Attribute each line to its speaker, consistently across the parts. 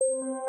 Speaker 1: ¿Cómo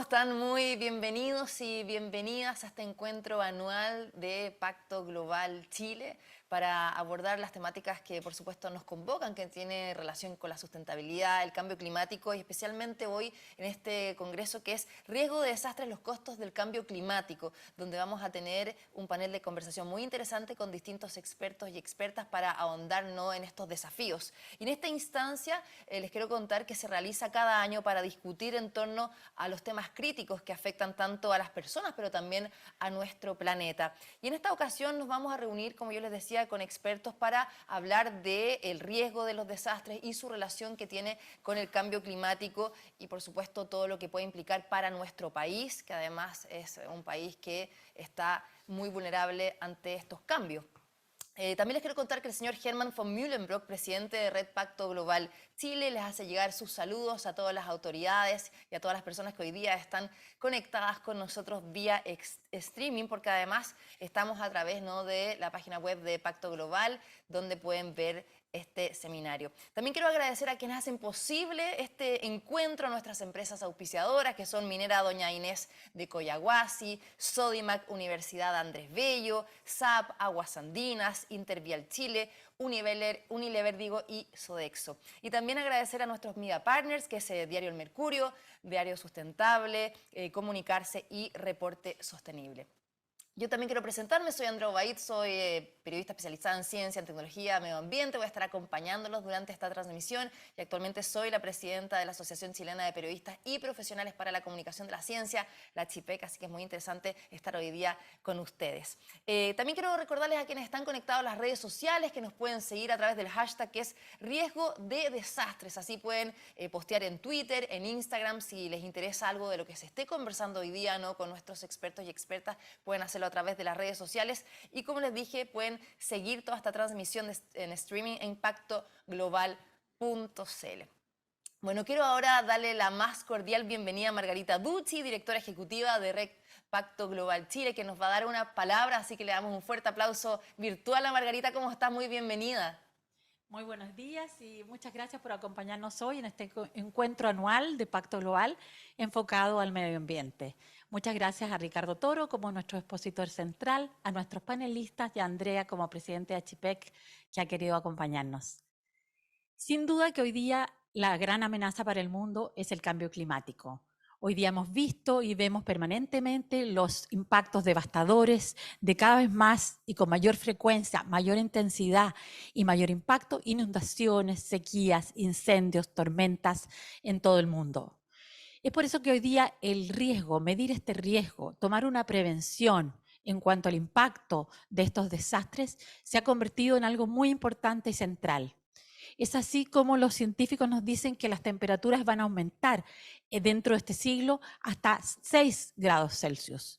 Speaker 1: están? Muy bienvenidos y bienvenidas a este encuentro anual de Pacto Global Chile para abordar las temáticas que por supuesto nos convocan, que tienen relación con la sustentabilidad, el cambio climático y especialmente hoy en este congreso que es Riesgo de desastres, los costos del cambio climático, donde vamos a tener un panel de conversación muy interesante con distintos expertos y expertas para ahondar, ¿no?, en estos desafíos. Y en esta instancia les quiero contar que se realiza cada año para discutir en torno a los temas críticos que afectan tanto a las personas, pero también a nuestro planeta. Y en esta ocasión nos vamos a reunir, como yo les decía, con expertos para hablar del riesgo de los desastres y su relación que tiene con el cambio climático y, por supuesto, todo lo que puede implicar para nuestro país, que además es un país que está muy vulnerable ante estos cambios. También les quiero contar que el señor Herman von Mühlenbrock, presidente de Red Pacto Global Chile, les hace llegar sus saludos a todas las autoridades y a todas las personas que hoy día están conectadas con nosotros vía streaming, porque además estamos a través, ¿no?, de la página web de Pacto Global, donde pueden ver este seminario. También quiero agradecer a quienes hacen posible este encuentro, a nuestras empresas auspiciadoras, que son Minera Doña Inés de Coyahuasi, Sodimac, Universidad Andrés Bello, SAP, Aguas Andinas, Intervial Chile, Unilever y Sodexo. Y también agradecer a nuestros media partners, que es Diario El Mercurio, Diario Sustentable, Comunicarse y Reporte Sostenible. Yo también quiero presentarme, soy Andrea Obaid, soy periodista especializada en ciencia, en tecnología, medio ambiente. Voy a estar acompañándolos durante esta transmisión y actualmente soy la presidenta de la Asociación Chilena de Periodistas y Profesionales para la Comunicación de la Ciencia, la CHIPEC, así que es muy interesante estar hoy día con ustedes. También quiero recordarles a quienes están conectados a las redes sociales que nos pueden seguir a través del hashtag que es Riesgo de Desastres. Así pueden postear en Twitter, en Instagram, si les interesa algo de lo que se esté conversando hoy día, ¿no?, con nuestros expertos y expertas, pueden hacerlo a través de las redes sociales y, como les dije, pueden seguir toda esta transmisión en streaming en pactoglobal.cl. Bueno, quiero ahora darle la más cordial bienvenida a Margarita Ducci, directora ejecutiva de Red Pacto Global Chile, que nos va a dar una palabra, así que le damos un fuerte aplauso virtual a Margarita. ¿Cómo estás? Muy bienvenida.
Speaker 2: Muy buenos días y muchas gracias por acompañarnos hoy en este encuentro anual de Pacto Global enfocado al medio ambiente. Muchas gracias a Ricardo Toro como nuestro expositor central, a nuestros panelistas y a Andrea como presidente de Achipec, que ha querido acompañarnos. Sin duda que hoy día la gran amenaza para el mundo es el cambio climático. Hoy día hemos visto y vemos permanentemente los impactos devastadores de cada vez más y con mayor frecuencia, mayor intensidad y mayor impacto, inundaciones, sequías, incendios, tormentas en todo el mundo. Es por eso que hoy día el riesgo, medir este riesgo, tomar una prevención en cuanto al impacto de estos desastres, se ha convertido en algo muy importante y central. Es así como los científicos nos dicen que las temperaturas van a aumentar dentro de este siglo hasta 6 grados Celsius.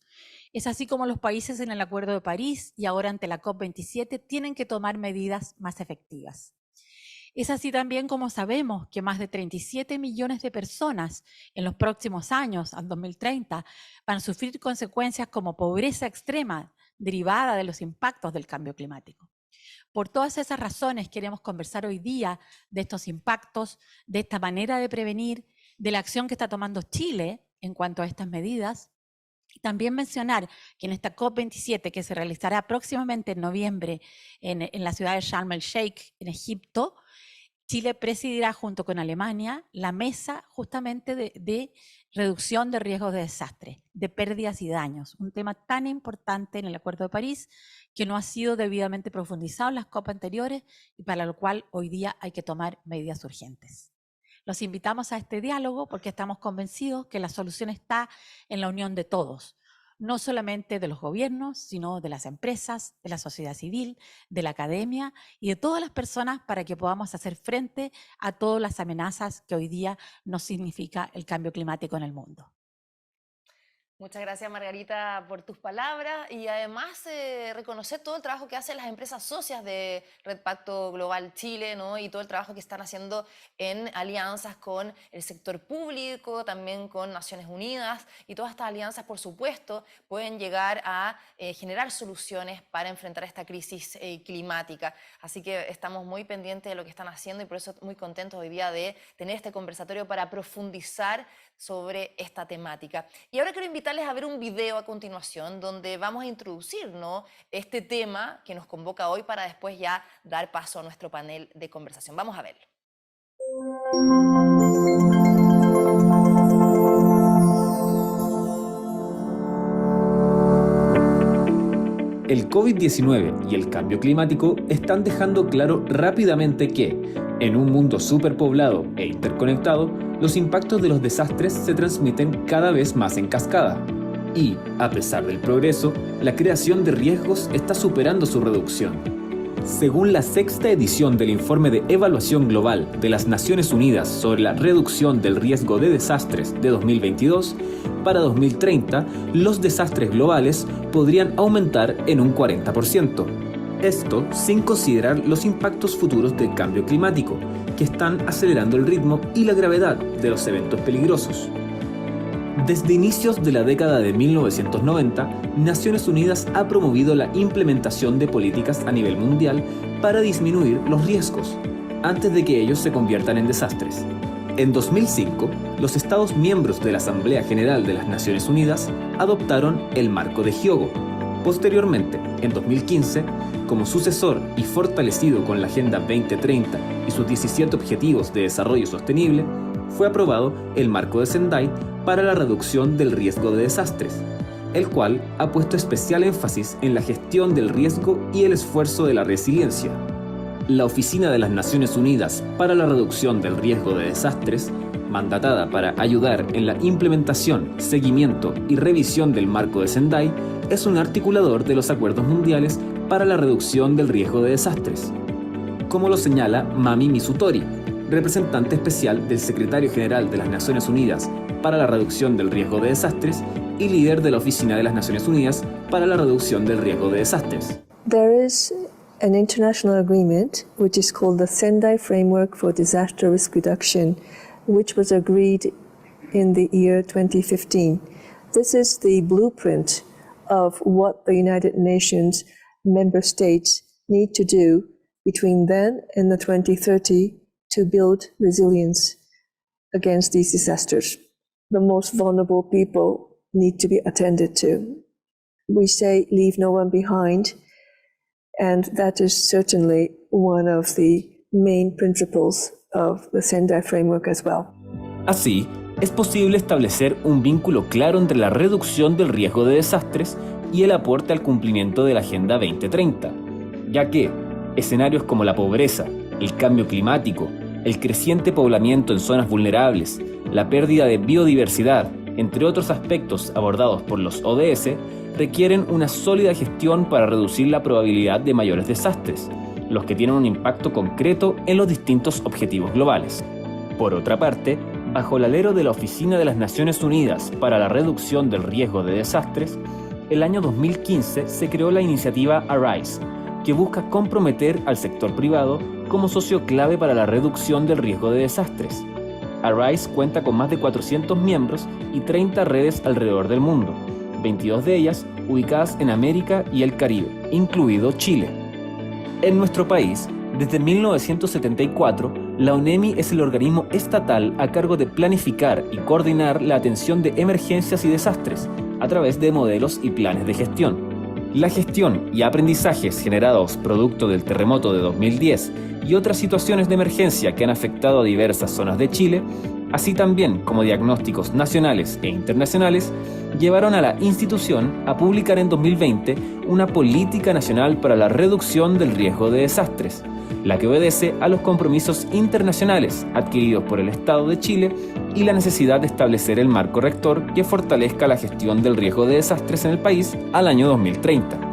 Speaker 2: Es así como los países en el Acuerdo de París y ahora ante la COP27 tienen que tomar medidas más efectivas. Es así también como sabemos que más de 37 millones de personas en los próximos años, al 2030, van a sufrir consecuencias como pobreza extrema derivada de los impactos del cambio climático. Por todas esas razones queremos conversar hoy día de estos impactos, de esta manera de prevenir, de la acción que está tomando Chile en cuanto a estas medidas. Y también mencionar que en esta COP27, que se realizará próximamente en noviembre en la ciudad de Sharm el Sheikh, en Egipto, Chile presidirá junto con Alemania la mesa justamente de reducción de riesgos de desastre, de pérdidas y daños, un tema tan importante en el Acuerdo de París que no ha sido debidamente profundizado en las COP anteriores y para lo cual hoy día hay que tomar medidas urgentes. Los invitamos a este diálogo porque estamos convencidos que la solución está en la unión de todos, no solamente de los gobiernos, sino de las empresas, de la sociedad civil, de la academia y de todas las personas para que podamos hacer frente a todas las amenazas que hoy día nos significa el cambio climático en el mundo.
Speaker 1: Muchas gracias, Margarita, por tus palabras y además reconocer todo el trabajo que hacen las empresas socias de Red Pacto Global Chile, ¿no? Y todo el trabajo que están haciendo en alianzas con el sector público, también con Naciones Unidas, y todas estas alianzas, por supuesto, pueden llegar a generar soluciones para enfrentar esta crisis climática. Así que estamos muy pendientes de lo que están haciendo y por eso muy contentos hoy día de tener este conversatorio para profundizar sobre esta temática. Y ahora quiero invitarles a ver un video a continuación donde vamos a introducir, ¿no?, este tema que nos convoca hoy para después ya dar paso a nuestro panel de conversación. Vamos a verlo.
Speaker 3: El COVID-19 y el cambio climático están dejando claro rápidamente que, en un mundo superpoblado e interconectado, los impactos de los desastres se transmiten cada vez más en cascada. Y, a pesar del progreso, la creación de riesgos está superando su reducción. Según la sexta edición del Informe de Evaluación Global de las Naciones Unidas sobre la reducción del riesgo de desastres de 2022, para 2030 los desastres globales podrían aumentar en un 40%. Esto sin considerar los impactos futuros del cambio climático, que están acelerando el ritmo y la gravedad de los eventos peligrosos. Desde inicios de la década de 1990, Naciones Unidas ha promovido la implementación de políticas a nivel mundial para disminuir los riesgos, antes de que ellos se conviertan en desastres. En 2005, los Estados miembros de la Asamblea General de las Naciones Unidas adoptaron el Marco de Hyogo. Posteriormente, en 2015, como sucesor y fortalecido con la Agenda 2030 y sus 17 Objetivos de Desarrollo Sostenible, fue aprobado el Marco de Sendai para la reducción del riesgo de desastres, el cual ha puesto especial énfasis en la gestión del riesgo y el esfuerzo de la resiliencia. La Oficina de las Naciones Unidas para la Reducción del Riesgo de Desastres, mandatada para ayudar en la implementación, seguimiento y revisión del Marco de Sendai, es un articulador de los acuerdos mundiales para la reducción del riesgo de desastres, como lo señala Mami Misutori, representante especial del Secretario General de las Naciones Unidas para la Reducción del Riesgo de Desastres y líder de la Oficina de las Naciones Unidas para la Reducción del Riesgo de Desastres.
Speaker 4: There is an international agreement which is called the Sendai Framework for Disaster Risk Reduction, which was agreed in the year 2015. This is the blueprint of what the United Nations member states need to do between then and the 2030 to build resilience against these disasters. The most vulnerable people need to be attended to. We say leave no one behind, and that is certainly one of the main principles of the Sendai Framework as well.
Speaker 3: Así, es posible establecer un vínculo claro entre la reducción del riesgo de desastres y el aporte al cumplimiento de la Agenda 2030, ya que escenarios como la pobreza, el cambio climático, el creciente poblamiento en zonas vulnerables, la pérdida de biodiversidad, entre otros aspectos abordados por los ODS, requieren una sólida gestión para reducir la probabilidad de mayores desastres, los que tienen un impacto concreto en los distintos objetivos globales. Por otra parte, bajo el alero de la Oficina de las Naciones Unidas para la Reducción del Riesgo de Desastres, el año 2015 se creó la iniciativa ARISE, que busca comprometer al sector privado como socio clave para la reducción del riesgo de desastres. ARISE cuenta con más de 400 miembros y 30 redes alrededor del mundo, 22 de ellas ubicadas en América y el Caribe, incluido Chile. En nuestro país, desde 1974, la ONEMI es el organismo estatal a cargo de planificar y coordinar la atención de emergencias y desastres a través de modelos y planes de gestión. La gestión y aprendizajes generados producto del terremoto de 2010 y otras situaciones de emergencia que han afectado a diversas zonas de Chile, así también como diagnósticos nacionales e internacionales, llevaron a la institución a publicar en 2020 una política nacional para la reducción del riesgo de desastres, la que obedece a los compromisos internacionales adquiridos por el Estado de Chile y la necesidad de establecer el marco rector que fortalezca la gestión del riesgo de desastres en el país al año 2030.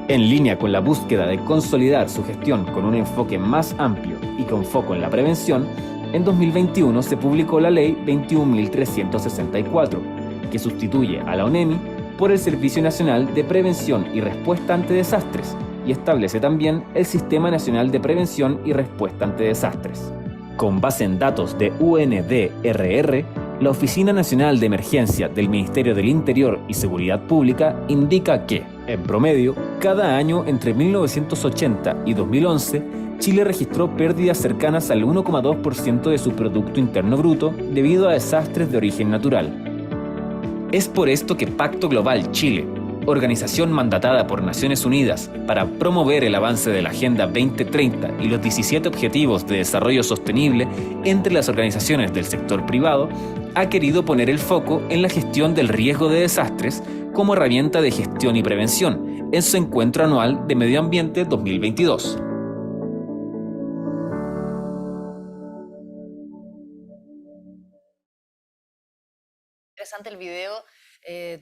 Speaker 3: En línea con la búsqueda de consolidar su gestión con un enfoque más amplio y con foco en la prevención, en 2021 se publicó la Ley 21.364, que sustituye a la ONEMI por el Servicio Nacional de Prevención y Respuesta ante Desastres y establece también el Sistema Nacional de Prevención y Respuesta ante Desastres. Con base en datos de UNDRR, la Oficina Nacional de Emergencia del Ministerio del Interior y Seguridad Pública indica que, en promedio, cada año entre 1980 y 2011, Chile registró pérdidas cercanas al 1,2% de su Producto Interno Bruto debido a desastres de origen natural. Es por esto que Pacto Global Chile, organización mandatada por Naciones Unidas para promover el avance de la Agenda 2030 y los 17 Objetivos de Desarrollo Sostenible entre las organizaciones del sector privado, ha querido poner el foco en la gestión del riesgo de desastres como herramienta de gestión y prevención en su encuentro anual de Medio Ambiente 2022.
Speaker 1: Interesante el video,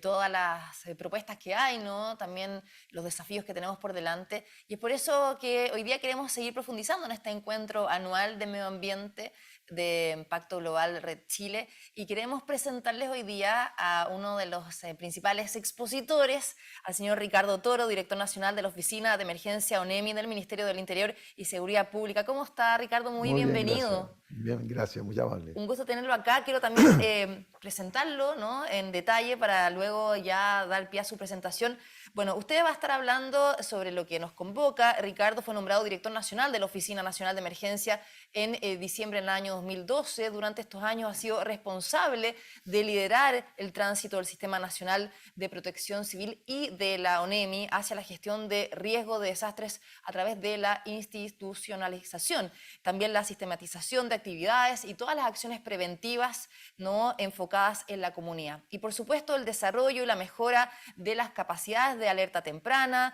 Speaker 1: todas las propuestas que hay, ¿no? También los desafíos que tenemos por delante. Y es por eso que hoy día queremos seguir profundizando en este encuentro anual de medio ambiente de Pacto Global Red Chile y queremos presentarles hoy día a uno de los principales expositores, al señor Ricardo Toro, director nacional de la Oficina de Emergencia ONEMI del Ministerio del Interior y Seguridad Pública. ¿Cómo está, Ricardo? Muy bienvenido.
Speaker 5: Bien, gracias, muy amable.
Speaker 1: Un gusto tenerlo acá. Quiero también presentarlo, ¿no?, en detalle para luego ya dar pie a su presentación. Bueno, usted va a estar hablando sobre lo que nos convoca. Ricardo fue nombrado director nacional de la Oficina Nacional de Emergencia en diciembre del año 2012. Durante estos años ha sido responsable de liderar el tránsito del Sistema Nacional de Protección Civil y de la ONEMI hacia la gestión de riesgo de desastres a través de la institucionalización, también la sistematización de actividades y todas las acciones preventivas, ¿no?, enfocadas en la comunidad. Y por supuesto el desarrollo y la mejora de las capacidades de alerta temprana,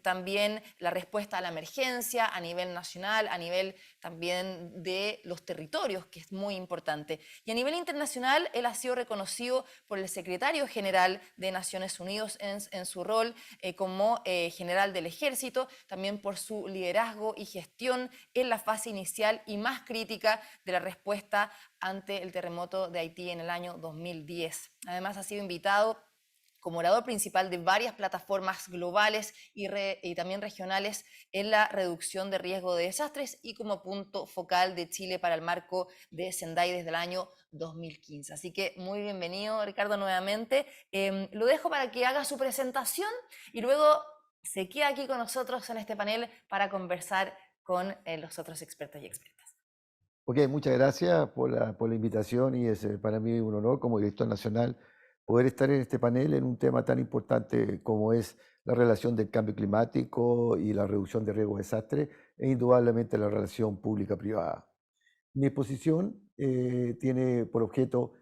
Speaker 1: también la respuesta a la emergencia a nivel nacional, a nivel también de los territorios, que es muy importante. Y a nivel internacional, él ha sido reconocido por el secretario general de Naciones Unidas en su rol como general del ejército, también por su liderazgo y gestión en la fase inicial y más crítica de la respuesta ante el terremoto de Haití en el año 2010. Además, ha sido invitado como orador principal de varias plataformas globales y también regionales en la reducción de riesgo de desastres y como punto focal de Chile para el marco de Sendai desde el año 2015. Así que muy bienvenido, Ricardo, nuevamente. Lo dejo para que haga su presentación y luego se queda aquí con nosotros en este panel para conversar con los otros expertos y expertas.
Speaker 5: Ok, muchas gracias por la invitación y es para mí un honor como director nacional poder estar en este panel en un tema tan importante como es la relación del cambio climático y la reducción de riesgos de desastre e indudablemente la relación pública-privada. Mi exposición tiene por objeto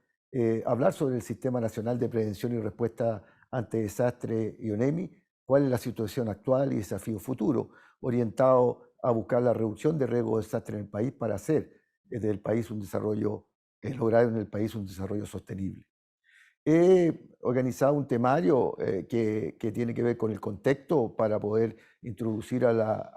Speaker 5: hablar sobre el Sistema Nacional de Prevención y Respuesta ante Desastre y ONEMI, cuál es la situación actual y desafío futuro, orientado a buscar la reducción de riesgos de desastre en el país para hacer del país un desarrollo, lograr en el país un desarrollo sostenible. He organizado un temario que tiene que ver con el contexto para poder introducir a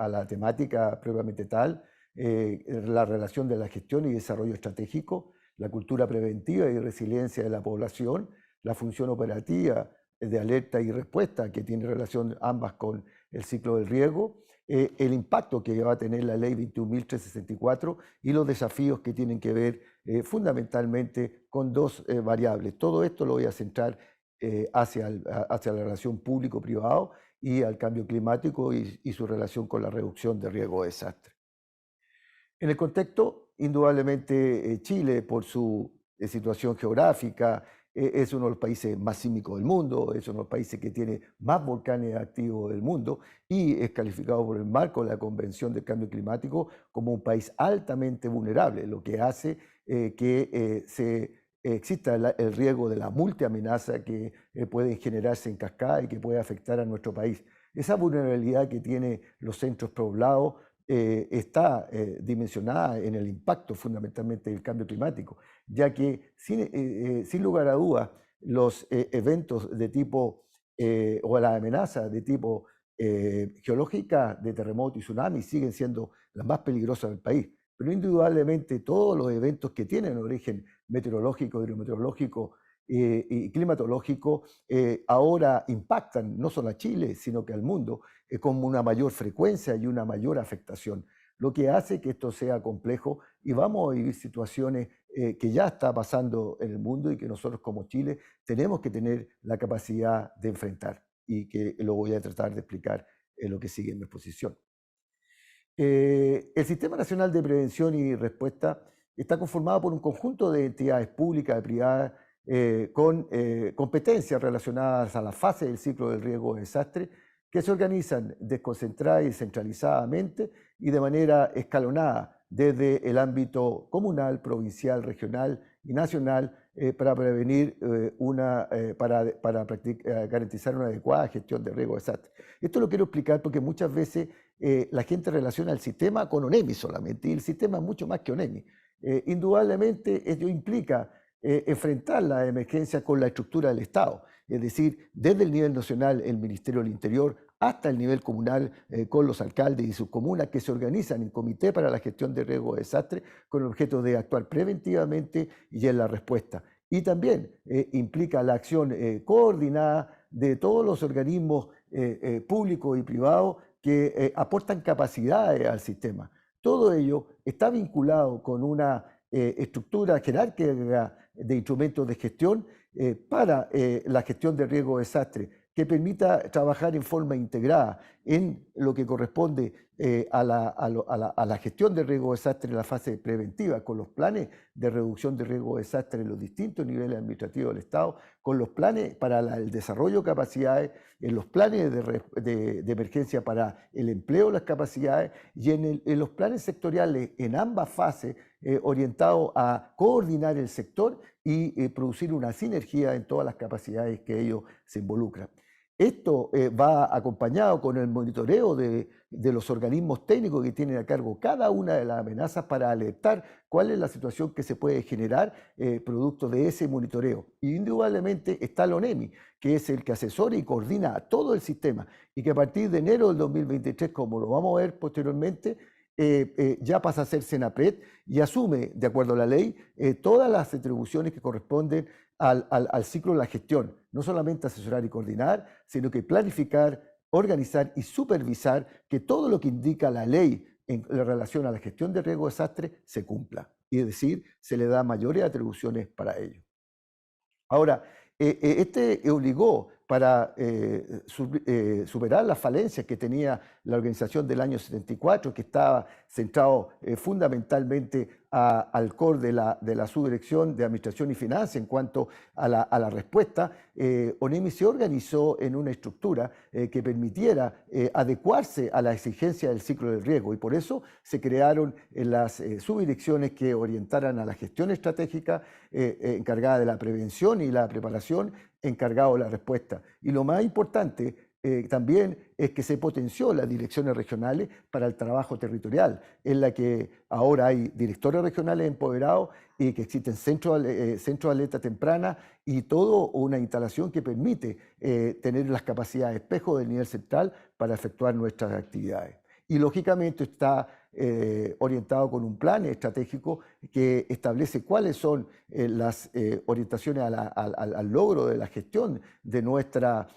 Speaker 5: la temática propiamente tal, la relación de la gestión y desarrollo estratégico, la cultura preventiva y resiliencia de la población, la función operativa de alerta y respuesta que tiene relación ambas con el ciclo del riesgo, el impacto que va a tener la ley 21.364 y los desafíos que tienen que ver fundamentalmente con dos variables. Todo esto lo voy a centrar hacia la relación público-privado y al cambio climático y su relación con la reducción de riesgo de desastre. En el contexto, indudablemente Chile, por su situación geográfica, es uno de los países más sísmicos del mundo, es uno de los países que tiene más volcanes activos del mundo y es calificado por el marco de la Convención del Cambio Climático como un país altamente vulnerable, lo que hace que exista el riesgo de la multiamenaza que puede generarse en cascada y que puede afectar a nuestro país. Esa vulnerabilidad que tienen los centros poblados está dimensionada en el impacto fundamentalmente del cambio climático, ya que sin lugar a dudas los eventos de tipo o las amenazas de tipo geológica de terremoto y tsunami siguen siendo las más peligrosas del país, pero indudablemente todos los eventos que tienen origen meteorológico, hidrometeorológico y climatológicos ahora impactan no solo a Chile, sino que al mundo con una mayor frecuencia y una mayor afectación, lo que hace que esto sea complejo y vamos a vivir situaciones que ya está pasando en el mundo y que nosotros como Chile tenemos que tener la capacidad de enfrentar y que lo voy a tratar de explicar en lo que sigue en mi exposición. El Sistema Nacional de Prevención y Respuesta está conformado por un conjunto de entidades públicas y privadas con competencias relacionadas a la fase del ciclo del riesgo de desastre que se organizan desconcentrada y descentralizadamente y de manera escalonada desde el ámbito comunal, provincial, regional y nacional para prevenir garantizar una adecuada gestión de riesgo de desastre. Esto lo quiero explicar porque muchas veces la gente relaciona el sistema con ONEMI solamente, y el sistema es mucho más que ONEMI. Indudablemente ello implica enfrentar la emergencia con la estructura del Estado, es decir, desde el nivel nacional, el Ministerio del Interior, hasta el nivel comunal con los alcaldes y sus comunas que se organizan en comité para la gestión de riesgo de desastre con el objeto de actuar preventivamente y en la respuesta. Y también implica la acción coordinada de todos los organismos públicos y privados que aportan capacidades al sistema. Todo ello está vinculado con una estructura jerárquica de instrumentos de gestión para la gestión de riesgo de desastre, que permita trabajar en forma integrada en lo que corresponde a la gestión de riesgo de desastre en la fase preventiva, con los planes de reducción de riesgo de desastre en los distintos niveles administrativos del Estado, con los planes para el desarrollo de capacidades, en los planes de emergencia para el empleo de las capacidades y en los planes sectoriales en ambas fases orientados a coordinar el sector y producir una sinergia en todas las capacidades que ellos se involucran. Esto va acompañado con el monitoreo de los organismos técnicos que tienen a cargo cada una de las amenazas para alertar cuál es la situación que se puede generar producto de ese monitoreo. Y indudablemente está el ONEMI, que es el que asesora y coordina a todo el sistema y que a partir de enero del 2023, como lo vamos a ver posteriormente, ya pasa a ser Senapred y asume, de acuerdo a la ley, todas las atribuciones que corresponden al ciclo de la gestión, no solamente asesorar y coordinar, sino que planificar, organizar y supervisar que todo lo que indica la ley en relación a la gestión de riesgo de desastre se cumpla, y es decir, se le da mayores atribuciones para ello. Ahora, este obligó para superar las falencias que tenía la organización del año 74, que estaba centrado fundamentalmente al core de la subdirección de Administración y Finanzas en cuanto a la respuesta. ONEMI se organizó en una estructura que permitiera adecuarse a la exigencia del ciclo del riesgo y por eso se crearon las subdirecciones que orientaran a la gestión estratégica encargada de la prevención y la preparación, encargado de la respuesta. Y lo más importante también es que se potenció las direcciones regionales para el trabajo territorial, en la que ahora hay directores regionales empoderados y que existen centros de alerta temprana y toda una instalación que permite tener las capacidades espejo del nivel central para efectuar nuestras actividades. Y lógicamente está orientado con un plan estratégico que establece cuáles son las orientaciones al logro de la gestión de nuestra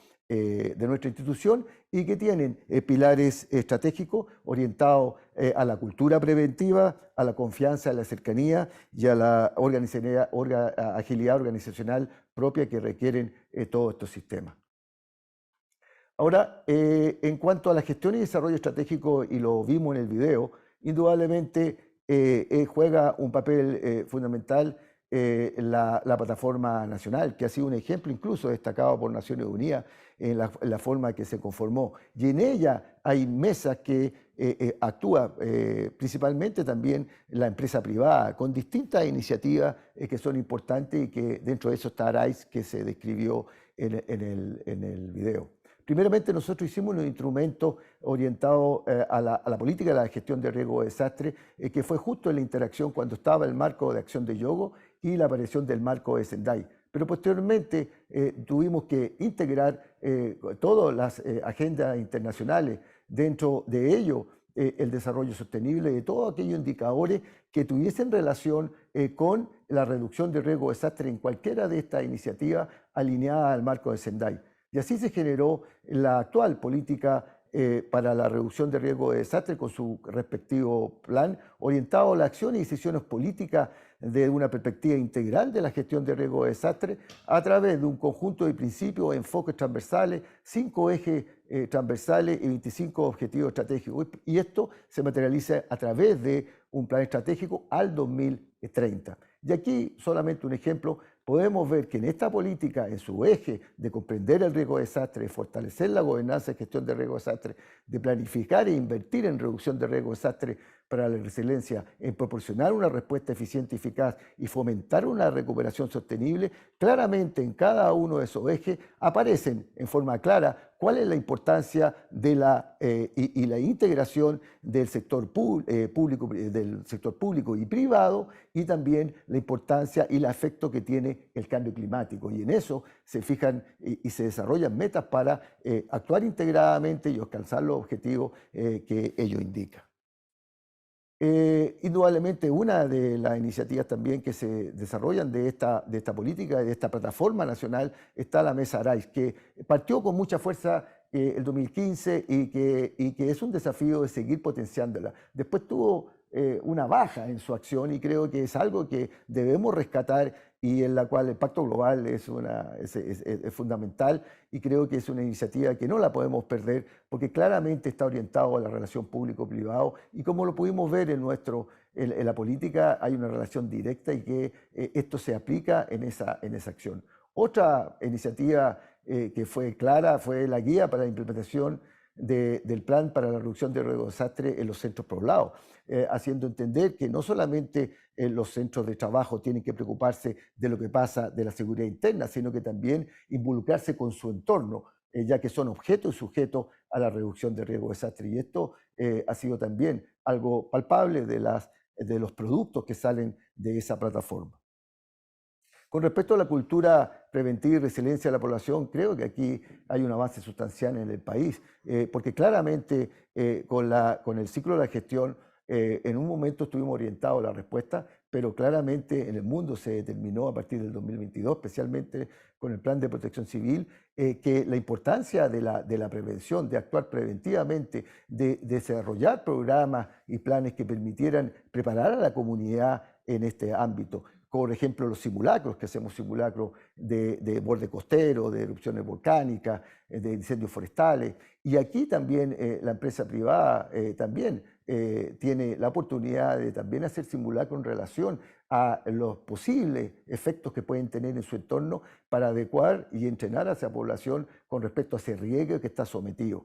Speaker 5: institución y que tienen pilares estratégicos orientados a la cultura preventiva, a la confianza, a la cercanía y a la agilidad organizacional propia que requieren todos estos sistemas. Ahora, en cuanto a la gestión y desarrollo estratégico, y lo vimos en el video, indudablemente juega un papel fundamental la plataforma nacional, que ha sido un ejemplo incluso destacado por Naciones Unidas en la forma que se conformó. Y en ella hay mesas que actúa principalmente también la empresa privada, con distintas iniciativas que son importantes y que dentro de eso está ARISE, que se describió en el video. Primeramente, nosotros hicimos un instrumento orientado a la política de la gestión de riesgo de desastre, que fue justo en la interacción cuando estaba el marco de acción de Yogo y la aparición del marco de Sendai. Pero posteriormente tuvimos que integrar todas las agendas internacionales. Dentro de ello el desarrollo sostenible, de todos aquellos indicadores que tuviesen relación con la reducción de riesgo de desastre en cualquiera de estas iniciativas alineadas al marco de Sendai. Y así se generó la actual política para la reducción de riesgo de desastre con su respectivo plan orientado a las acciones y decisiones políticas de una perspectiva integral de la gestión de riesgo de desastre a través de un conjunto de principios, enfoques transversales, 5 ejes transversales y 25 objetivos estratégicos. Y esto se materializa a través de un plan estratégico al 2030. Y aquí solamente un ejemplo. Podemos ver que en esta política, en su eje de comprender el riesgo de desastre, de fortalecer la gobernanza y gestión de riesgo de desastre, de planificar e invertir en reducción de riesgo de desastre para la resiliencia, en proporcionar una respuesta eficiente y eficaz y fomentar una recuperación sostenible, claramente en cada uno de esos ejes aparecen en forma clara cuál es la importancia de y la integración del sector público y privado, y también la importancia y el efecto que tiene el cambio climático. Y en eso se fijan y se desarrollan metas para actuar integradamente y alcanzar los objetivos que ello indica. Indudablemente una de las iniciativas también que se desarrollan de esta política, de esta plataforma nacional, está la Mesa Arais, que partió con mucha fuerza el 2015 y que es un desafío de seguir potenciándola. Después tuvo una baja en su acción y creo que es algo que debemos rescatar y en la cual el Pacto Global es fundamental, y creo que es una iniciativa que no la podemos perder porque claramente está orientado a la relación público-privado, y como lo pudimos ver en la política hay una relación directa y que esto se aplica en esa acción. Otra iniciativa que fue clara fue la guía para la implementación del plan para la reducción de riesgo de desastre en los centros poblados, haciendo entender que no solamente los centros de trabajo tienen que preocuparse de lo que pasa de la seguridad interna, sino que también involucrarse con su entorno, ya que son objetos y sujetos a la reducción de riesgo de desastre. Y esto ha sido también algo palpable de los productos que salen de esa plataforma. Con respecto a la cultura preventiva y resiliencia de la población, creo que aquí hay un avance sustancial en el país, porque claramente con el ciclo de la gestión, en un momento estuvimos orientados a la respuesta, pero claramente en el mundo se determinó a partir del 2022, especialmente con el Plan de Protección Civil, que la importancia de la prevención, de actuar preventivamente, de desarrollar programas y planes que permitieran preparar a la comunidad en este ámbito. Por ejemplo, los simulacros, que hacemos simulacros de borde costero, de erupciones volcánicas, de incendios forestales. Y aquí también la empresa privada también tiene la oportunidad de también hacer simulacros en relación a los posibles efectos que pueden tener en su entorno para adecuar y entrenar a esa población con respecto a ese riesgo que está sometido.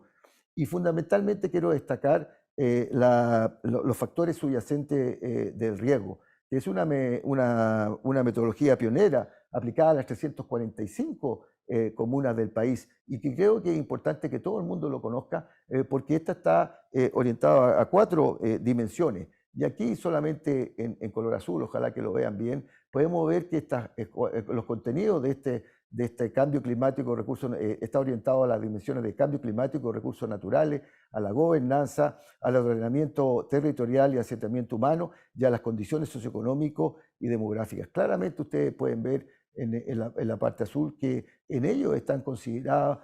Speaker 5: Y fundamentalmente quiero destacar los factores subyacentes del riesgo, que es una metodología pionera aplicada a las 345 comunas del país, y que creo que es importante que todo el mundo lo conozca, porque esta está orientada a 4 dimensiones. Y aquí solamente en color azul, ojalá que lo vean bien, podemos ver que los contenidos de este cambio climático, está orientado a las dimensiones de cambio climático, recursos naturales, a la gobernanza, al ordenamiento territorial y asentamiento humano, y a las condiciones socioeconómicas y demográficas. Claramente ustedes pueden ver en la parte azul que en ello están considerados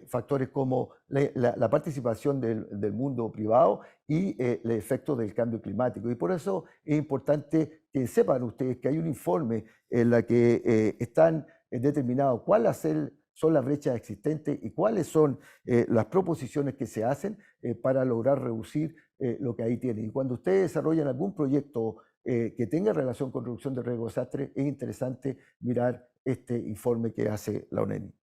Speaker 5: factores como la participación del mundo privado y el efecto del cambio climático. Y por eso es importante que sepan ustedes que hay un informe en la que están determinados cuáles son las brechas existentes y cuáles son las proposiciones que se hacen para lograr reducir lo que ahí tienen. Y cuando ustedes desarrollan algún proyecto que tenga relación con reducción de riesgo de desastre, es interesante mirar este informe que hace la ONEMI.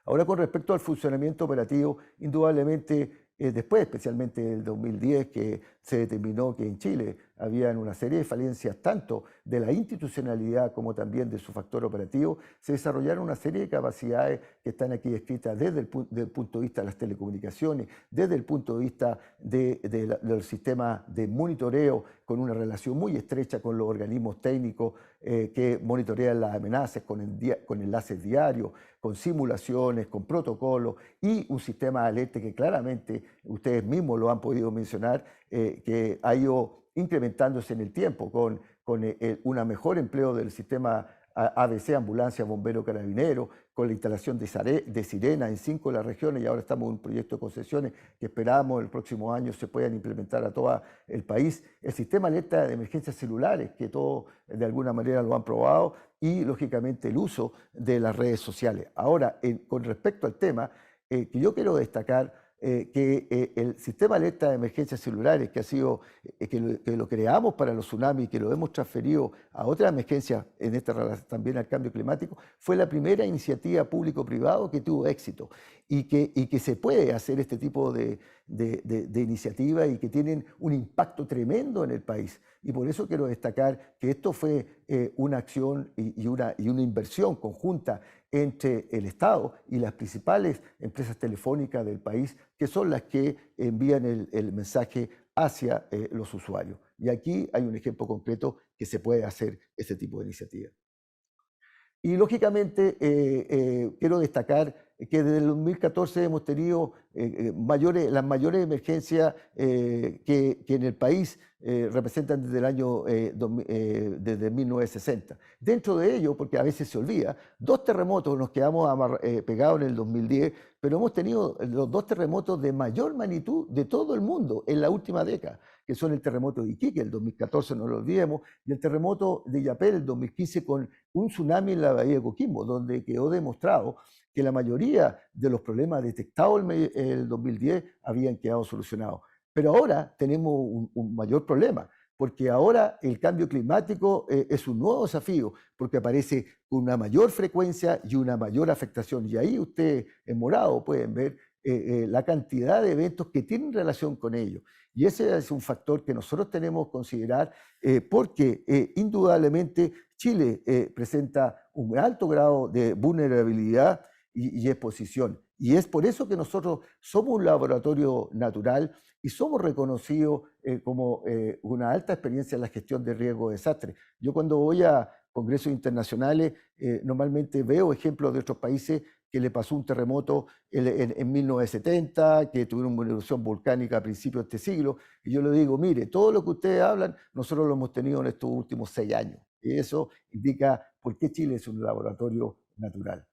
Speaker 5: Ahora, con respecto al funcionamiento operativo, indudablemente después, especialmente del 2010, que se determinó que en Chile habían una serie de falencias tanto de la institucionalidad como también de su factor operativo, se desarrollaron una serie de capacidades que están aquí descritas desde del punto de vista de las telecomunicaciones, desde el punto de vista del sistema de monitoreo, con una relación muy estrecha con los organismos técnicos que monitorean las amenazas, con enlaces diarios, con simulaciones, con protocolos y un sistema de alerta que claramente ustedes mismos lo han podido mencionar, que ha ido incrementándose en el tiempo con un mejor empleo del sistema ABC, ambulancia, bombero, carabinero, con la instalación de sirenas en 5 de las regiones, y ahora estamos en un proyecto de concesiones que esperamos el próximo año se puedan implementar a todo el país. El sistema alerta de emergencias celulares, que todos de alguna manera lo han probado, y lógicamente el uso de las redes sociales. Ahora, con respecto al tema, que yo quiero destacar que el sistema alerta de emergencias celulares, que ha sido, que lo creamos para los tsunamis, que lo hemos transferido a otras emergencias, en esta relación también al cambio climático, fue la primera iniciativa público-privado que tuvo éxito y que se puede hacer este tipo de iniciativas y que tienen un impacto tremendo en el país. Y por eso quiero destacar que esto fue una acción y una inversión conjunta entre el Estado y las principales empresas telefónicas del país, que son las que envían el mensaje hacia los usuarios. Y aquí hay un ejemplo concreto que se puede hacer ese tipo de iniciativa. Y lógicamente quiero destacar que desde el 2014 hemos tenido las mayores emergencias que en el país representan desde el año desde 1960. Dentro de ello, porque a veces se olvida, 2 terremotos nos quedamos pegados en el 2010, pero hemos tenido los 2 terremotos de mayor magnitud de todo el mundo en la última década, que son el terremoto de Iquique, el 2014, no lo olvidemos, y el terremoto de Illapel, el 2015, con un tsunami en la bahía de Coquimbo, donde quedó demostrado que la mayoría de los problemas detectados en el 2010 habían quedado solucionados. Pero ahora tenemos un mayor problema, porque ahora el cambio climático es un nuevo desafío, porque aparece con una mayor frecuencia y una mayor afectación. Y ahí ustedes en morado pueden ver la cantidad de eventos que tienen relación con ello. Y ese es un factor que nosotros tenemos que considerar porque indudablemente Chile presenta un alto grado de vulnerabilidad y exposición. Y es por eso que nosotros somos un laboratorio natural y somos reconocidos como una alta experiencia en la gestión de riesgo de desastre. Yo cuando voy a congresos internacionales normalmente veo ejemplos de otros países que le pasó un terremoto en 1970, que tuvieron una erupción volcánica a principios de este siglo, y yo le digo, mire, todo lo que ustedes hablan, nosotros lo hemos tenido en estos últimos 6 años. Y eso indica por qué Chile es un laboratorio natural.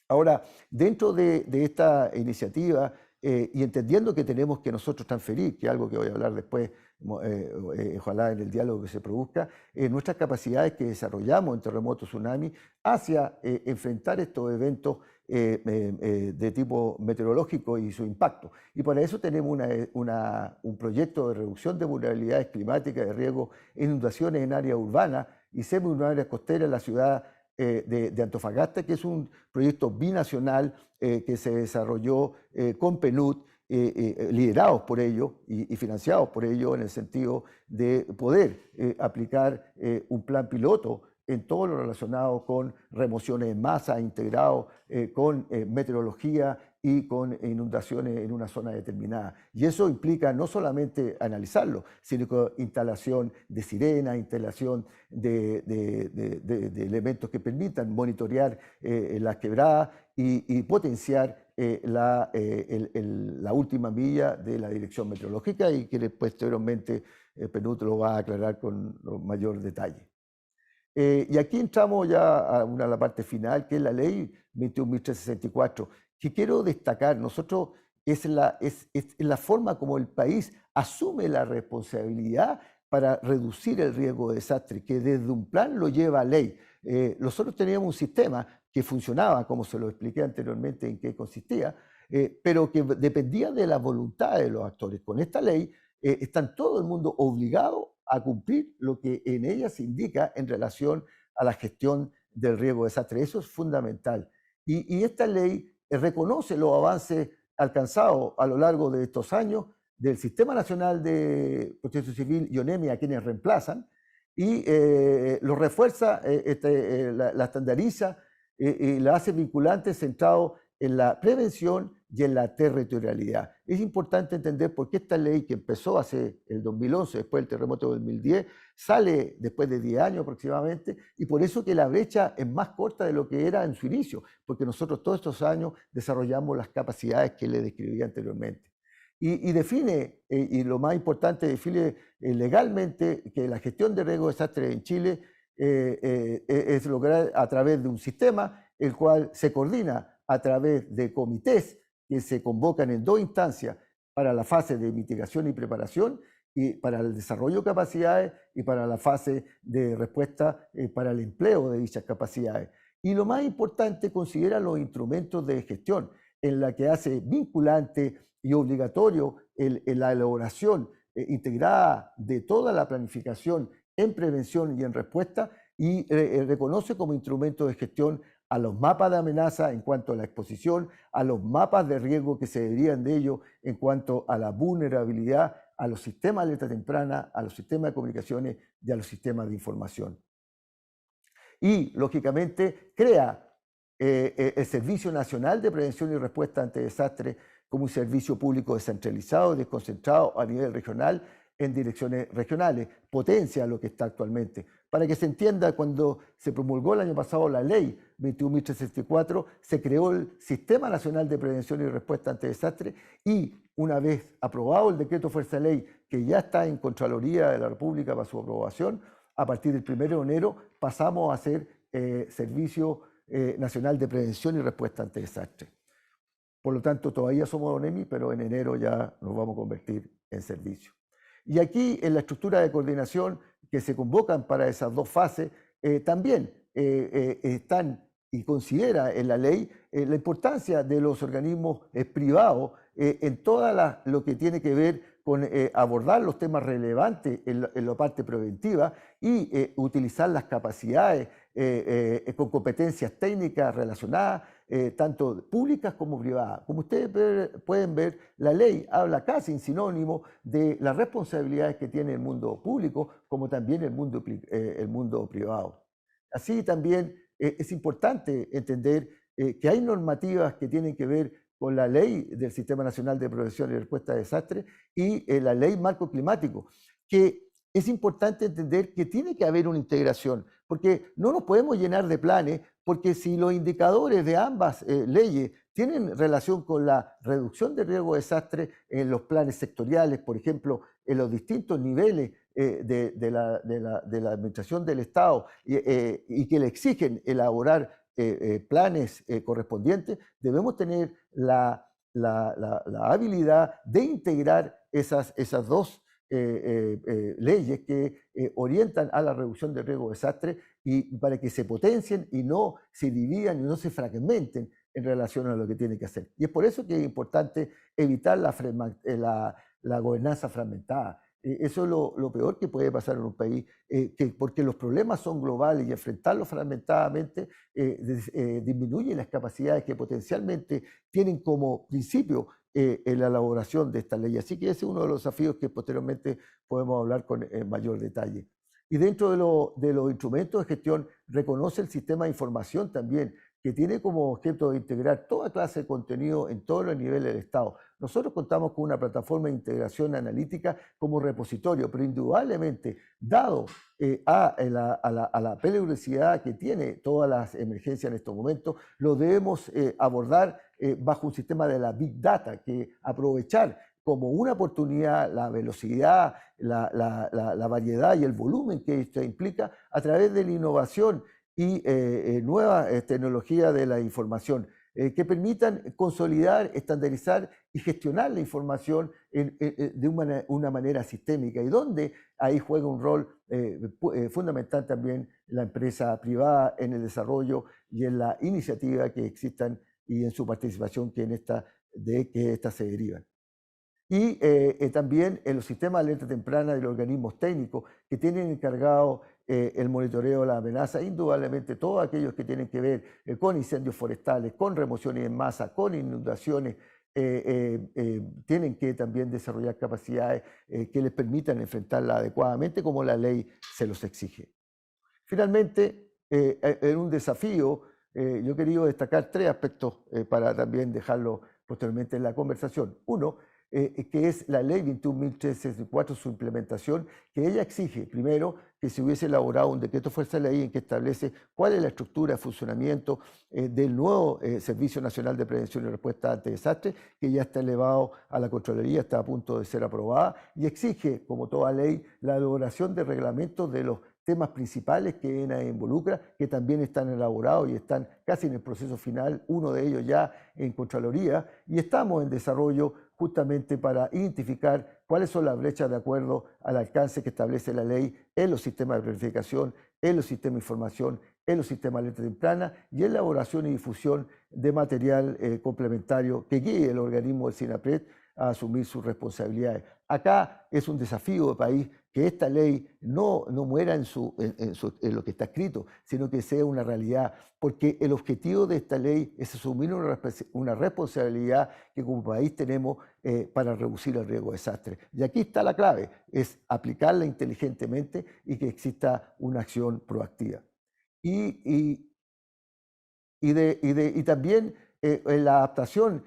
Speaker 5: Ahora, dentro de esta iniciativa, y entendiendo que tenemos que nosotros transferir, que es algo que voy a hablar después, ojalá en el diálogo que se produzca, nuestras capacidades que desarrollamos en terremotos, tsunami, hacia enfrentar estos eventos de tipo meteorológico y su impacto. Y para eso tenemos un proyecto de reducción de vulnerabilidades climáticas, de riesgo, inundaciones en áreas urbanas y semi-urbanas costeras en la ciudad de Antofagasta, que es un proyecto binacional que se desarrolló con PNUD, liderados por ellos y financiados por ellos, en el sentido de poder aplicar un plan piloto en todo lo relacionado con remociones en masa, integrado con meteorología y con inundaciones en una zona determinada. Y eso implica no solamente analizarlo, sino con instalación de sirenas, instalación de elementos que permitan monitorear las quebradas y potenciar la última milla de la dirección meteorológica, y que posteriormente PNUD lo va a aclarar con mayor detalle. Y aquí entramos ya a la parte final, que es la ley 21.364, que quiero destacar. Nosotros es la forma como el país asume la responsabilidad para reducir el riesgo de desastre, que desde un plan lo lleva a ley. Nosotros teníamos un sistema que funcionaba, como se lo expliqué anteriormente en qué consistía, pero que dependía de la voluntad de los actores. Con esta ley están todo el mundo obligado a cumplir lo que en ella se indica en relación a la gestión del riesgo de desastre. Eso es fundamental. Y esta ley reconoce los avances alcanzados a lo largo de estos años, del Sistema Nacional de Protección Civil y ONEMI, a quienes reemplazan, y lo refuerza, la estandariza y la hace vinculante, centrado en la prevención y en la territorialidad. Es importante entender por qué esta ley, que empezó hace el 2011, después del terremoto del 2010, sale después de 10 años aproximadamente, y por eso que la brecha es más corta de lo que era en su inicio, porque nosotros todos estos años desarrollamos las capacidades que le describí anteriormente. Y define, y lo más importante, define legalmente que la gestión de riesgo de desastres en Chile es lograr a través de un sistema el cual se coordina a través de comités que se convocan en 2 instancias para la fase de mitigación y preparación, y para el desarrollo de capacidades, y para la fase de respuesta para el empleo de dichas capacidades. Y lo más importante, considera los instrumentos de gestión, en la que hace vinculante y obligatorio la elaboración integrada de toda la planificación en prevención y en respuesta, y reconoce como instrumento de gestión a los mapas de amenaza en cuanto a la exposición, a los mapas de riesgo que se derivan de ello en cuanto a la vulnerabilidad, a los sistemas de alerta temprana, a los sistemas de comunicaciones y a los sistemas de información. Y, lógicamente, crea el Servicio Nacional de Prevención y Respuesta ante Desastres como un servicio público descentralizado y desconcentrado a nivel regional en direcciones regionales, potencia lo que está actualmente. Para que se entienda, cuando se promulgó el año pasado la ley 21.364, se creó el Sistema Nacional de Prevención y Respuesta ante Desastres, y una vez aprobado el decreto Fuerza de Ley, que ya está en Contraloría de la República para su aprobación, a partir del 1 de enero pasamos a ser Servicio Nacional de Prevención y Respuesta ante Desastres. Por lo tanto, todavía somos ONEMI, pero en enero ya nos vamos a convertir en servicio. Y aquí, en la estructura de coordinación que se convocan para esas 2 fases, también están y considera en la ley la importancia de los organismos privados en toda lo que tiene que ver con abordar los temas relevantes en la parte preventiva, y utilizar las capacidades con competencias técnicas relacionadas, tanto públicas como privadas. Como ustedes pueden ver, la ley habla casi en sinónimo de las responsabilidades que tiene el mundo público, como también el mundo privado. Así también es importante entender que hay normativas que tienen que ver con la ley del Sistema Nacional de Prevención y Respuesta a Desastres y la ley marco climático, que es importante entender que tiene que haber una integración, porque no nos podemos llenar de planes, porque si los indicadores de ambas leyes tienen relación con la reducción de riesgo de desastre en los planes sectoriales, por ejemplo, en los distintos niveles de la administración del Estado, y que le exigen elaborar planes correspondientes, debemos tener la habilidad de integrar esas 2 leyes que orientan a la reducción de riesgo de desastre, y para que se potencien y no se dividan y no se fragmenten en relación a lo que tienen que hacer. Y es por eso que es importante evitar la gobernanza fragmentada. Eso es lo peor que puede pasar en un país, porque los problemas son globales, y enfrentarlos fragmentadamente disminuye las capacidades que potencialmente tienen como principio en la elaboración de esta ley. Así que ese es uno de los desafíos que posteriormente podemos hablar con mayor detalle. Y dentro de los instrumentos de gestión, reconoce el sistema de información también, que tiene como objeto de integrar toda clase de contenido en todos los niveles del Estado. Nosotros contamos con una plataforma de integración analítica como repositorio, pero indudablemente, dado a la peligrosidad que tiene todas las emergencias en estos momentos, lo debemos abordar bajo un sistema de la Big Data, que aprovechar como una oportunidad la velocidad, la variedad y el volumen que esto implica a través de la innovación y nuevas tecnologías de la información que permitan consolidar, estandarizar y gestionar la información de una manera sistémica, y donde ahí juega un rol fundamental también la empresa privada en el desarrollo y en la iniciativa que existan y en su participación que estas se derivan. Y también en los sistemas de alerta temprana de los organismos técnicos que tienen encargado el monitoreo de la amenaza, indudablemente todos aquellos que tienen que ver con incendios forestales, con remociones en masa, con inundaciones, tienen que también desarrollar capacidades que les permitan enfrentarla adecuadamente como la ley se los exige. Finalmente, en un desafío, yo he querido destacar 3 aspectos para también dejarlo posteriormente en la conversación. Uno, que es la ley 21.364, su implementación, que ella exige, primero, que se hubiese elaborado un decreto fuerza de ley en que establece cuál es la estructura de funcionamiento del nuevo Servicio Nacional de Prevención y Respuesta ante Desastres, que ya está elevado a la Contraloría, está a punto de ser aprobada, y exige, como toda ley, la elaboración de reglamentos de los temas principales que ENA involucra, que también están elaborados y están casi en el proceso final, uno de ellos ya en Contraloría, y estamos en desarrollo justamente para identificar cuáles son las brechas de acuerdo al alcance que establece la ley en los sistemas de planificación, en los sistemas de información, en los sistemas de alerta temprana y en la elaboración y difusión de material complementario que guíe el organismo del SINAPRED a asumir sus responsabilidades. Acá es un desafío de país que esta ley no muera en lo que está escrito, sino que sea una realidad, porque el objetivo de esta ley es asumir una responsabilidad que como país tenemos para reducir el riesgo de desastre. Y aquí está la clave, es aplicarla inteligentemente y que exista una acción proactiva. Y también en la adaptación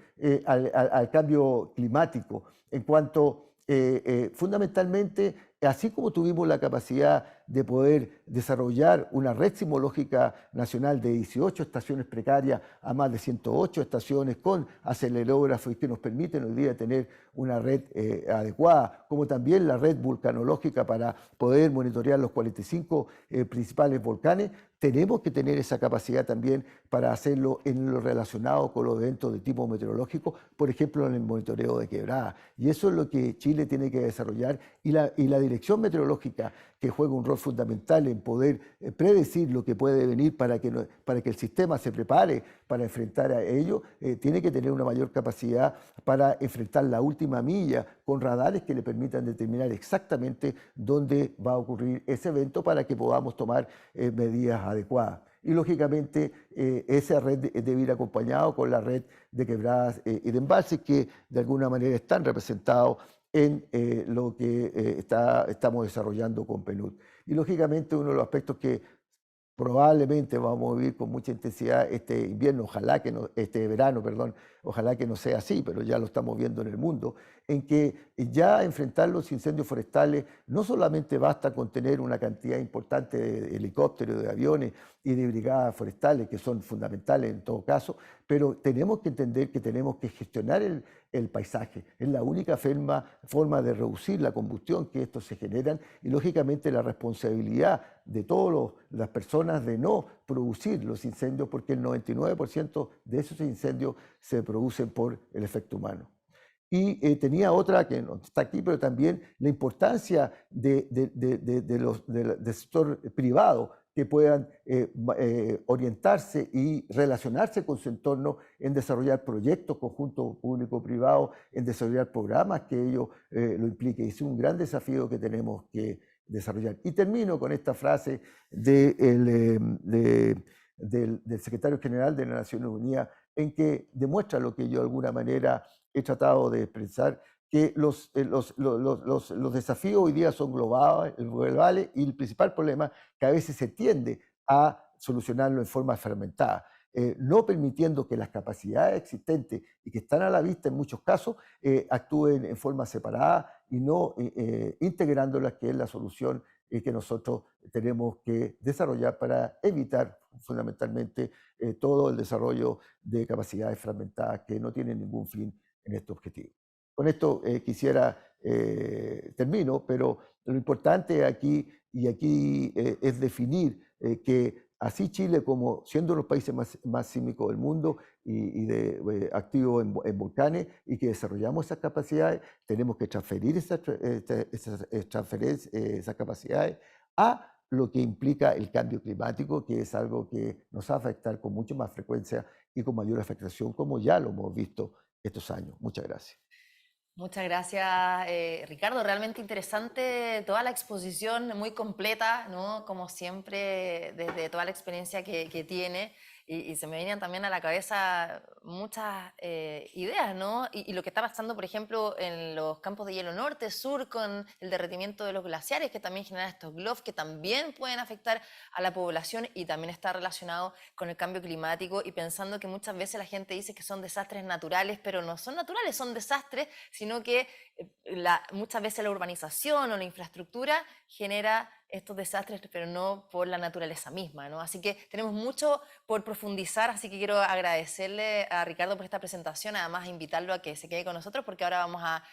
Speaker 5: al cambio climático, en cuanto fundamentalmente, así como tuvimos la capacidad de poder desarrollar una red sismológica nacional de 18 estaciones precarias a más de 108 estaciones con acelerógrafos y que nos permiten hoy día tener una red adecuada, como también la red vulcanológica para poder monitorear los 45 principales volcanes, tenemos que tener esa capacidad también para hacerlo en lo relacionado con los eventos de tipo meteorológico, por ejemplo en el monitoreo de quebradas. Y eso es lo que Chile tiene que desarrollar y la dirección meteorológica, que juega un rol fundamental en poder predecir lo que puede venir para que el sistema se prepare para enfrentar a ello, tiene que tener una mayor capacidad para enfrentar la última milla con radares que le permitan determinar exactamente dónde va a ocurrir ese evento para que podamos tomar medidas adecuadas. Y lógicamente esa red debe ir acompañado con la red de quebradas y de embalses que de alguna manera están representados en lo que estamos desarrollando con PNUD. Y lógicamente uno de los aspectos que probablemente vamos a vivir con mucha intensidad este invierno, ojalá que no, este verano, perdón, ojalá que no sea así, pero ya lo estamos viendo en el mundo, en que ya enfrentar los incendios forestales no solamente basta con tener una cantidad importante de helicópteros, de aviones y de brigadas forestales, que son fundamentales en todo caso, pero tenemos que entender que tenemos que gestionar el paisaje. Es la única forma de reducir la combustión que estos se generan y lógicamente la responsabilidad de todas las personas de no producir los incendios, porque el 99% de esos incendios se producen por el efecto humano. Y tenía otra que no está aquí, pero también la importancia del sector privado que puedan orientarse y relacionarse con su entorno en desarrollar proyectos conjuntos público-privado, en desarrollar programas que ello lo implique. Y es un gran desafío que tenemos que desarrollar. Y termino con esta frase del secretario general de las Naciones Unidas, en que demuestra lo que yo de alguna manera he tratado de expresar, que los desafíos hoy día son globales y el principal problema que a veces se tiende a solucionarlo en forma fragmentada, no permitiendo que las capacidades existentes y que están a la vista en muchos casos actúen en forma separada y no integrándolas, que es la solución que nosotros tenemos que desarrollar para evitar fundamentalmente todo el desarrollo de capacidades fragmentadas que no tienen ningún fin en este objetivo. Con esto termino, pero lo importante aquí es definir que así Chile, como siendo uno de los países más sísmicos del mundo activos en volcanes y que desarrollamos esas capacidades, tenemos que transferir esas capacidades a lo que implica el cambio climático, que es algo que nos va a afectar con mucha más frecuencia y con mayor afectación, como ya lo hemos visto estos años. Muchas gracias.
Speaker 1: Muchas gracias, Ricardo. Realmente interesante toda la exposición, muy completa, ¿no? Como siempre, desde toda la experiencia que tiene. y se me venían también a la cabeza muchas ideas, ¿no? Y lo que está pasando, por ejemplo, en los campos de hielo norte, sur, con el derretimiento de los glaciares, que también generan estos GLOF, que también pueden afectar a la población y también está relacionado con el cambio climático, y pensando que muchas veces la gente dice que son desastres naturales, pero no son naturales, son desastres, sino que muchas veces la urbanización o la infraestructura genera estos desastres, pero no por la naturaleza misma, ¿no? Así que tenemos mucho por profundizar, así que quiero agradecerle a Ricardo por esta presentación, además invitarlo a que se quede con nosotros, porque ahora vamos a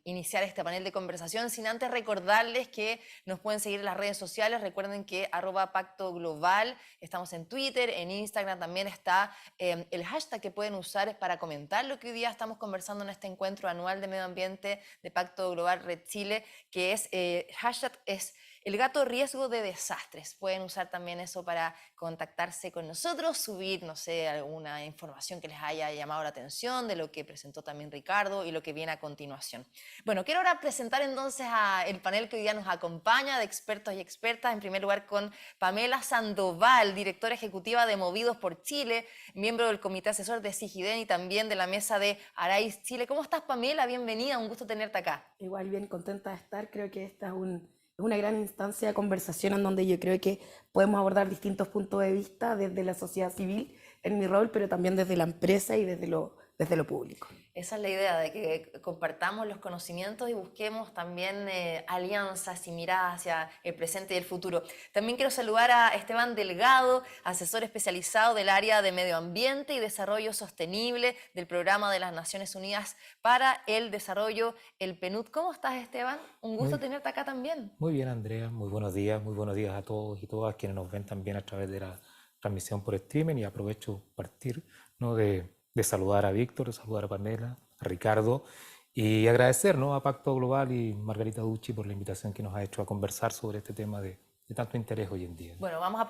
Speaker 1: iniciar este panel de conversación, sin antes recordarles que nos pueden seguir en las redes sociales. Recuerden que @Pacto Global, estamos en Twitter, en Instagram también está el hashtag que pueden usar para comentar lo que hoy día estamos conversando en este encuentro anual de medio ambiente de Pacto Global Red Chile, que es hashtag es el gato riesgo de desastres. Pueden usar también eso para contactarse con nosotros, subir, no sé, alguna información que les haya llamado la atención de lo que presentó también Ricardo y lo que viene a continuación. Bueno, quiero ahora presentar entonces el panel que hoy día nos acompaña de expertos y expertas. En primer lugar con Pamela Sandoval, directora ejecutiva de Movidos por Chile, miembro del comité asesor de Sigiden y también de la mesa de Arais Chile. ¿Cómo estás, Pamela? Bienvenida, un gusto tenerte acá.
Speaker 6: Igual bien contenta de estar, creo que esta es una gran instancia de conversación en donde yo creo que podemos abordar distintos puntos de vista desde la sociedad civil en mi rol, pero también desde la empresa y desde lo público.
Speaker 1: Esa es la idea, de que compartamos los conocimientos y busquemos también alianzas y miradas hacia el presente y el futuro. También quiero saludar a Esteban Delgado, asesor especializado del área de Medio Ambiente y Desarrollo Sostenible del Programa de las Naciones Unidas para el Desarrollo, el PNUD. ¿Cómo estás, Esteban? Un gusto tenerte acá también.
Speaker 7: Muy bien, Andrea, muy buenos días a todos y todas quienes nos ven también a través de la transmisión por streaming, y aprovecho partir, ¿no?, de saludar a Víctor, de saludar a Pamela, a Ricardo, y agradecer, ¿no?, a Pacto Global y Margarita Ducci por la invitación que nos ha hecho a conversar sobre este tema de tanto interés hoy en día.
Speaker 1: Bueno, vamos a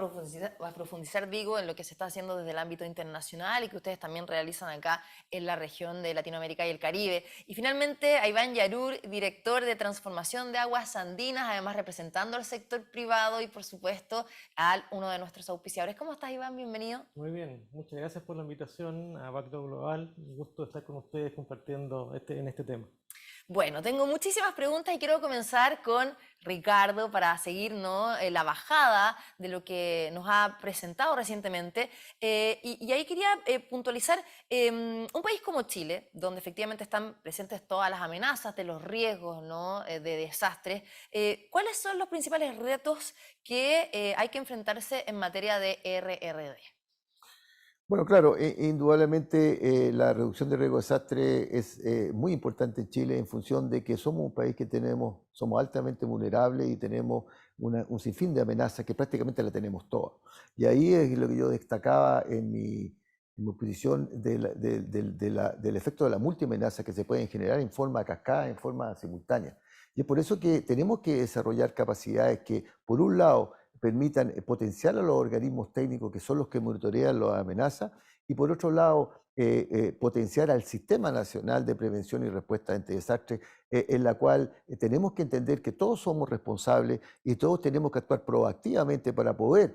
Speaker 1: profundizar, digo, en lo que se está haciendo desde el ámbito internacional y que ustedes también realizan acá en la región de Latinoamérica y el Caribe. Y finalmente a Iván Yarur, director de Transformación de Aguas Andinas, además representando al sector privado y, por supuesto, a uno de nuestros auspiciadores. ¿Cómo estás, Iván? Bienvenido.
Speaker 8: Muy bien, muchas gracias por la invitación a Pacto Global. Un gusto estar con ustedes compartiendo en este tema.
Speaker 1: Bueno, tengo muchísimas preguntas y quiero comenzar con Ricardo para seguir, ¿no?, la bajada de lo que nos ha presentado recientemente. Y ahí quería puntualizar un país como Chile, donde efectivamente están presentes todas las amenazas de los riesgos, ¿no?, de desastres. ¿Cuáles son los principales retos que hay que enfrentarse en materia de RRD?
Speaker 5: Bueno, claro, indudablemente la reducción de riesgo de desastre es muy importante en Chile en función de que somos un país que somos altamente vulnerables y tenemos un sinfín de amenazas que prácticamente la tenemos todas. Y ahí es lo que yo destacaba en mi posición del efecto de la multiamenaza que se pueden generar en forma cascada, en forma simultánea. Y es por eso que tenemos que desarrollar capacidades que, por un lado, permitan potenciar a los organismos técnicos que son los que monitorean las amenazas, y por otro lado potenciar al Sistema Nacional de Prevención y Respuesta ante Desastres, en la cual tenemos que entender que todos somos responsables y todos tenemos que actuar proactivamente para poder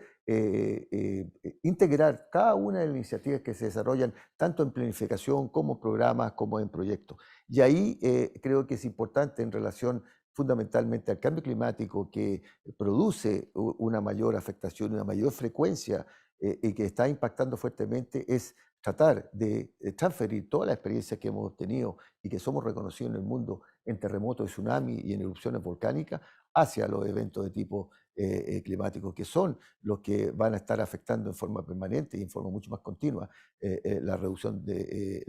Speaker 5: integrar cada una de las iniciativas que se desarrollan tanto en planificación como en programas como en proyectos. Y ahí creo que es importante en relación fundamentalmente al cambio climático, que produce una mayor afectación, una mayor frecuencia y que está impactando fuertemente, es tratar de transferir toda la experiencia que hemos obtenido y que somos reconocidos en el mundo en terremotos, tsunamis y en erupciones volcánicas hacia los eventos de tipo climático, que son los que van a estar afectando en forma permanente y en forma mucho más continua la reducción de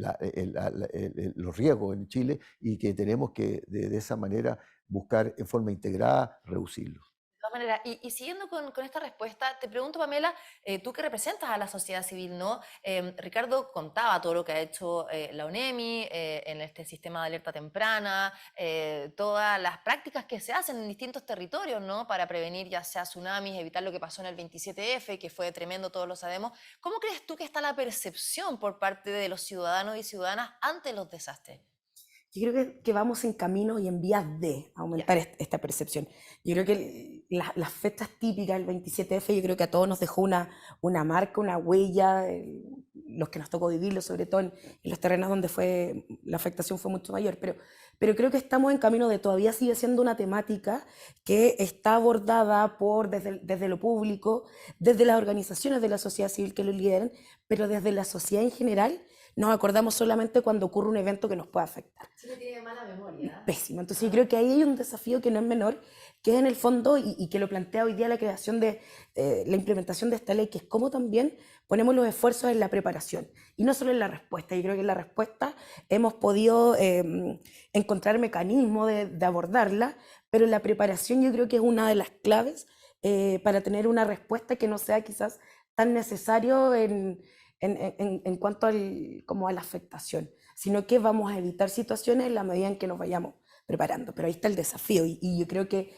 Speaker 5: los riesgos en Chile, y que tenemos que de esa manera buscar en forma integrada reducirlos.
Speaker 1: De todas maneras, y siguiendo con esta respuesta, te pregunto, Pamela, tú que representas a la sociedad civil, ¿no? Ricardo contaba todo lo que ha hecho la ONEMI en este sistema de alerta temprana, todas las prácticas que se hacen en distintos territorios, ¿no?, para prevenir ya sea tsunamis, evitar lo que pasó en el 27F, que fue tremendo, todos lo sabemos. ¿Cómo crees tú que está la percepción por parte de los ciudadanos y ciudadanas ante los desastres?
Speaker 6: yo creo que vamos en camino y en vías de aumentar esta percepción. Yo creo que las fechas típicas, el 27F, yo creo que a todos nos dejó una marca, una huella, los que nos tocó vivirlo, sobre todo en los terrenos donde la afectación fue mucho mayor, pero creo que estamos en camino de todavía sigue siendo una temática que está abordada desde lo público, desde las organizaciones de la sociedad civil que lo lideran, pero desde la sociedad en general nos acordamos solamente cuando ocurre un evento que nos puede afectar.
Speaker 1: Sí, me tiene mala memoria.
Speaker 6: Pésimo. Entonces yo creo que ahí hay un desafío que no es menor, que es en el fondo, y que lo plantea hoy día la creación de la implementación de esta ley, que es cómo también ponemos los esfuerzos en la preparación y no solo en la respuesta. Yo creo que en la respuesta hemos podido encontrar mecanismos de abordarla, pero en la preparación yo creo que es una de las claves para tener una respuesta que no sea quizás tan necesario en cuanto como a la afectación, sino que vamos a evitar situaciones en la medida en que nos vayamos preparando. Pero ahí está el desafío y yo creo que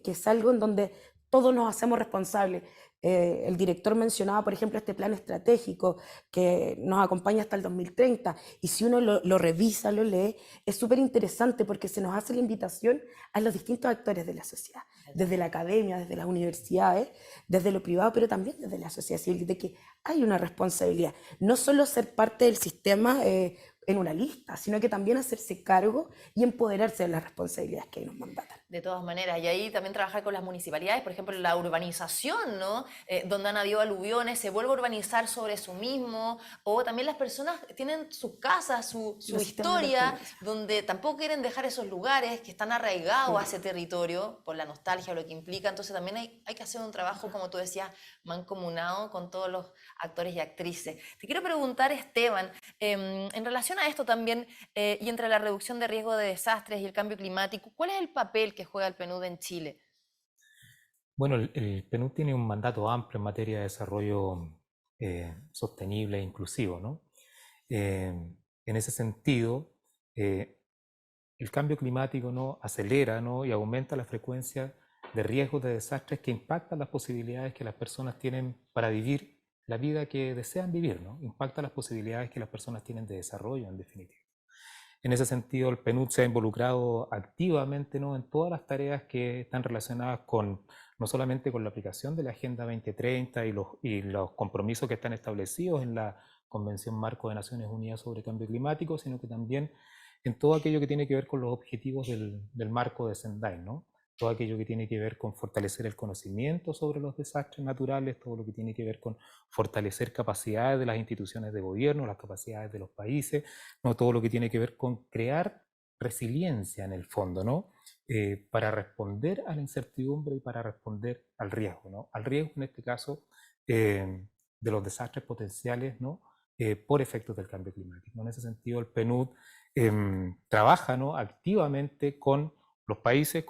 Speaker 6: es algo en donde todos nos hacemos responsables. El director mencionaba, por ejemplo, este plan estratégico que nos acompaña hasta el 2030 y si uno lo revisa, lo lee, es súper interesante porque se nos hace la invitación a los distintos actores de la sociedad, desde la academia, desde las universidades, desde lo privado, pero también desde la sociedad civil, de que hay una responsabilidad, no solo ser parte del sistema en una lista, sino que también hacerse cargo y empoderarse de las responsabilidades que nos mandatan.
Speaker 1: De todas maneras, y ahí también trabajar con las municipalidades, por ejemplo, la urbanización, ¿no? Donde han habido aluviones, se vuelve a urbanizar sobre eso mismo, o también las personas tienen sus casas, su historia, donde tampoco quieren dejar esos lugares que están arraigados a ese territorio por la nostalgia o lo que implica, entonces también hay que hacer un trabajo, como tú decías, mancomunado con todos los actores y actrices. Te quiero preguntar, Esteban, en relación a esto también, y entre la reducción de riesgo de desastres y el cambio climático, ¿cuál es el papel que juega el PNUD en Chile?
Speaker 7: Bueno, el PNUD tiene un mandato amplio en materia de desarrollo sostenible e inclusivo, ¿no? En ese sentido, el cambio climático, ¿no?, acelera, ¿no?, y aumenta la frecuencia de riesgos de desastres que impactan las posibilidades que las personas tienen para vivir la vida que desean vivir, ¿no? Impacta las posibilidades que las personas tienen de desarrollo, en definitiva. En ese sentido, el PNUD se ha involucrado activamente, ¿no?, en todas las tareas que están relacionadas no solamente con la aplicación de la Agenda 2030 y los compromisos que están establecidos en la Convención Marco de Naciones Unidas sobre Cambio Climático, sino que también en todo aquello que tiene que ver con los objetivos del marco de Sendai, ¿no? Todo aquello que tiene que ver con fortalecer el conocimiento sobre los desastres naturales, todo lo que tiene que ver con fortalecer capacidades de las instituciones de gobierno, las capacidades de los países, ¿no? Todo lo que tiene que ver con crear resiliencia en el fondo, ¿no? Para responder a la incertidumbre y para responder al riesgo, ¿no? Al riesgo, en este caso, de los desastres potenciales, ¿no?, por efectos del cambio climático. En ese sentido, el PNUD trabaja, ¿no?, activamente con los países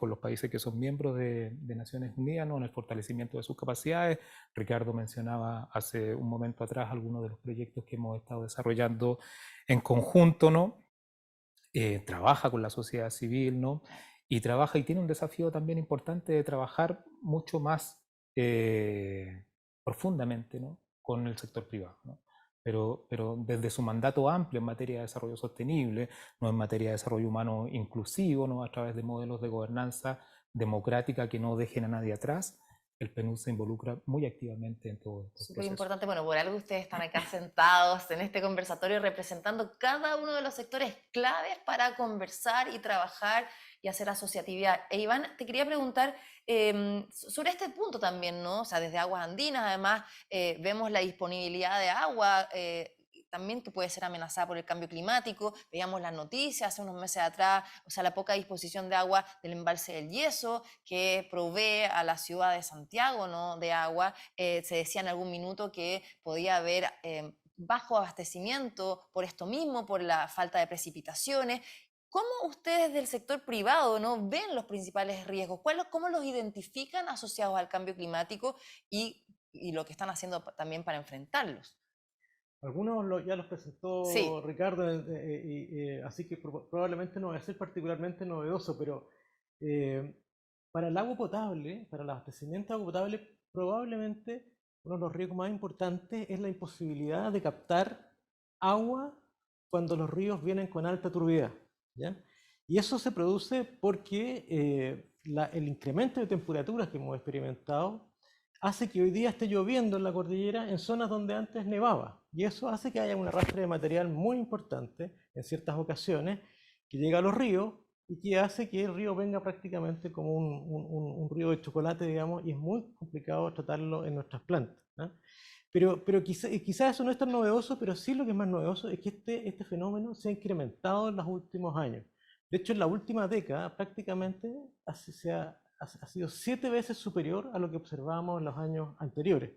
Speaker 7: que son miembros de Naciones Unidas, ¿no?, en el fortalecimiento de sus capacidades. Ricardo mencionaba hace un momento atrás algunos de los proyectos que hemos estado desarrollando en conjunto, ¿no? Trabaja con la sociedad civil, ¿no? Y tiene un desafío también importante de trabajar mucho más profundamente, ¿no?, con el sector privado, ¿no? Pero desde su mandato amplio en materia de desarrollo sostenible, ¿no?, en materia de desarrollo humano inclusivo, ¿no?, a través de modelos de gobernanza democrática que no dejen a nadie atrás, el PNUD se involucra muy activamente en todo esto.
Speaker 1: Súper importante, bueno, por algo ustedes están acá sentados en este conversatorio representando cada uno de los sectores claves para conversar y trabajar y hacer asociatividad. Iván, te quería preguntar sobre este punto también, ¿no? O sea, desde Aguas Andinas, además, vemos la disponibilidad de agua, también que puede ser amenazada por el cambio climático. Veíamos las noticias hace unos meses atrás, o sea, la poca disposición de agua del embalse del Yeso, que provee a la ciudad de Santiago, ¿no?, de agua. Se decía en algún minuto que podía haber bajo abastecimiento por esto mismo, por la falta de precipitaciones. ¿Cómo ustedes del sector privado, ¿no?, ven los principales riesgos? ¿Cómo los identifican asociados al cambio climático y lo que están haciendo también para enfrentarlos?
Speaker 8: Algunos ya los presentó
Speaker 1: Sí.
Speaker 8: Ricardo, así que probablemente no va a ser particularmente novedoso, pero para el agua potable, para el abastecimiento de agua potable, probablemente uno de los riesgos más importantes es la imposibilidad de captar agua cuando los ríos vienen con alta turbidez. ¿ya? Y eso se produce porque el incremento de temperaturas que hemos experimentado hace que hoy día esté lloviendo en la cordillera en zonas donde antes nevaba. Y eso hace que haya un arrastre de material muy importante en ciertas ocasiones que llega a los ríos y que hace que el río venga prácticamente como un río de chocolate, digamos, y es muy complicado tratarlo en nuestras plantas, ¿no? Pero quizás eso no es tan novedoso, pero sí lo que es más novedoso es que este fenómeno se ha incrementado en los últimos años. De hecho, en la última década prácticamente ha sido 7 veces superior a lo que observábamos en los años anteriores.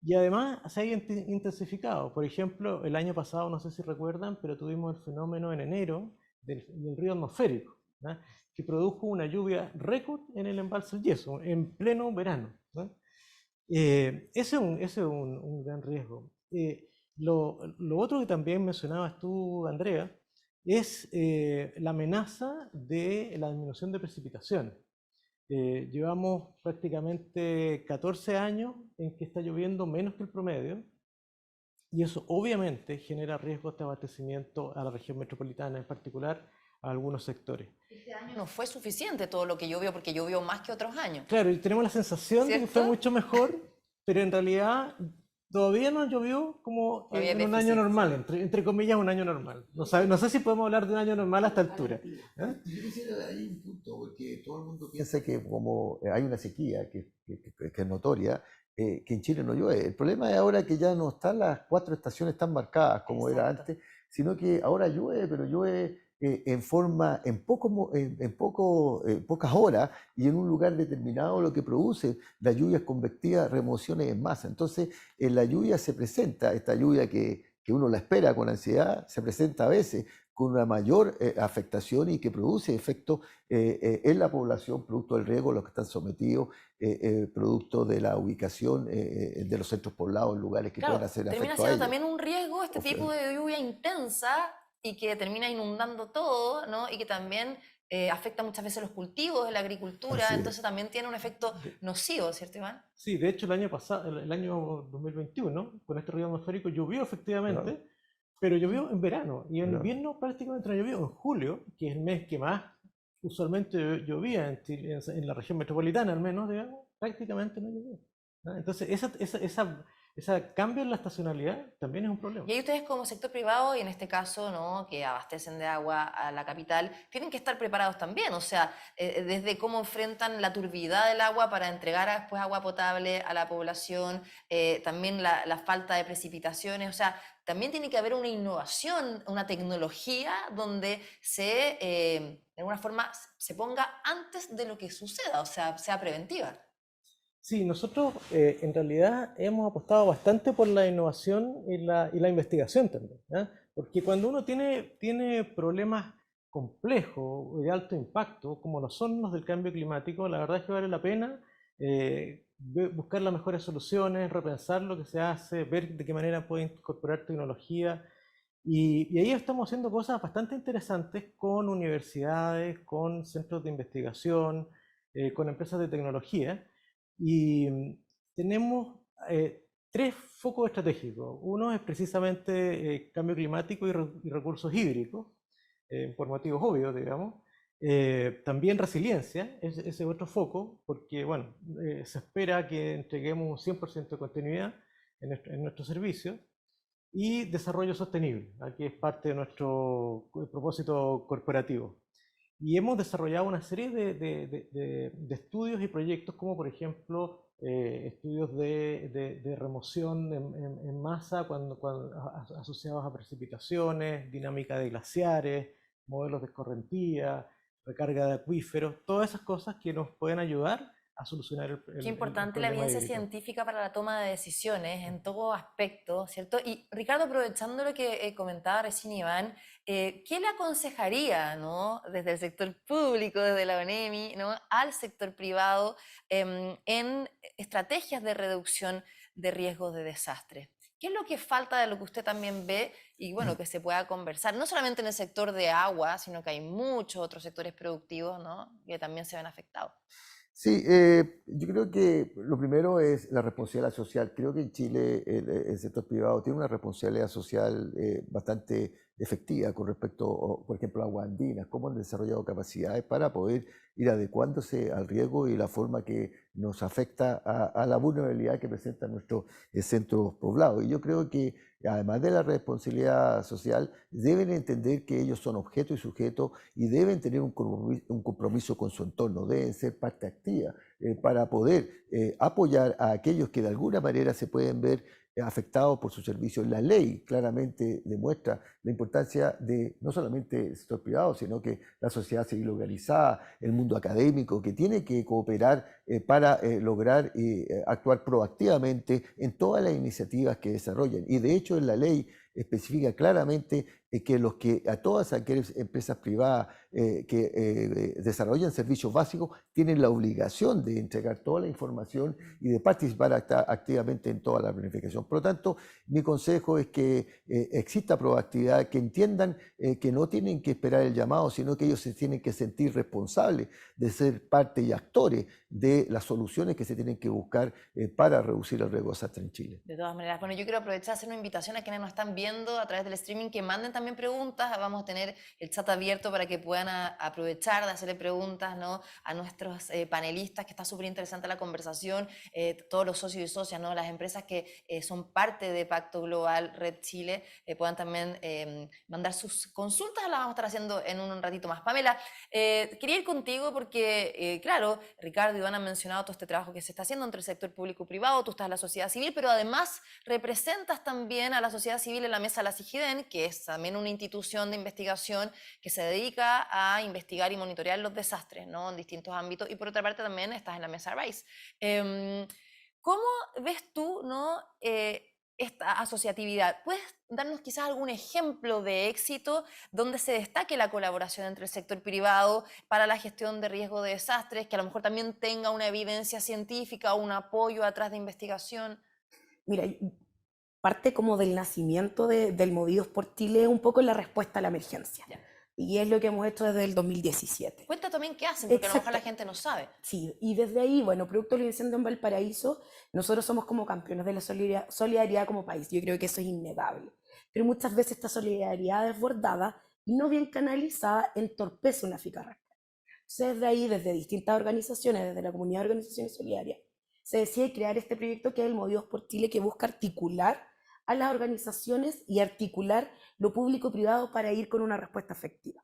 Speaker 8: Y además se ha intensificado. Por ejemplo, el año pasado, no sé si recuerdan, pero tuvimos el fenómeno en enero del río atmosférico, ¿no? Que produjo una lluvia récord en el embalse del Yeso, en pleno verano, ¿no? Ese es un gran riesgo. Lo otro que también mencionabas tú, Andrea, es la amenaza de la disminución de precipitaciones. Llevamos prácticamente 14 años en que está lloviendo menos que el promedio y eso obviamente genera riesgos de abastecimiento a la región metropolitana, en particular a algunos sectores.
Speaker 1: Este año no fue suficiente todo lo que llovió, porque llovió más que otros años.
Speaker 8: Claro, y tenemos la sensación de que fue
Speaker 1: ¿Cierto?
Speaker 8: mucho mejor, pero en realidad todavía no llovió como
Speaker 1: Todavía
Speaker 8: en
Speaker 1: hay
Speaker 8: un año
Speaker 1: déficit.
Speaker 8: normal, entre comillas un año normal. No sé si podemos hablar de un año normal a esta altura. ¿Eh?
Speaker 5: Yo quisiera ahí un punto, porque todo el mundo piensa que como hay una sequía que es notoria, que en Chile no llueve. El problema es ahora que ya no están las 4 estaciones tan marcadas como era
Speaker 1: Exacto.
Speaker 5: antes, sino que ahora llueve, pero llueve en pocas horas y en un lugar determinado, lo que produce las lluvias convectivas, remociones en masa. Entonces, en la lluvia se presenta, esta lluvia que uno la espera con ansiedad, se presenta a veces con una mayor afectación y que produce efectos en la población, producto del riesgo, los que están sometidos, producto de la ubicación de los centros poblados, lugares que
Speaker 1: Claro,
Speaker 5: pueden hacer
Speaker 1: termina
Speaker 5: efecto a
Speaker 1: siendo
Speaker 5: ellos.
Speaker 1: también un riesgo este tipo de lluvia intensa y que termina inundando todo, ¿no? Y que también afecta muchas veces los cultivos de la agricultura,
Speaker 5: Así es.
Speaker 1: entonces también tiene un efecto nocivo, ¿cierto, Iván?
Speaker 8: Sí, de hecho el año pasado, el año 2021, con este río atmosférico llovió efectivamente,
Speaker 5: Claro.
Speaker 8: pero llovió en verano y en
Speaker 5: Claro.
Speaker 8: invierno prácticamente no llovió. En julio, que es el mes que más usualmente llovía en la región metropolitana al menos, digamos, prácticamente no llovió, ¿no? Entonces ese cambio en la estacionalidad también es un problema.
Speaker 1: Y ahí ustedes como sector privado, y en este caso, ¿no?, que abastecen de agua a la capital, tienen que estar preparados también, o sea, desde cómo enfrentan la turbidez del agua para entregar después agua potable a la población, también la falta de precipitaciones, o sea, también tiene que haber una innovación, una tecnología donde de alguna forma se ponga antes de lo que suceda, o sea preventiva.
Speaker 8: Sí, nosotros en realidad hemos apostado bastante por la innovación y la investigación también, ¿ya? Porque cuando uno tiene problemas complejos de alto impacto, como lo son los del cambio climático, la verdad es que vale la pena buscar las mejores soluciones, repensar lo que se hace, ver de qué manera puede incorporar tecnología. Y ahí estamos haciendo cosas bastante interesantes con universidades, con centros de investigación, con empresas de tecnología. Y tenemos 3 focos estratégicos. Uno es precisamente cambio climático y recursos hídricos, por motivos obvios, digamos. También resiliencia, ese otro foco, porque bueno, se espera que entreguemos un 100% de continuidad en nuestro servicio. Y desarrollo sostenible, aquí es parte de nuestro propósito corporativo. Y hemos desarrollado una serie de estudios y proyectos, como por ejemplo estudios de remoción en masa asociados a precipitaciones, dinámica de glaciares, modelos de escorrentía, recarga de acuíferos, todas esas cosas que nos pueden ayudar a solucionar
Speaker 1: Qué importante la
Speaker 8: problema
Speaker 1: evidencia
Speaker 8: hídrico.
Speaker 1: científica para la toma de decisiones en todo aspecto, ¿cierto? Y Ricardo, aprovechando lo que comentaba recién Iván, ¿qué le aconsejaría, ¿no?, desde el sector público, desde la ONEMI, ¿no?, al sector privado en estrategias de reducción de riesgos de desastre? ¿Qué es lo que falta de lo que usted también ve y bueno, que se pueda conversar? No solamente en el sector de agua, sino que hay muchos otros sectores productivos, ¿no?, que también se ven afectados.
Speaker 5: Sí, yo creo que lo primero es la responsabilidad social. Creo que en Chile el sector privado tiene una responsabilidad social bastante efectiva con respecto, por ejemplo, a aguas andinas, cómo han desarrollado capacidades para poder ir adecuándose al riesgo y la forma que nos afecta a la vulnerabilidad que presentan nuestros centros poblados. Y yo creo que además de la responsabilidad social, deben entender que ellos son objeto y sujeto y deben tener un compromiso con su entorno, deben ser parte activa para poder apoyar a aquellos que de alguna manera se pueden ver afectados por sus servicios. La ley claramente demuestra la importancia de no solamente el sector privado, sino que la sociedad civil organizada, el mundo académico, que tiene que cooperar para lograr actuar proactivamente en todas las iniciativas que desarrollan. Y de hecho en la ley especifica claramente que a todas aquellas empresas privadas que desarrollan servicios básicos tienen la obligación de entregar toda la información y de participar activamente en toda la planificación. Por lo tanto, mi consejo es que exista proactividad, que entiendan que no tienen que esperar el llamado, sino que ellos se tienen que sentir responsables de ser parte y actores de las soluciones que se tienen que buscar para reducir el riesgo de desastre en Chile.
Speaker 1: De todas maneras, bueno, yo quiero aprovechar a hacer una invitación a quienes nos están viendo a través del streaming que manden también preguntas. Vamos a tener el chat abierto para que puedan aprovechar de hacerle preguntas, ¿no?, a nuestros panelistas, que está súper interesante la conversación, todos los socios y socias, ¿no?, las empresas que son parte de Pacto Global Red Chile, puedan también mandar sus consultas. Las vamos a estar haciendo en un ratito más. Pamela, quería ir contigo porque, claro, Ricardo y Iván han mencionado todo este trabajo que se está haciendo entre el sector público y privado, tú estás en la sociedad civil, pero además representas también a la sociedad civil en la mesa de la CIGIDEN, que es también una institución de investigación que se dedica a investigar y monitorear los desastres, ¿no?, en distintos ámbitos, y por otra parte también estás en la mesa RISE. ¿Cómo ves tú, ¿no?, esta asociatividad? ¿Puedes darnos quizás algún ejemplo de éxito donde se destaque la colaboración entre el sector privado para la gestión de riesgo de desastres, que a lo mejor también tenga una evidencia científica o un apoyo atrás de investigación?
Speaker 6: Mira, parte como del nacimiento del Movidos por Chile, un poco la respuesta a la emergencia.
Speaker 1: Ya.
Speaker 6: Y es lo que hemos hecho desde el 2017.
Speaker 1: Cuenta también qué hacen, porque a lo mejor la
Speaker 6: Exacto.
Speaker 1: gente no sabe.
Speaker 6: Sí, y desde ahí, bueno, producto del incendio en Valparaíso, nosotros somos como campeones de la solidaridad como país. Yo creo que eso es innegable. Pero muchas veces esta solidaridad desbordada y no bien canalizada entorpece una eficaz respuesta. Entonces, desde ahí, desde distintas organizaciones, desde la comunidad de organizaciones solidarias, se decide crear este proyecto que es el Movidos por Chile, que busca articular a las organizaciones y articular lo público-privado para ir con una respuesta efectiva.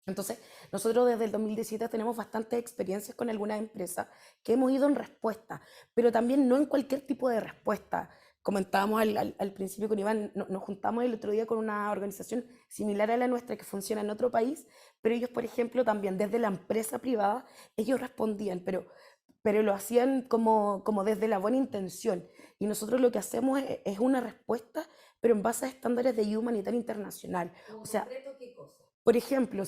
Speaker 6: Entonces, nosotros desde el 2017 tenemos bastantes experiencias con algunas empresas que hemos ido en respuesta, pero también no en cualquier tipo de respuesta. Comentábamos al principio con Iván, nos juntamos el otro día con una organización similar a la nuestra que funciona en otro país, pero ellos, por ejemplo, también desde la empresa privada, ellos respondían, pero lo hacían como desde la buena intención. Y nosotros lo que hacemos es una respuesta, pero en base a estándares de ayuda humanitaria internacional. O sea,
Speaker 1: ¿Qué cosa?
Speaker 6: por ejemplo,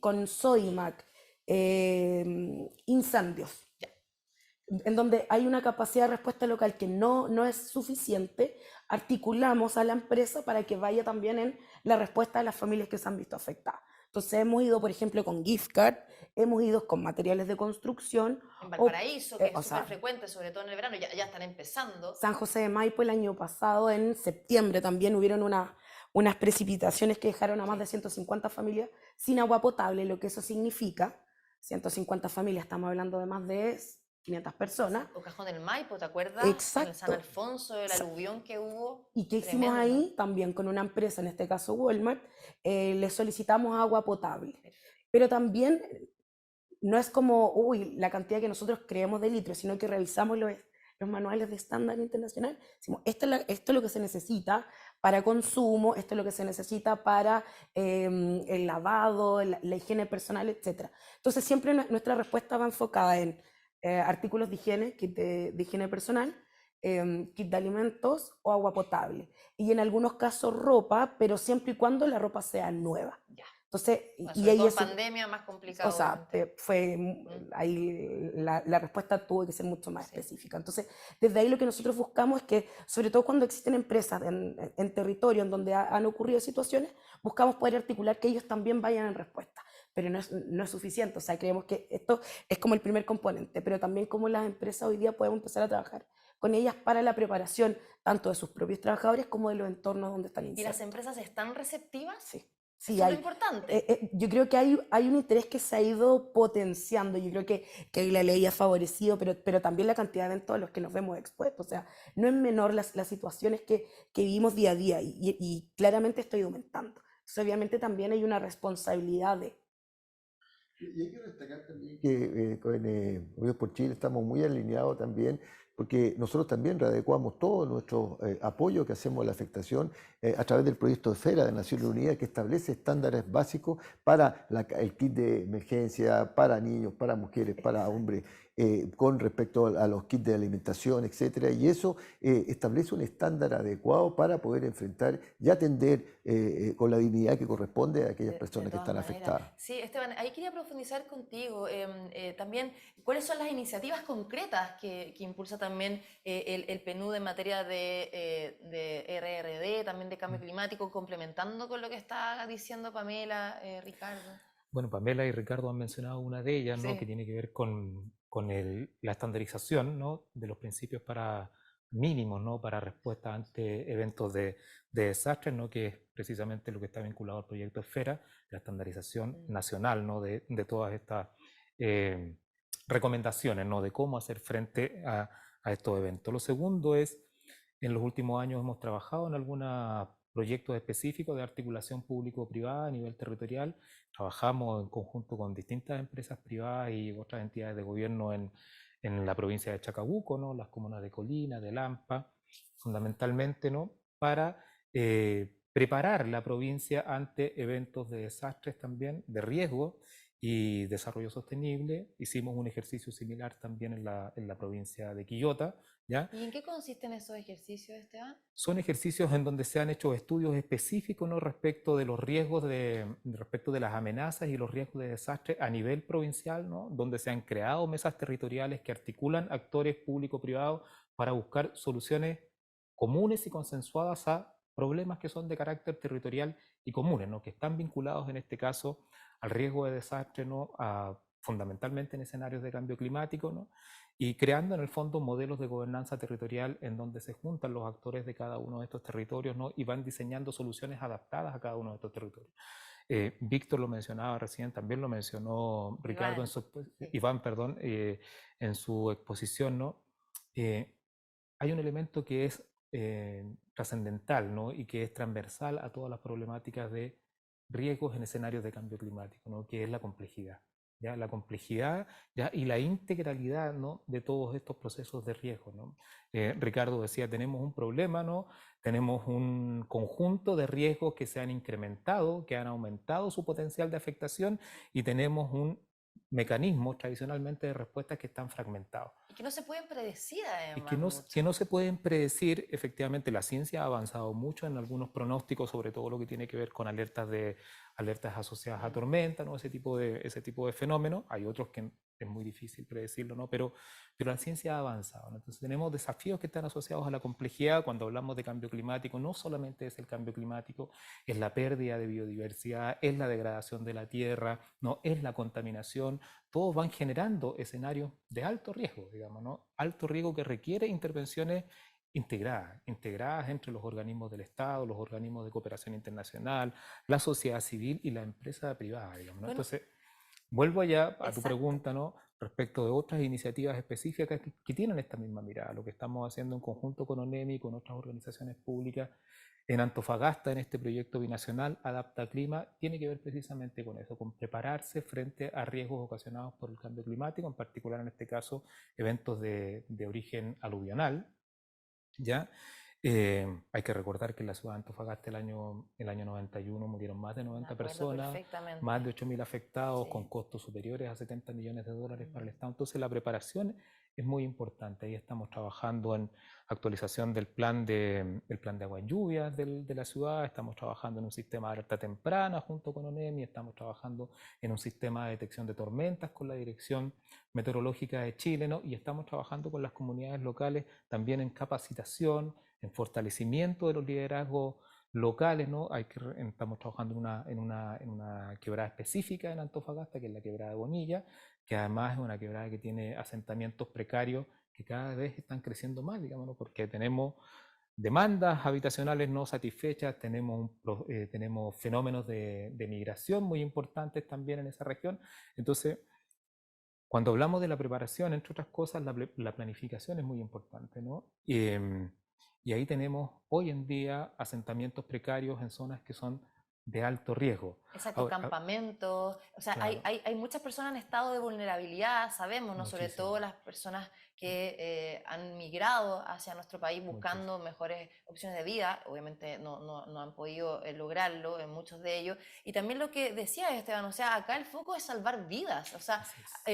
Speaker 6: con SOIMAC, incendios, en donde hay una capacidad de respuesta local que no es suficiente, articulamos a la empresa para que vaya también en la respuesta de las familias que se han visto afectadas. Entonces hemos ido, por ejemplo, con gift card, hemos ido con materiales de construcción.
Speaker 1: En Valparaíso, que es
Speaker 6: o sea,
Speaker 1: súper frecuente, sobre todo en el verano, ya están empezando.
Speaker 6: San José de Maipo el año pasado, en septiembre, también hubieron unas precipitaciones que dejaron a más de 150 familias sin agua potable, lo que eso significa. 150 familias, estamos hablando de más de 500 personas.
Speaker 1: O Cajón del Maipo, ¿te acuerdas?
Speaker 6: Exacto.
Speaker 1: En el San Alfonso, el aluvión que hubo.
Speaker 6: ¿Y qué hicimos ahí? También con una empresa, en este caso Walmart, le solicitamos agua potable. Pero también no es como, la cantidad que nosotros creemos de litros, sino que revisamos los manuales de estándar internacional. Decimos, esto es lo que se necesita para consumo, esto es lo que se necesita para el lavado, la higiene personal, etc. Entonces siempre nuestra respuesta va enfocada en artículos de higiene, kit de higiene personal, kit de alimentos o agua potable. Y en algunos casos ropa, pero siempre y cuando la ropa sea nueva.
Speaker 1: Ya.
Speaker 6: Entonces,
Speaker 1: y ahí en pandemia más complicado.
Speaker 6: O sea, ahí la respuesta tuvo que ser mucho más específica. Entonces, desde ahí lo que nosotros buscamos es que, sobre todo cuando existen empresas en territorio en donde han ocurrido situaciones, buscamos poder articular que ellos también vayan en respuesta. Pero no es suficiente. O sea, creemos que esto es como el primer componente, pero también como las empresas hoy día podemos empezar a trabajar con ellas para la preparación tanto de sus propios trabajadores como de los entornos donde están
Speaker 1: ¿Y las
Speaker 6: insertos.
Speaker 1: empresas están receptivas?
Speaker 6: Sí,
Speaker 1: Eso
Speaker 6: sí,
Speaker 1: es lo
Speaker 6: hay.
Speaker 1: importante.
Speaker 6: Yo creo que hay un interés que se ha ido potenciando. Yo creo que ahí la ley ha favorecido, pero también la cantidad de eventos a los que nos vemos expuestos. O sea, no es menor las situaciones que vivimos día a día y claramente esto ha ido aumentando. Entonces, obviamente también hay una responsabilidad de...
Speaker 5: Y hay que destacar también que con Unidos por Chile estamos muy alineados también, porque nosotros también readecuamos todo nuestro apoyo que hacemos a la afectación a través del proyecto Esfera de Naciones Unidas, que establece estándares básicos para el kit de emergencia, para niños, para mujeres, para hombres, con respecto a los kits de alimentación, etcétera. Y eso establece un estándar adecuado para poder enfrentar y atender con la dignidad que corresponde a aquellas
Speaker 1: De
Speaker 5: personas que
Speaker 1: todas
Speaker 5: están
Speaker 1: maneras.
Speaker 5: afectadas.
Speaker 1: Sí, Esteban, ahí quería profundizar contigo también cuáles son las iniciativas concretas que impulsa también el PNUD en materia de RRD, también de cambio climático, complementando con lo que está diciendo Pamela, Ricardo.
Speaker 7: Bueno, Pamela y Ricardo han mencionado una de ellas, ¿no?
Speaker 1: Sí.
Speaker 7: Que tiene que ver con la estandarización, ¿no? De los principios para mínimos, ¿no? Para respuesta ante eventos de desastres, ¿no? Que es precisamente lo que está vinculado al proyecto Esfera, la estandarización nacional, ¿no? De todas estas eh, recomendaciones, ¿no? De cómo hacer frente a estos eventos. Lo segundo es, en los últimos años hemos trabajado en algunos proyectos específicos de articulación público-privada a nivel territorial. Trabajamos en conjunto con distintas empresas privadas y otras entidades de gobierno en la provincia de Chacabuco, ¿no? Las comunas de Colina, de Lampa, fundamentalmente, ¿no? Para preparar la provincia ante eventos de desastres también, de riesgo y desarrollo sostenible. Hicimos un ejercicio similar también en la provincia de Quillota, ¿ya?
Speaker 1: ¿Y en qué consisten esos ejercicios, Esteban?
Speaker 7: Son ejercicios en donde se han hecho estudios específicos, ¿no? Respecto de los riesgos respecto de las amenazas y los riesgos de desastre a nivel provincial, ¿no? Donde se han creado mesas territoriales que articulan actores público-privados para buscar soluciones comunes y consensuadas a problemas que son de carácter territorial y comunes, ¿no? Que están vinculados en este caso al riesgo de desastre, ¿no? Fundamentalmente en escenarios de cambio climático, ¿no? Y creando en el fondo modelos de gobernanza territorial en donde se juntan los actores de cada uno de estos territorios, ¿no? Y van diseñando soluciones adaptadas a cada uno de estos territorios. Víctor lo mencionaba recién, también lo mencionó Ricardo, Iván, perdón, en su exposición, ¿no? Hay un elemento que es trascendental, ¿no? Y que es transversal a todas las problemáticas de riesgos en escenarios de cambio climático, ¿no? Que es la complejidad. ¿Ya? La complejidad, ¿ya? Y la integralidad, ¿no? De todos estos procesos de riesgo, ¿no? Ricardo decía, tenemos un problema, ¿no? Tenemos un conjunto de riesgos que se han incrementado, que han aumentado su potencial de afectación y tenemos un mecanismo tradicionalmente de respuestas que están fragmentados.
Speaker 1: Y que no se pueden predecir además.
Speaker 7: Y que no se pueden predecir. Efectivamente, la ciencia ha avanzado mucho en algunos pronósticos, sobre todo lo que tiene que ver con alertas asociadas a tormenta, ¿no? Ese tipo de fenómenos. Hay otros que es muy difícil predecirlo, ¿no? Pero la ciencia ha avanzado, ¿no? Entonces tenemos desafíos que están asociados a la complejidad. Cuando hablamos de cambio climático, no solamente es el cambio climático, es la pérdida de biodiversidad, es la degradación de la tierra, ¿no? Es la contaminación. Todos van generando escenarios de alto riesgo, digamos, ¿no? Alto riesgo que requiere intervenciones integradas entre los organismos del Estado, los organismos de cooperación internacional, la sociedad civil y la empresa privada, digamos, ¿no?
Speaker 1: Bueno,
Speaker 7: entonces, vuelvo allá a tu
Speaker 1: exacto.
Speaker 7: pregunta, ¿no? Respecto de otras iniciativas específicas que tienen esta misma mirada, lo que estamos haciendo en conjunto con ONEMI y con otras organizaciones públicas en Antofagasta, en este proyecto binacional Adapta Clima, tiene que ver precisamente con eso, con prepararse frente a riesgos ocasionados por el cambio climático, en particular en este caso eventos de origen aluvional, ¿ya? Hay que recordar que en la ciudad de Antofagasta el año 91 murieron más de 90 personas, más de 8.000 afectados,
Speaker 1: Sí.
Speaker 7: con costos superiores a 70 millones de dólares para el Estado. Entonces la preparación es muy importante. Ahí estamos trabajando en actualización del plan de agua en lluvias de la ciudad, estamos trabajando en un sistema de alerta temprana junto con ONEMI, estamos trabajando en un sistema de detección de tormentas con la Dirección Meteorológica de Chile, ¿no? Y estamos trabajando con las comunidades locales también en capacitación, en fortalecimiento de los liderazgos locales, ¿no? Estamos trabajando en una quebrada específica en Antofagasta, que es la quebrada de Bonilla, que además es una quebrada que tiene asentamientos precarios que cada vez están creciendo más, digamos, porque tenemos demandas habitacionales no satisfechas, tenemos fenómenos de migración muy importantes también en esa región. Entonces, cuando hablamos de la preparación, entre otras cosas, la planificación es muy importante, ¿no? Y ahí tenemos hoy en día asentamientos precarios en zonas que son de alto riesgo.
Speaker 1: Exacto, campamentos, o sea,
Speaker 7: claro.
Speaker 1: hay muchas personas en estado de vulnerabilidad, sabemos, ¿no? Sobre
Speaker 7: Muchísimo.
Speaker 1: todo las personas que han migrado hacia nuestro país buscando mejores opciones de vida, obviamente no han podido lograrlo en muchos de ellos, y también lo que decía Esteban, o sea, acá el foco es salvar vidas, o sea,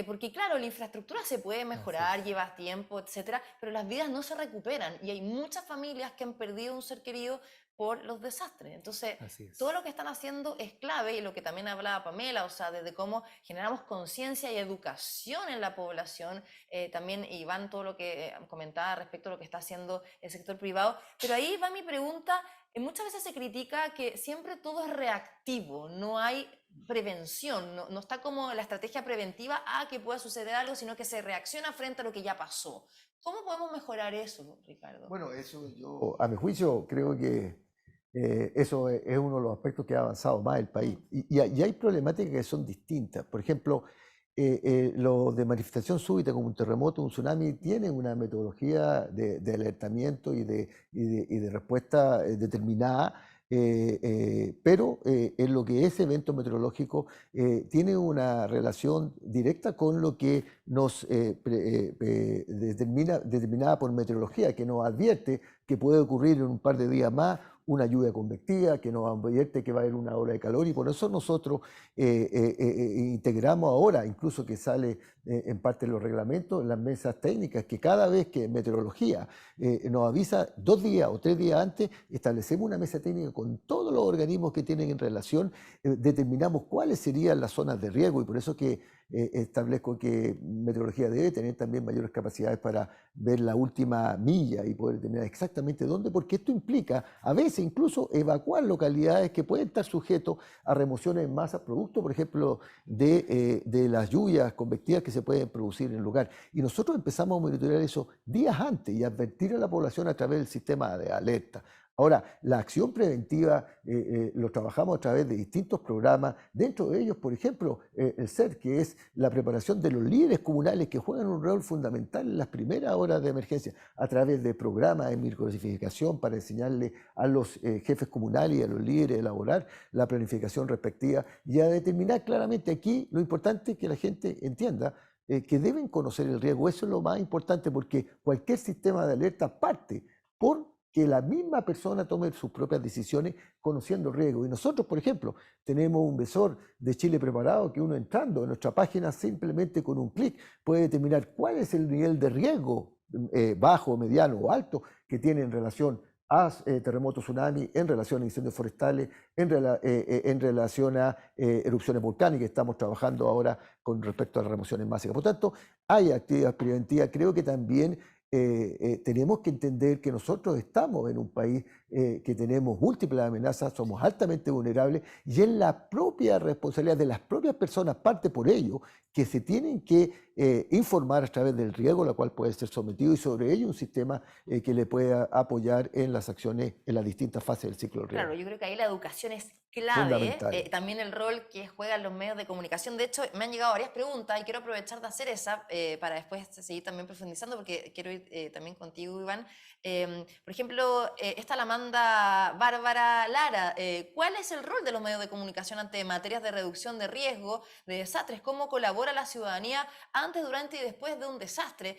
Speaker 1: porque claro, la infraestructura se puede mejorar, lleva tiempo, etcétera, pero las vidas no se recuperan, y hay muchas familias que han perdido un ser querido por los desastres. Entonces, todo lo que están haciendo es clave, y lo que también hablaba Pamela, o sea, desde cómo generamos conciencia y educación en la población, también Iván, todo lo que comentaba respecto a lo que está haciendo el sector privado. Pero ahí va mi pregunta, muchas veces se critica que siempre todo es reactivo, no hay prevención, no está como la estrategia preventiva a que pueda suceder algo, sino que se reacciona frente a lo que ya pasó. ¿Cómo podemos mejorar eso, Ricardo?
Speaker 5: Bueno, eso yo, a mi juicio, creo que eso es uno de los aspectos que ha avanzado más el país. Y hay problemáticas que son distintas. Por ejemplo, lo de manifestación súbita como un terremoto, un tsunami, tienen una metodología de alertamiento y de respuesta determinada, pero en lo que es evento meteorológico tiene una relación directa con lo que nos determinada por meteorología, que nos advierte que puede ocurrir en un par de días más una lluvia convectiva, que nos advierte que va a haber una ola de calor, y por eso nosotros integramos ahora, incluso que sale en parte de los reglamentos, las mesas técnicas, que cada vez que meteorología nos avisa 2 días o 3 días antes, establecemos una mesa técnica con todos los organismos que tienen en relación, determinamos cuáles serían las zonas de riesgo, y por eso que establezco que meteorología debe tener también mayores capacidades para ver la última milla y poder determinar exactamente dónde, porque esto implica a veces incluso evacuar localidades que pueden estar sujetos a remociones en masa, producto, por ejemplo, de las lluvias convectivas que se pueden producir en el lugar. Y nosotros empezamos a monitorear eso días antes y advertir a la población a través del sistema de alerta. Ahora, la acción preventiva lo trabajamos a través de distintos programas, dentro de ellos, por ejemplo, el CER, que es la preparación de los líderes comunales que juegan un rol fundamental en las primeras horas de emergencia, a través de programas de microdosificación para enseñarle a los jefes comunales y a los líderes a elaborar la planificación respectiva y a determinar claramente aquí lo importante es que la gente entienda que deben conocer el riesgo. Eso es lo más importante, porque cualquier sistema de alerta parte por que la misma persona tome sus propias decisiones conociendo el riesgo. Y nosotros, por ejemplo, tenemos un visor de Chile preparado que uno entrando en nuestra página simplemente con un clic puede determinar cuál es el nivel de riesgo bajo, mediano o alto que tiene en relación a terremotos, tsunami, en relación a incendios forestales, en relación a erupciones volcánicas. Estamos trabajando ahora con respecto a las remociones másimas. Por tanto, hay actividades preventivas. Creo que también tenemos que entender que nosotros estamos en un país que tenemos múltiples amenazas, somos altamente vulnerables, y es la propia responsabilidad de las propias personas, parte por ello, que se tienen que informar a través del riesgo a la cual puede ser sometido, y sobre ello un sistema que le pueda apoyar en las acciones en las distintas fases del ciclo del riesgo.
Speaker 1: Claro, yo creo que ahí la educación es clave, también el rol que juegan los medios de comunicación. De hecho, me han llegado varias preguntas y quiero aprovechar de hacer esa para después seguir también profundizando, porque quiero ir también contigo, Iván. Por ejemplo, esta la manda Bárbara Lara. ¿Cuál es el rol de los medios de comunicación ante materias de reducción de riesgo, de desastres? ¿Cómo colabora la ciudadanía antes, durante y después de un desastre?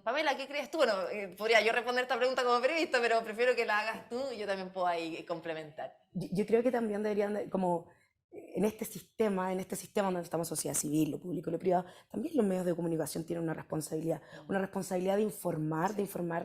Speaker 1: Pamela, ¿qué crees tú? Bueno, podría yo responder esta pregunta como periodista, pero prefiero que la hagas tú y yo también puedo ahí complementar.
Speaker 6: Yo creo que también deberían, como en este sistema donde estamos sociedad civil, lo público y lo privado, también los medios de comunicación tienen una responsabilidad de informar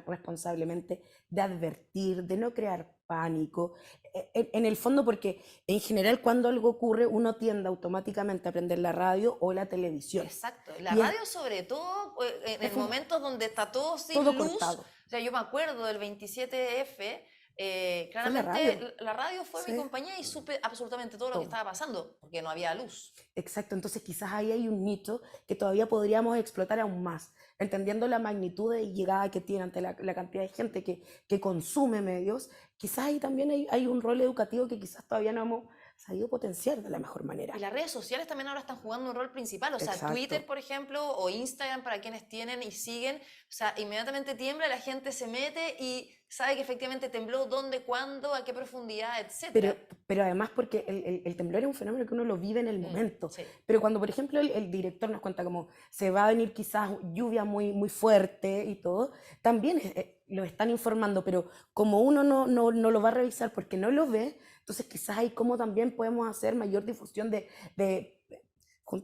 Speaker 6: responsablemente, de advertir, de no crear pánico, en el fondo, porque en general cuando algo ocurre uno tiende automáticamente a prender la radio o la televisión.
Speaker 1: Exacto, la radio sobre todo en momentos donde está todo sin luz.
Speaker 6: Cortado.
Speaker 1: O sea, yo me acuerdo del 27F,
Speaker 6: Fue la
Speaker 1: claramente
Speaker 6: radio.
Speaker 1: la radio fue mi
Speaker 6: Sí.
Speaker 1: compañía y supe absolutamente todo lo que
Speaker 6: Todo.
Speaker 1: estaba pasando, porque no había luz.
Speaker 6: Exacto, entonces quizás ahí hay un nicho que todavía podríamos explotar aún más, entendiendo la magnitud de llegada que tiene ante la cantidad de gente que consume medios. Quizás ahí también hay un rol educativo que quizás todavía no hemos sabido potenciar de la mejor manera.
Speaker 1: Y las redes sociales también ahora están jugando un rol principal, o sea,
Speaker 6: Exacto.
Speaker 1: Twitter, por ejemplo, o Instagram para quienes tienen y siguen, o sea, inmediatamente tiembla, la gente se mete y sabe que efectivamente tembló, dónde, cuándo, a qué profundidad, etc.
Speaker 6: Pero además porque el temblor es un fenómeno que uno lo vive en el momento.
Speaker 1: Sí.
Speaker 6: Pero cuando, por ejemplo, el director nos cuenta como se va a venir quizás lluvia muy, muy fuerte y todo, también lo están informando, pero como uno no lo va a revisar porque no lo ve, entonces quizás ahí como también podemos hacer mayor difusión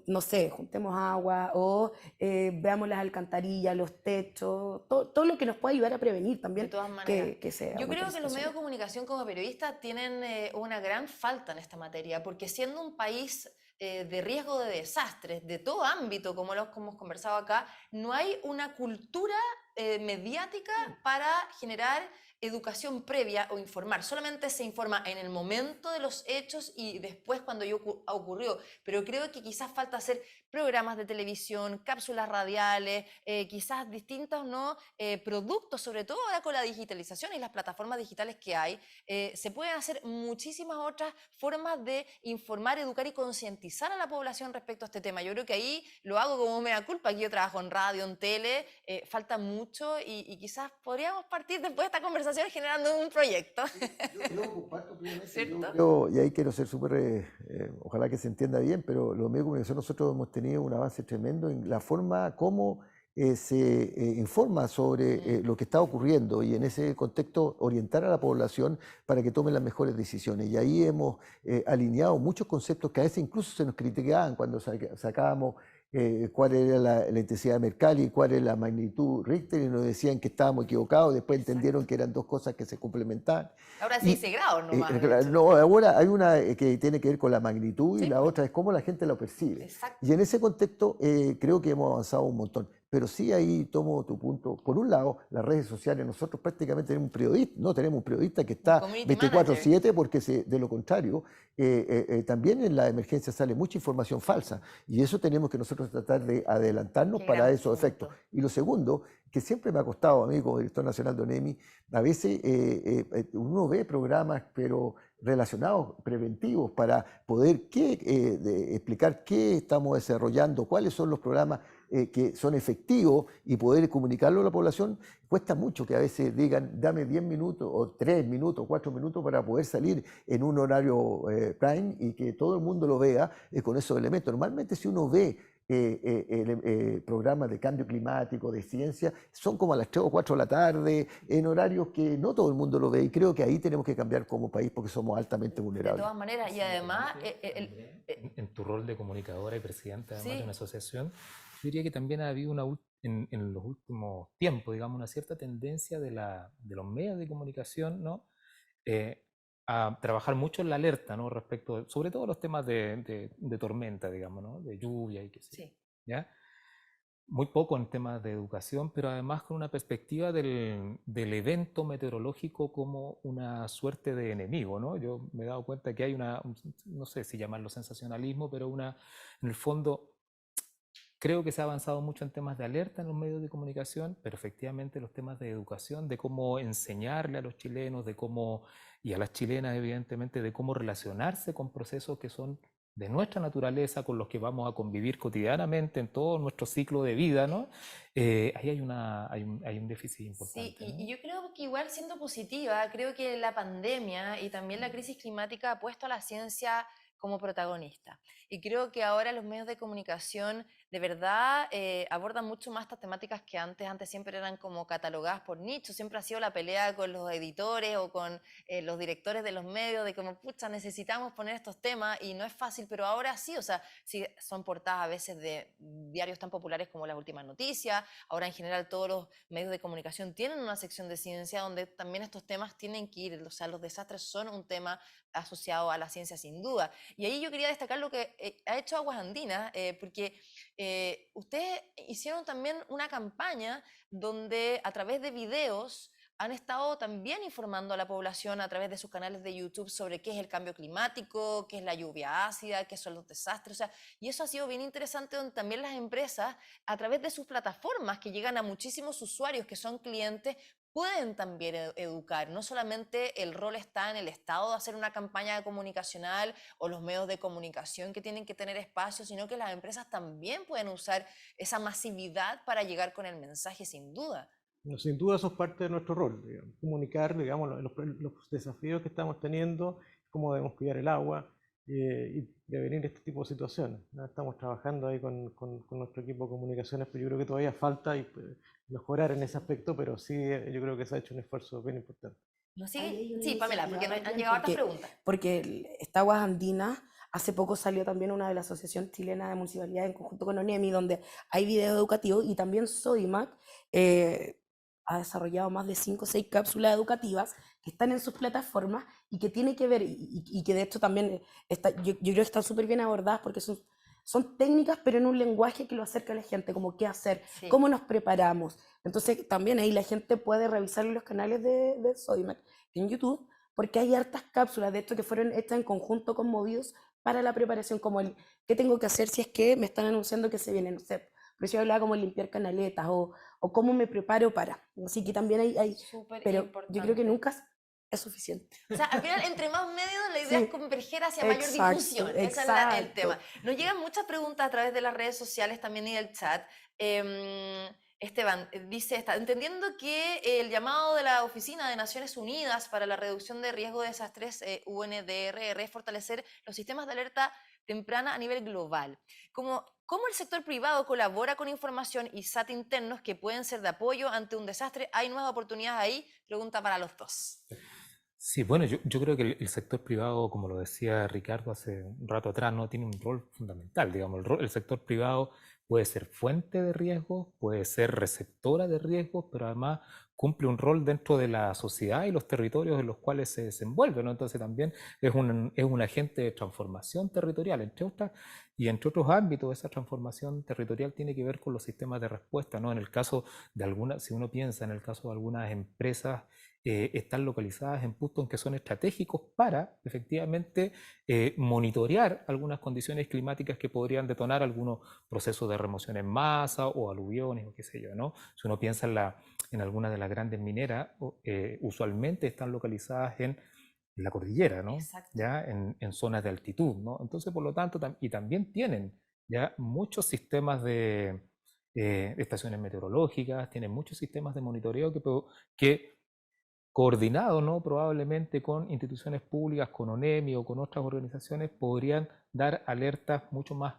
Speaker 6: no sé, juntemos agua o veamos las alcantarillas, los techos, todo lo que nos pueda ayudar a prevenir
Speaker 1: De
Speaker 6: también
Speaker 1: todas maneras.
Speaker 6: que se
Speaker 1: Yo
Speaker 6: aumente
Speaker 1: creo
Speaker 6: la
Speaker 1: que los medios de
Speaker 6: situación.
Speaker 1: comunicación como periodistas tienen una gran falta en esta materia, porque siendo un país de riesgo de desastres, de todo ámbito, como lo hemos conversado acá, no hay una cultura mediática para generar educación previa o informar. Solamente se informa en el momento de los hechos y después cuando ya ocurrió. Pero creo que quizás falta hacer programas de televisión, cápsulas radiales, quizás distintos, ¿no? Productos, sobre todo ahora con la digitalización y las plataformas digitales que hay, se pueden hacer muchísimas otras formas de informar, educar y concientizar a la población respecto a este tema. Yo creo que ahí lo hago como mea culpa, aquí yo trabajo en radio, en tele, falta mucho y quizás podríamos partir después de esta conversación generando un proyecto.
Speaker 5: Yo comparto plenamente.
Speaker 1: ¿Cierto?
Speaker 5: Y ahí quiero ser súper, ojalá que se entienda bien, pero los medios de comunicación nosotros hemos tenido un avance tremendo en la forma como se informa sobre lo que está ocurriendo y en ese contexto orientar a la población para que tome las mejores decisiones. Y ahí hemos alineado muchos conceptos que a veces incluso se nos criticaban cuando sacábamos cuál era la intensidad de Mercalli, cuál era la magnitud Richter, y nos decían que estábamos equivocados, después entendieron que eran dos cosas que se complementaban.
Speaker 1: Ahora se dice grados nomás. de
Speaker 5: Claro,
Speaker 1: hecho.
Speaker 5: no, ahora hay una que tiene que ver con la magnitud y
Speaker 1: Sí,
Speaker 5: la
Speaker 1: pues.
Speaker 5: otra es cómo la gente lo percibe.
Speaker 1: Exacto.
Speaker 5: Y en ese contexto creo que hemos avanzado un montón. Pero sí ahí tomo tu punto. Por un lado, las redes sociales, nosotros prácticamente tenemos un periodista, no tenemos un periodista que está
Speaker 1: Community
Speaker 5: 24/7 porque de lo contrario, también en la emergencia sale mucha información falsa y eso tenemos que nosotros tratar de adelantarnos
Speaker 1: Qué
Speaker 5: para
Speaker 1: gran
Speaker 5: esos efectos.
Speaker 1: punto.
Speaker 5: Y lo segundo, que siempre me ha costado a mí como director nacional de ONEMI, a veces uno ve programas, pero relacionados, preventivos, para poder explicar qué estamos desarrollando, cuáles son los programas que son efectivos y poder comunicarlo a la población. Cuesta mucho que a veces digan, dame 10 minutos o 3 minutos, 4 minutos para poder salir en un horario prime y que todo el mundo lo vea con esos elementos. Normalmente si uno ve programas de cambio climático, de ciencia, son como a las 3 o 4 de la tarde, en horarios que no todo el mundo lo ve y creo que ahí tenemos que cambiar como país porque somos altamente
Speaker 1: De
Speaker 5: vulnerables.
Speaker 1: todas maneras, y además,
Speaker 7: En tu rol de comunicadora y presidenta además
Speaker 1: Sí.
Speaker 7: de una asociación, yo diría que también ha habido en los últimos tiempos, digamos, una cierta tendencia de los medios de comunicación, ¿no? A trabajar mucho en la alerta, ¿no? Respecto, sobre todo los temas de tormenta, digamos, ¿no? De lluvia y qué sé yo,
Speaker 1: sí.
Speaker 7: ¿ya? Muy poco en temas de educación, pero además con una perspectiva del evento meteorológico como una suerte de enemigo, ¿no? Yo me he dado cuenta que hay no sé si llamarlo sensacionalismo, pero en el fondo, creo que se ha avanzado mucho en temas de alerta en los medios de comunicación, pero efectivamente los temas de educación, de cómo enseñarle a los chilenos, y a las chilenas evidentemente, de cómo relacionarse con procesos que son de nuestra naturaleza, con los que vamos a convivir cotidianamente en todo nuestro ciclo de vida, ¿no? Ahí hay un déficit
Speaker 1: Sí,
Speaker 7: importante,
Speaker 1: y
Speaker 7: ¿no?
Speaker 1: yo creo que igual siendo positiva, creo que la pandemia y también la crisis climática ha puesto a la ciencia como protagonista. Y creo que ahora los medios de comunicación de verdad abordan mucho más estas temáticas que antes. Antes siempre eran como catalogadas por nicho, siempre ha sido la pelea con los editores o con los directores de los medios de como, pucha, necesitamos poner estos temas y no es fácil, pero ahora sí, o sea, sí son portadas a veces de diarios tan populares como Las Últimas Noticias. Ahora en general todos los medios de comunicación tienen una sección de ciencia donde también estos temas tienen que ir, o sea, los desastres son un tema asociado a la ciencia sin duda. Y ahí yo quería destacar lo que ha hecho Aguas Andinas, porque ustedes hicieron también una campaña donde a través de videos han estado también informando a la población a través de sus canales de YouTube sobre qué es el cambio climático, qué es la lluvia ácida, qué son los desastres, o sea, y eso ha sido bien interesante, donde también las empresas, a través de sus plataformas que llegan a muchísimos usuarios que son clientes, pueden también educar. No solamente el rol está en el Estado de hacer una campaña comunicacional o los medios de comunicación que tienen que tener espacio, sino que las empresas también pueden usar esa masividad para llegar con el mensaje, sin duda.
Speaker 8: No, sin duda eso es parte de nuestro rol, digamos, comunicar, digamos, los desafíos que estamos teniendo, cómo debemos cuidar el agua y prevenir este tipo de situaciones, ¿no? Estamos trabajando ahí con nuestro equipo de comunicaciones, pero yo creo que todavía falta mejorar en ese aspecto, pero sí yo creo que se ha hecho un esfuerzo bien importante.
Speaker 1: ¿No
Speaker 6: Ahí
Speaker 1: sigue?
Speaker 6: hay una
Speaker 1: Sí, Pamela, porque
Speaker 6: iniciativa
Speaker 1: han
Speaker 6: también,
Speaker 1: llegado hartas preguntas.
Speaker 6: porque esta Aguas Andinas, hace poco salió también una de la Asociación Chilena de Municipalidades en conjunto con ONEMI, donde hay videos educativos, y también Sodimac ha desarrollado más de 5 o 6 cápsulas educativas que están en sus plataformas y que tiene que ver, y que de hecho también yo creo que están súper bien abordadas porque son técnicas, pero en un lenguaje que lo acerca a la gente, como qué hacer,
Speaker 1: Sí.
Speaker 6: cómo nos preparamos. Entonces también ahí la gente puede revisar los canales de Sodimac en YouTube, porque hay hartas cápsulas, de hecho, que fueron hechas en conjunto con Movidos para la preparación, como el qué tengo que hacer si es que me están anunciando que se viene, no sé, por eso yo hablaba como limpiar canaletas o cómo me preparo para. Así que también hay
Speaker 1: Súper
Speaker 6: pero
Speaker 1: importante.
Speaker 6: yo creo que nunca es suficiente.
Speaker 1: O sea, al final, entre más medios, la idea
Speaker 6: Sí.
Speaker 1: es converger hacia mayor
Speaker 6: Exacto,
Speaker 1: difusión. Ese es el
Speaker 6: exacto.
Speaker 1: tema. Nos llegan muchas preguntas a través de las redes sociales también y del chat. Esteban dice, entendiendo que el llamado de la Oficina de Naciones Unidas para la Reducción de Riesgo de Desastres, UNDRR, es fortalecer los sistemas de alerta temprana a nivel global. ¿Cómo el sector privado colabora con información y SAT internos que pueden ser de apoyo ante un desastre? ¿Hay nuevas oportunidades ahí? Pregunta para los dos.
Speaker 7: Sí, bueno, yo creo que el sector privado, como lo decía Ricardo hace un rato atrás, no tiene un rol fundamental. Digamos, el sector privado puede ser fuente de riesgos, puede ser receptora de riesgos, pero además cumple un rol dentro de la sociedad y los territorios en los cuales se desenvuelve, ¿no? Entonces también es un agente de transformación territorial, entre otros ámbitos. Esa transformación territorial tiene que ver con los sistemas de respuesta, ¿no? En el caso de algunas, si uno piensa en el caso de algunas empresas, están localizadas en puntos que son estratégicos para efectivamente monitorear algunas condiciones climáticas que podrían detonar algunos procesos de remoción en masa o aluviones o qué sé yo, ¿no? Si uno piensa en algunas de las grandes mineras, usualmente están localizadas en la cordillera, ¿no?
Speaker 1: Exacto.
Speaker 7: Ya en zonas de altitud, ¿no? Entonces, por lo tanto, y también tienen ya muchos sistemas de estaciones meteorológicas, tienen muchos sistemas de monitoreo que coordinados, ¿no? Probablemente con instituciones públicas, con ONEMI o con otras organizaciones, podrían dar alertas mucho más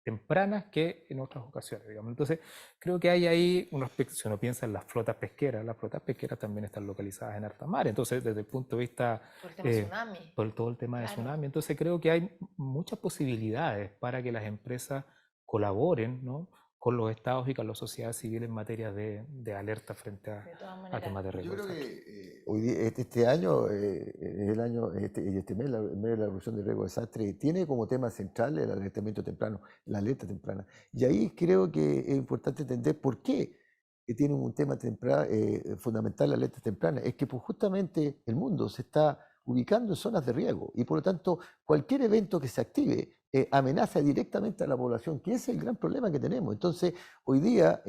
Speaker 7: tempranas que en otras ocasiones, digamos. Entonces, creo que hay ahí un aspecto, si uno piensa en las flotas pesqueras también están localizadas en alta mar. Entonces, desde el punto de vista...
Speaker 1: Por el tema tsunami.
Speaker 7: Por todo el tema de
Speaker 1: Claro.
Speaker 7: tsunami. Entonces, creo que hay muchas posibilidades para que las empresas colaboren, ¿no? Con los estados y con la sociedad civil en materia de alerta frente
Speaker 1: De todas
Speaker 7: a
Speaker 1: maneras.
Speaker 7: temas de
Speaker 5: Yo
Speaker 7: riesgo.
Speaker 5: creo
Speaker 7: Exacto.
Speaker 5: que hoy día, este año, es el año, este mes, el mes de la reducción de riesgo de desastre, tiene como tema central el alertamiento temprano, la alerta temprana. Y ahí creo que es importante entender por qué tiene un tema fundamental la alerta temprana. Es que pues, justamente el mundo se está ubicando en zonas de riesgo y por lo tanto cualquier evento que se active amenaza directamente a la población, que ese es el gran problema que tenemos. Entonces, hoy día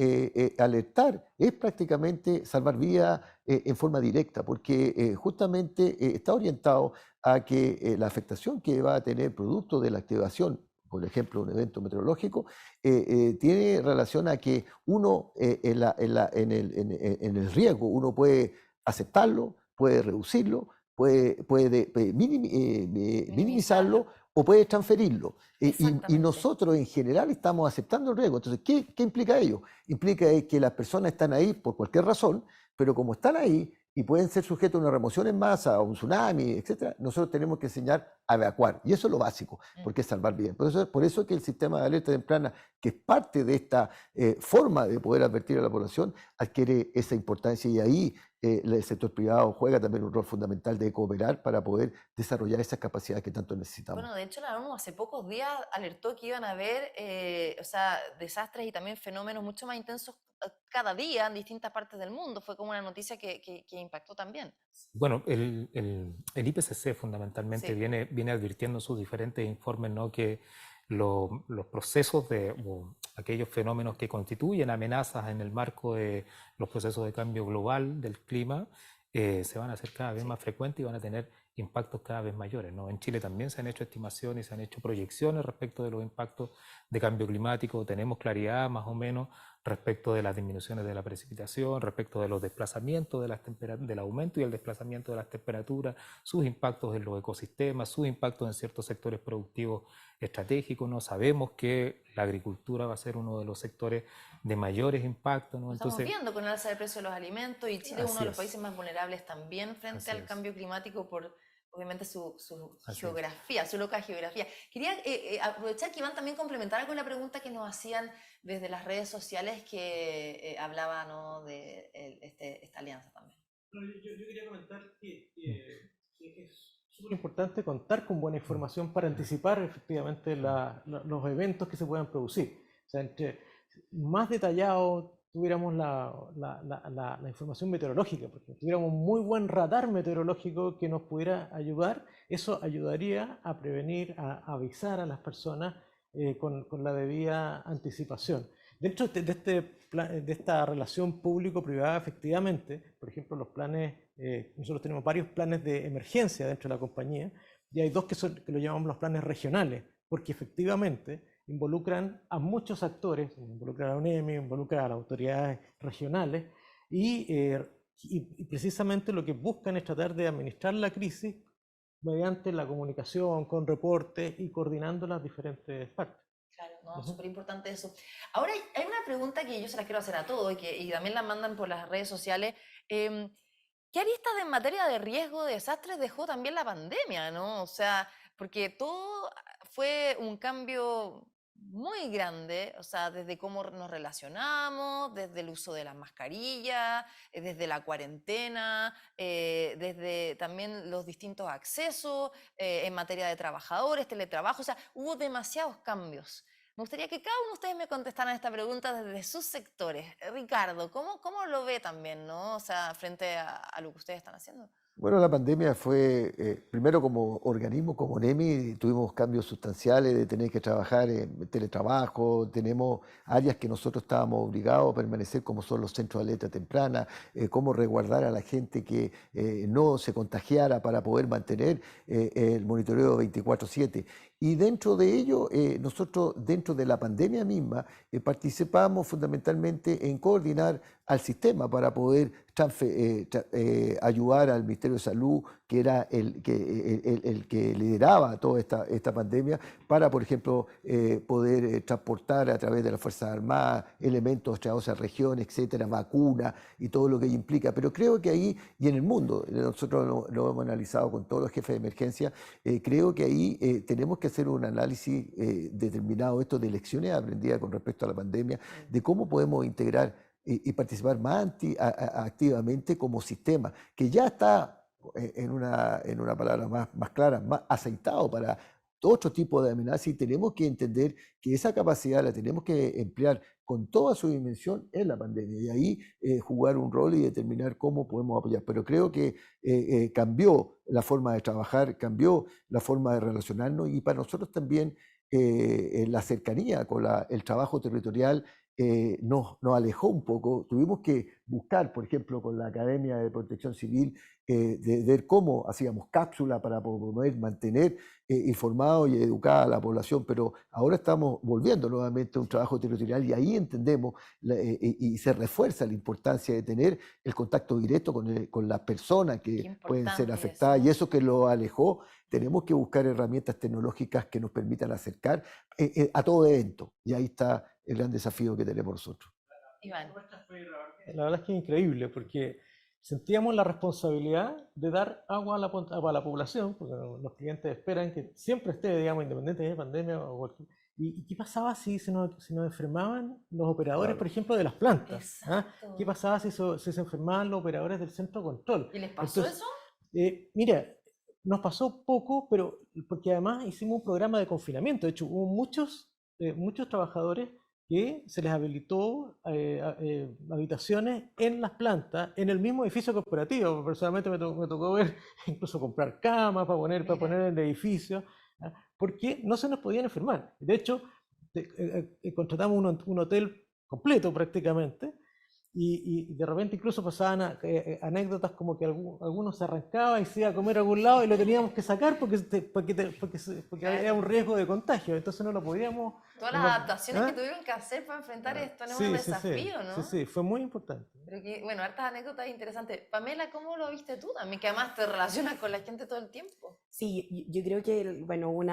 Speaker 5: alertar es prácticamente salvar vidas en forma directa, porque justamente está orientado a que la afectación que va a tener producto de la activación, por ejemplo, un evento meteorológico, tiene relación a que uno en el riesgo, uno puede aceptarlo, puede reducirlo, puede minimizarlo o puede transferirlo. Y
Speaker 1: Exactamente.
Speaker 5: nosotros en general estamos aceptando el riesgo. Entonces, ¿qué implica ello? Implica que las personas están ahí por cualquier razón, pero como están ahí y pueden ser sujetos a una remoción en masa, a un tsunami, etc., nosotros tenemos que enseñar a evacuar. Y eso es lo básico, porque es salvar vidas. Por eso es que el sistema de alerta temprana, que es parte de esta forma de poder advertir a la población, adquiere esa importancia y ahí el sector privado juega también un rol fundamental de cooperar para poder desarrollar esas capacidades que tanto necesitamos.
Speaker 1: Bueno, de hecho la ONU hace pocos días alertó que iban a haber desastres y también fenómenos mucho más intensos cada día en distintas partes del mundo. Fue como una noticia que impactó también.
Speaker 7: Bueno, el IPCC fundamentalmente
Speaker 1: Sí.
Speaker 7: viene advirtiendo en sus diferentes informes, ¿no?, que los procesos o aquellos fenómenos que constituyen amenazas en el marco de los procesos de cambio global del clima se van a hacer cada vez más frecuentes y van a tener impactos cada vez mayores, ¿no? En Chile también se han hecho estimaciones, se han hecho proyecciones respecto de los impactos de cambio climático. Tenemos claridad más o menos respecto de las disminuciones de la precipitación, respecto de los desplazamientos del aumento y el desplazamiento de las temperaturas, sus impactos en los ecosistemas, sus impactos en ciertos sectores productivos estratégicos, ¿no? Sabemos que la agricultura va a ser uno de los sectores de mayores impactos, ¿no?
Speaker 1: Lo estamos
Speaker 7: Entonces,
Speaker 1: viendo con el alza de precio de los alimentos y Chile es uno
Speaker 7: así
Speaker 1: de los
Speaker 7: es.
Speaker 1: países más vulnerables también frente
Speaker 7: Así
Speaker 1: al
Speaker 7: es.
Speaker 1: cambio climático por obviamente su
Speaker 7: Así es.
Speaker 1: geografía, su loca geografía. Quería aprovechar que Iván también complementara con la pregunta que nos hacían desde las redes sociales que hablaba, ¿no?, de esta alianza también.
Speaker 8: Yo quería comentar que es súper importante contar con buena información para anticipar efectivamente los eventos que se puedan producir. O sea, entre más detallado tuviéramos la información meteorológica, porque tuviéramos un muy buen radar meteorológico que nos pudiera ayudar, eso ayudaría a prevenir, a avisar a las personas con la debida anticipación. Dentro de esta relación público-privada, efectivamente, por ejemplo, los planes, nosotros tenemos varios planes de emergencia dentro de la compañía, y hay dos que lo llamamos los planes regionales, porque efectivamente involucran a muchos actores, involucran a la UNEMI, involucran a las autoridades regionales, y precisamente lo que buscan es tratar de administrar la crisis mediante la comunicación, con reportes y coordinando las diferentes partes.
Speaker 1: Claro, no, súper importante eso. Ahora hay una pregunta que yo se la quiero hacer a todos y también la mandan por las redes sociales. ¿Qué aristas en materia de riesgo de desastres dejó también la pandemia, ¿no? O sea, porque todo fue un cambio muy grande, o sea, desde cómo nos relacionamos, desde el uso de las mascarillas, desde la cuarentena, desde también los distintos accesos en materia de trabajadores, teletrabajo, o sea, hubo demasiados cambios. Me gustaría que cada uno de ustedes me contestaran esta pregunta desde sus sectores. Ricardo, ¿cómo lo ve también, ¿no? O sea, frente a lo que ustedes están haciendo.
Speaker 5: Bueno, la pandemia fue, primero como organismo, como NEMI, tuvimos cambios sustanciales de tener que trabajar en teletrabajo, tenemos áreas que nosotros estábamos obligados a permanecer, como son los centros de alerta temprana, cómo resguardar a la gente que no se contagiara para poder mantener el monitoreo 24/7. Y dentro de ello, nosotros dentro de la pandemia misma participamos fundamentalmente en coordinar al sistema para poder ayudar al Ministerio de Salud, que era el que lideraba toda esta pandemia, para, por ejemplo, poder transportar a través de las Fuerzas Armadas elementos traídos a región, etcétera, vacunas y todo lo que ello implica. Pero creo que ahí, y en el mundo, nosotros lo hemos analizado con todos los jefes de emergencia, creo que ahí tenemos que hacer un análisis determinado esto de lecciones aprendidas con respecto a la pandemia, de cómo podemos integrar y participar más activamente como sistema, que ya está, en una palabra más clara, más aceitado para otro tipo de amenazas, y tenemos que entender que esa capacidad la tenemos que emplear con toda su dimensión en la pandemia, y ahí jugar un rol y determinar cómo podemos apoyar. Pero creo que cambió la forma de trabajar, cambió la forma de relacionarnos, y para nosotros también la cercanía con el trabajo territorial nos alejó un poco. Tuvimos que buscar, por ejemplo, con la Academia de Protección Civil, de ver cómo hacíamos cápsulas para poder mantener informado y educada a la población, pero ahora estamos volviendo nuevamente a un trabajo territorial, y ahí entendemos y se refuerza la importancia de tener el contacto directo con las personas que pueden ser afectadas, y eso que lo alejó. Tenemos que buscar herramientas tecnológicas que nos permitan acercar a todo evento, y ahí está el gran desafío que tenemos nosotros.
Speaker 1: Iván.
Speaker 8: La verdad es que es increíble, porque sentíamos la responsabilidad de dar agua a la población, porque los clientes esperan que siempre esté, digamos, independiente de pandemia o cualquier. ¿Y qué pasaba si se nos enfermaban los operadores,
Speaker 5: Claro.
Speaker 8: por ejemplo, de las plantas? ¿Ah?
Speaker 1: Exacto.
Speaker 8: ¿Qué pasaba si se enfermaban los operadores del centro de control?
Speaker 1: ¿Y les pasó
Speaker 8: Entonces,
Speaker 1: eso?
Speaker 8: mira, nos pasó poco, pero porque además hicimos un programa de confinamiento. De hecho, hubo muchos trabajadores que se les habilitó habitaciones en las plantas, en el mismo edificio corporativo. Personalmente me tocó ver incluso comprar camas para poner en el edificio, ¿ah? Porque no se nos podían enfermar. De hecho, contratamos un hotel completo prácticamente, y de repente incluso pasaban anécdotas como que alguno se arrancaba y se iba a comer a algún lado y lo teníamos que sacar porque había un riesgo de contagio, entonces no lo podíamos...
Speaker 1: Todas las
Speaker 8: no-
Speaker 1: adaptaciones
Speaker 8: ¿ah?
Speaker 1: que tuvieron que hacer para enfrentar esto, no es
Speaker 8: Sí,
Speaker 1: un
Speaker 8: sí, sí,
Speaker 1: desafío, ¿no?
Speaker 8: sí, sí, fue muy importante.
Speaker 1: Pero que, bueno, hartas anécdotas interesantes. Pamela, ¿cómo lo viste tú también? Que además te relacionas con la gente todo el tiempo.
Speaker 6: Sí, yo creo que, bueno, un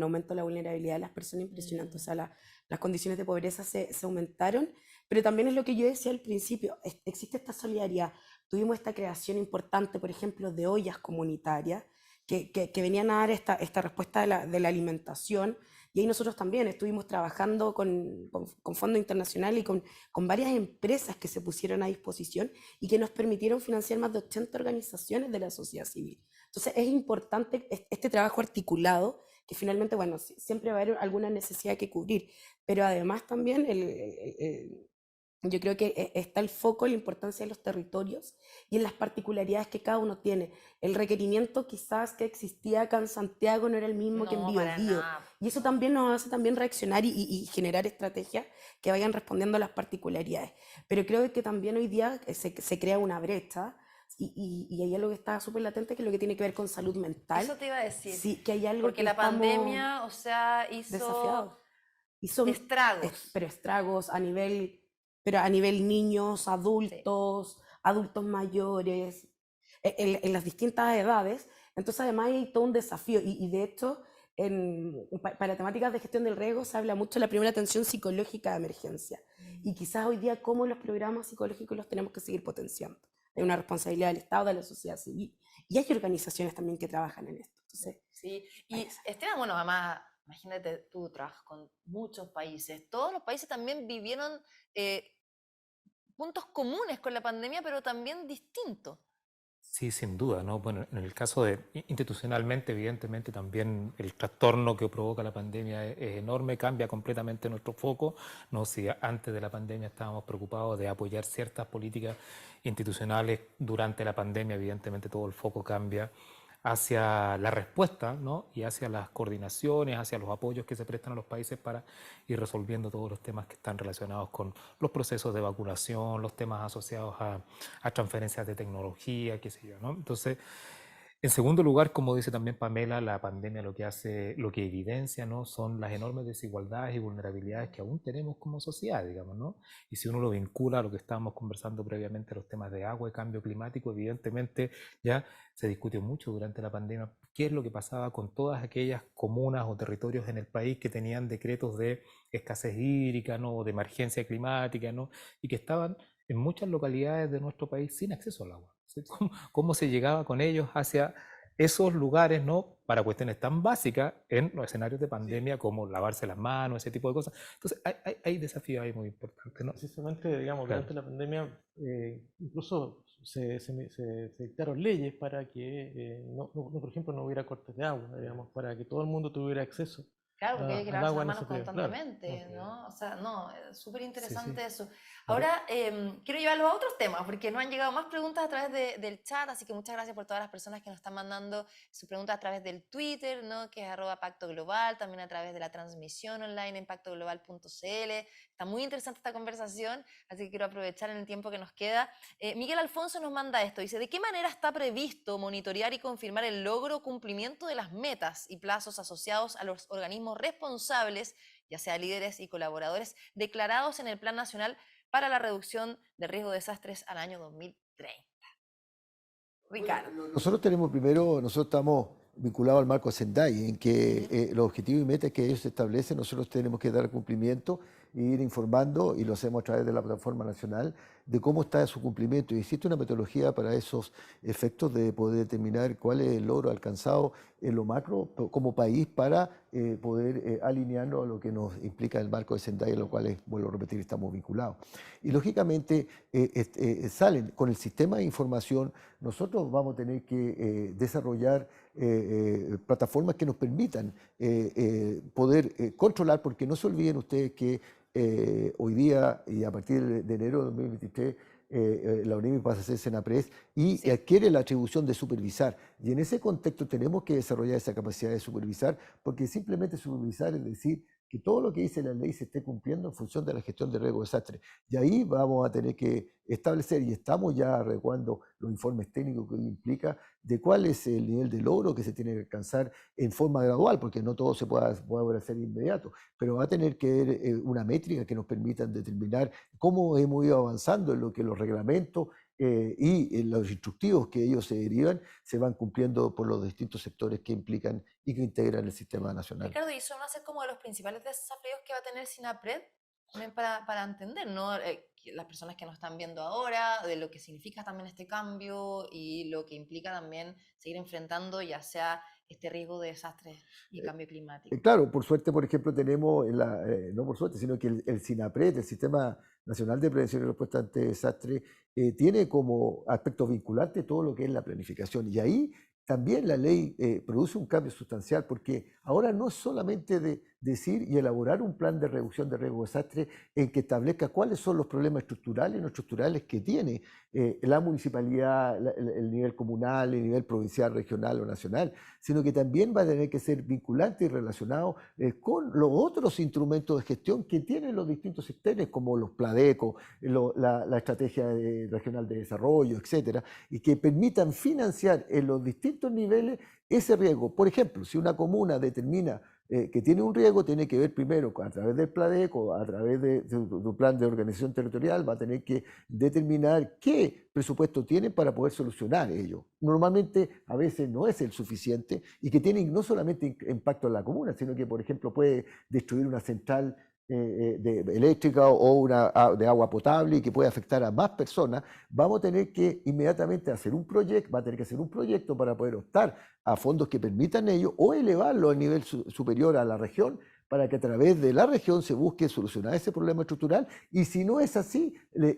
Speaker 6: aumento de la vulnerabilidad de las personas impresionante, o sea, las condiciones de pobreza se aumentaron, pero también es lo que yo decía al principio, existe esta solidaridad. Tuvimos esta creación importante, por ejemplo, de ollas comunitarias que venían a dar esta respuesta de la alimentación, y ahí nosotros también estuvimos trabajando con fondos internacionales y con varias empresas que se pusieron a disposición y que nos permitieron financiar más de 80 organizaciones de la sociedad civil. Entonces es importante este trabajo articulado, que finalmente, bueno, siempre va a haber alguna necesidad que cubrir, pero además también yo creo que está el foco en la importancia de los territorios y en las particularidades que cada uno tiene. El requerimiento quizás que existía acá en Santiago no era el mismo que en
Speaker 1: No, para
Speaker 6: Biobío.
Speaker 1: nada.
Speaker 6: Y eso también nos hace también reaccionar y generar estrategias que vayan respondiendo a las particularidades. Pero creo que también hoy día se crea una brecha y hay algo que está súper latente, que es lo que tiene que ver con salud mental.
Speaker 1: Eso te iba a decir.
Speaker 6: Sí, que hay algo
Speaker 1: Porque
Speaker 6: que
Speaker 1: la
Speaker 6: estamos
Speaker 1: pandemia, o sea, hizo
Speaker 6: desafiados. Y son
Speaker 1: estragos.
Speaker 6: pero estragos pero a nivel niños, adultos, adultos mayores, en las distintas edades. Entonces además hay todo un desafío y de hecho para temáticas de gestión del riesgo se habla mucho de la primera atención psicológica de emergencia. Y quizás hoy día cómo los programas psicológicos los tenemos que seguir potenciando. Hay una responsabilidad del Estado, de la sociedad civil, y hay organizaciones también que trabajan en esto. Entonces,
Speaker 1: Sí, y Esteban, bueno, además, imagínate, tú trabajas con muchos países. Todos los países también vivieron puntos comunes con la pandemia, pero también distintos.
Speaker 7: Sí, sin duda, ¿no? Bueno, en el caso de institucionalmente, evidentemente también el trastorno que provoca la pandemia es enorme, cambia completamente nuestro foco, ¿no? Si antes de la pandemia estábamos preocupados de apoyar ciertas políticas institucionales, durante la pandemia evidentemente todo el foco cambia hacia la respuesta, ¿no? Y hacia las coordinaciones, hacia los apoyos que se prestan a los países para ir resolviendo todos los temas que están relacionados con los procesos de vacunación, los temas asociados a transferencias de tecnología, qué sé yo, ¿no? Entonces, en segundo lugar, como dice también Pamela, la pandemia lo que hace, lo que evidencia, ¿no? Son las enormes desigualdades y vulnerabilidades que aún tenemos como sociedad, digamos, ¿no? Y si uno lo vincula a lo que estábamos conversando previamente, los temas de agua y cambio climático, evidentemente ya se discutió mucho durante la pandemia qué es lo que pasaba con todas aquellas comunas o territorios en el país que tenían decretos de escasez hídrica, ¿no? O de emergencia climática, ¿no? Y que estaban en muchas localidades de nuestro país sin acceso al agua. ¿Sí? ¿Cómo se llegaba con ellos hacia esos lugares, ¿no? Para cuestiones tan básicas en los escenarios de pandemia como lavarse las manos, ese tipo de cosas? Entonces hay desafíos ahí muy importantes, ¿no?
Speaker 8: Precisamente, digamos,
Speaker 7: Claro.
Speaker 8: durante la pandemia incluso se dictaron leyes para que, por ejemplo, no hubiera cortes de agua, digamos, para que todo el mundo tuviera acceso
Speaker 1: Claro, porque hay que
Speaker 8: al
Speaker 1: lavarse
Speaker 8: agua
Speaker 1: las
Speaker 8: en
Speaker 1: manos
Speaker 8: ese periodo. Claro,
Speaker 1: constantemente, ¿no? O sea, no, es súper interesante eso.
Speaker 7: Claro.
Speaker 1: Ahora, quiero llevarlo a otros temas, porque nos han llegado más preguntas a través del chat, así que muchas gracias por todas las personas que nos están mandando sus preguntas a través del Twitter, ¿no? Que es @Pacto Global, también a través de la transmisión online en pactoglobal.cl. Está muy interesante esta conversación, así que quiero aprovechar en el tiempo que nos queda. Miguel Alfonso nos manda esto, dice, ¿de qué manera está previsto monitorear y confirmar el logro o cumplimiento de las metas y plazos asociados a los organismos responsables, ya sea líderes y colaboradores, declarados en el Plan Nacional para la Reducción de Riesgo de Desastres al año 2030? Ricardo.
Speaker 5: Nosotros estamos vinculados al marco Sendai, en que los objetivos y metas que ellos establecen, nosotros tenemos que dar cumplimiento e ir informando, y lo hacemos a través de la plataforma nacional, de cómo está su cumplimiento. Y existe una metodología para esos efectos de poder determinar cuál es el logro alcanzado en lo macro como país para poder alinearnos a lo que nos implica el marco de Sendai, a lo cual, vuelvo a repetir, estamos vinculados. Y lógicamente salen con el sistema de información, nosotros vamos a tener que desarrollar plataformas que nos permitan poder controlar, porque no se olviden ustedes que hoy día y a partir de enero de 2023 la UNEMI pasa a ser Senapred y
Speaker 1: Sí.
Speaker 5: adquiere la atribución de supervisar. Y en ese contexto tenemos que desarrollar esa capacidad de supervisar, porque simplemente supervisar es decir que todo lo que dice la ley se esté cumpliendo en función de la gestión de riesgo de desastre. Y ahí vamos a tener que establecer, y estamos ya adecuando los informes técnicos que implica, de cuál es el nivel de logro que se tiene que alcanzar en forma gradual, porque no todo se puede hacer inmediato, pero va a tener que haber una métrica que nos permita determinar cómo hemos ido avanzando en lo que los reglamentos y los instructivos que ellos se derivan se van cumpliendo por los distintos sectores que implican y que integran el sistema nacional.
Speaker 1: Ricardo, y eso van a ser como de los principales desafíos que va a tener SINAPRED, también para entender, ¿no? Las personas que nos están viendo ahora, de lo que significa también este cambio y lo que implica también seguir enfrentando ya sea este riesgo de desastres y cambio climático.
Speaker 5: Claro, por suerte, por ejemplo, tenemos, no por suerte, sino que el SINAPRED, el Sistema Nacional de Prevención y Respuesta ante Desastres, tiene como aspecto vinculante todo lo que es la planificación. Y ahí también la ley produce un cambio sustancial, porque ahora no es solamente de decir y elaborar un plan de reducción de riesgo de desastre en que establezca cuáles son los problemas estructurales y no estructurales que tiene la municipalidad, el nivel comunal, el nivel provincial, regional o nacional, sino que también va a tener que ser vinculante y relacionado con los otros instrumentos de gestión que tienen los distintos sectores, como los PLADECO, la Estrategia Regional de Desarrollo, etcétera, y que permitan financiar en los distintos niveles ese riesgo. Por ejemplo, si una comuna determina que tiene un riesgo, tiene que ver primero a través del PLADECO, a través de su plan de organización territorial, va a tener que determinar qué presupuesto tiene para poder solucionar ello. Normalmente a veces no es el suficiente y que tiene no solamente impacto en la comuna, sino que, por ejemplo, puede destruir una central eléctrica o una de agua potable y que puede afectar a más personas. Vamos a tener que inmediatamente hacer un proyecto, va a tener que hacer un proyecto para poder optar a fondos que permitan ello o elevarlo a nivel superior a la región para que a través de la región se busque solucionar ese problema estructural. Y si no es así,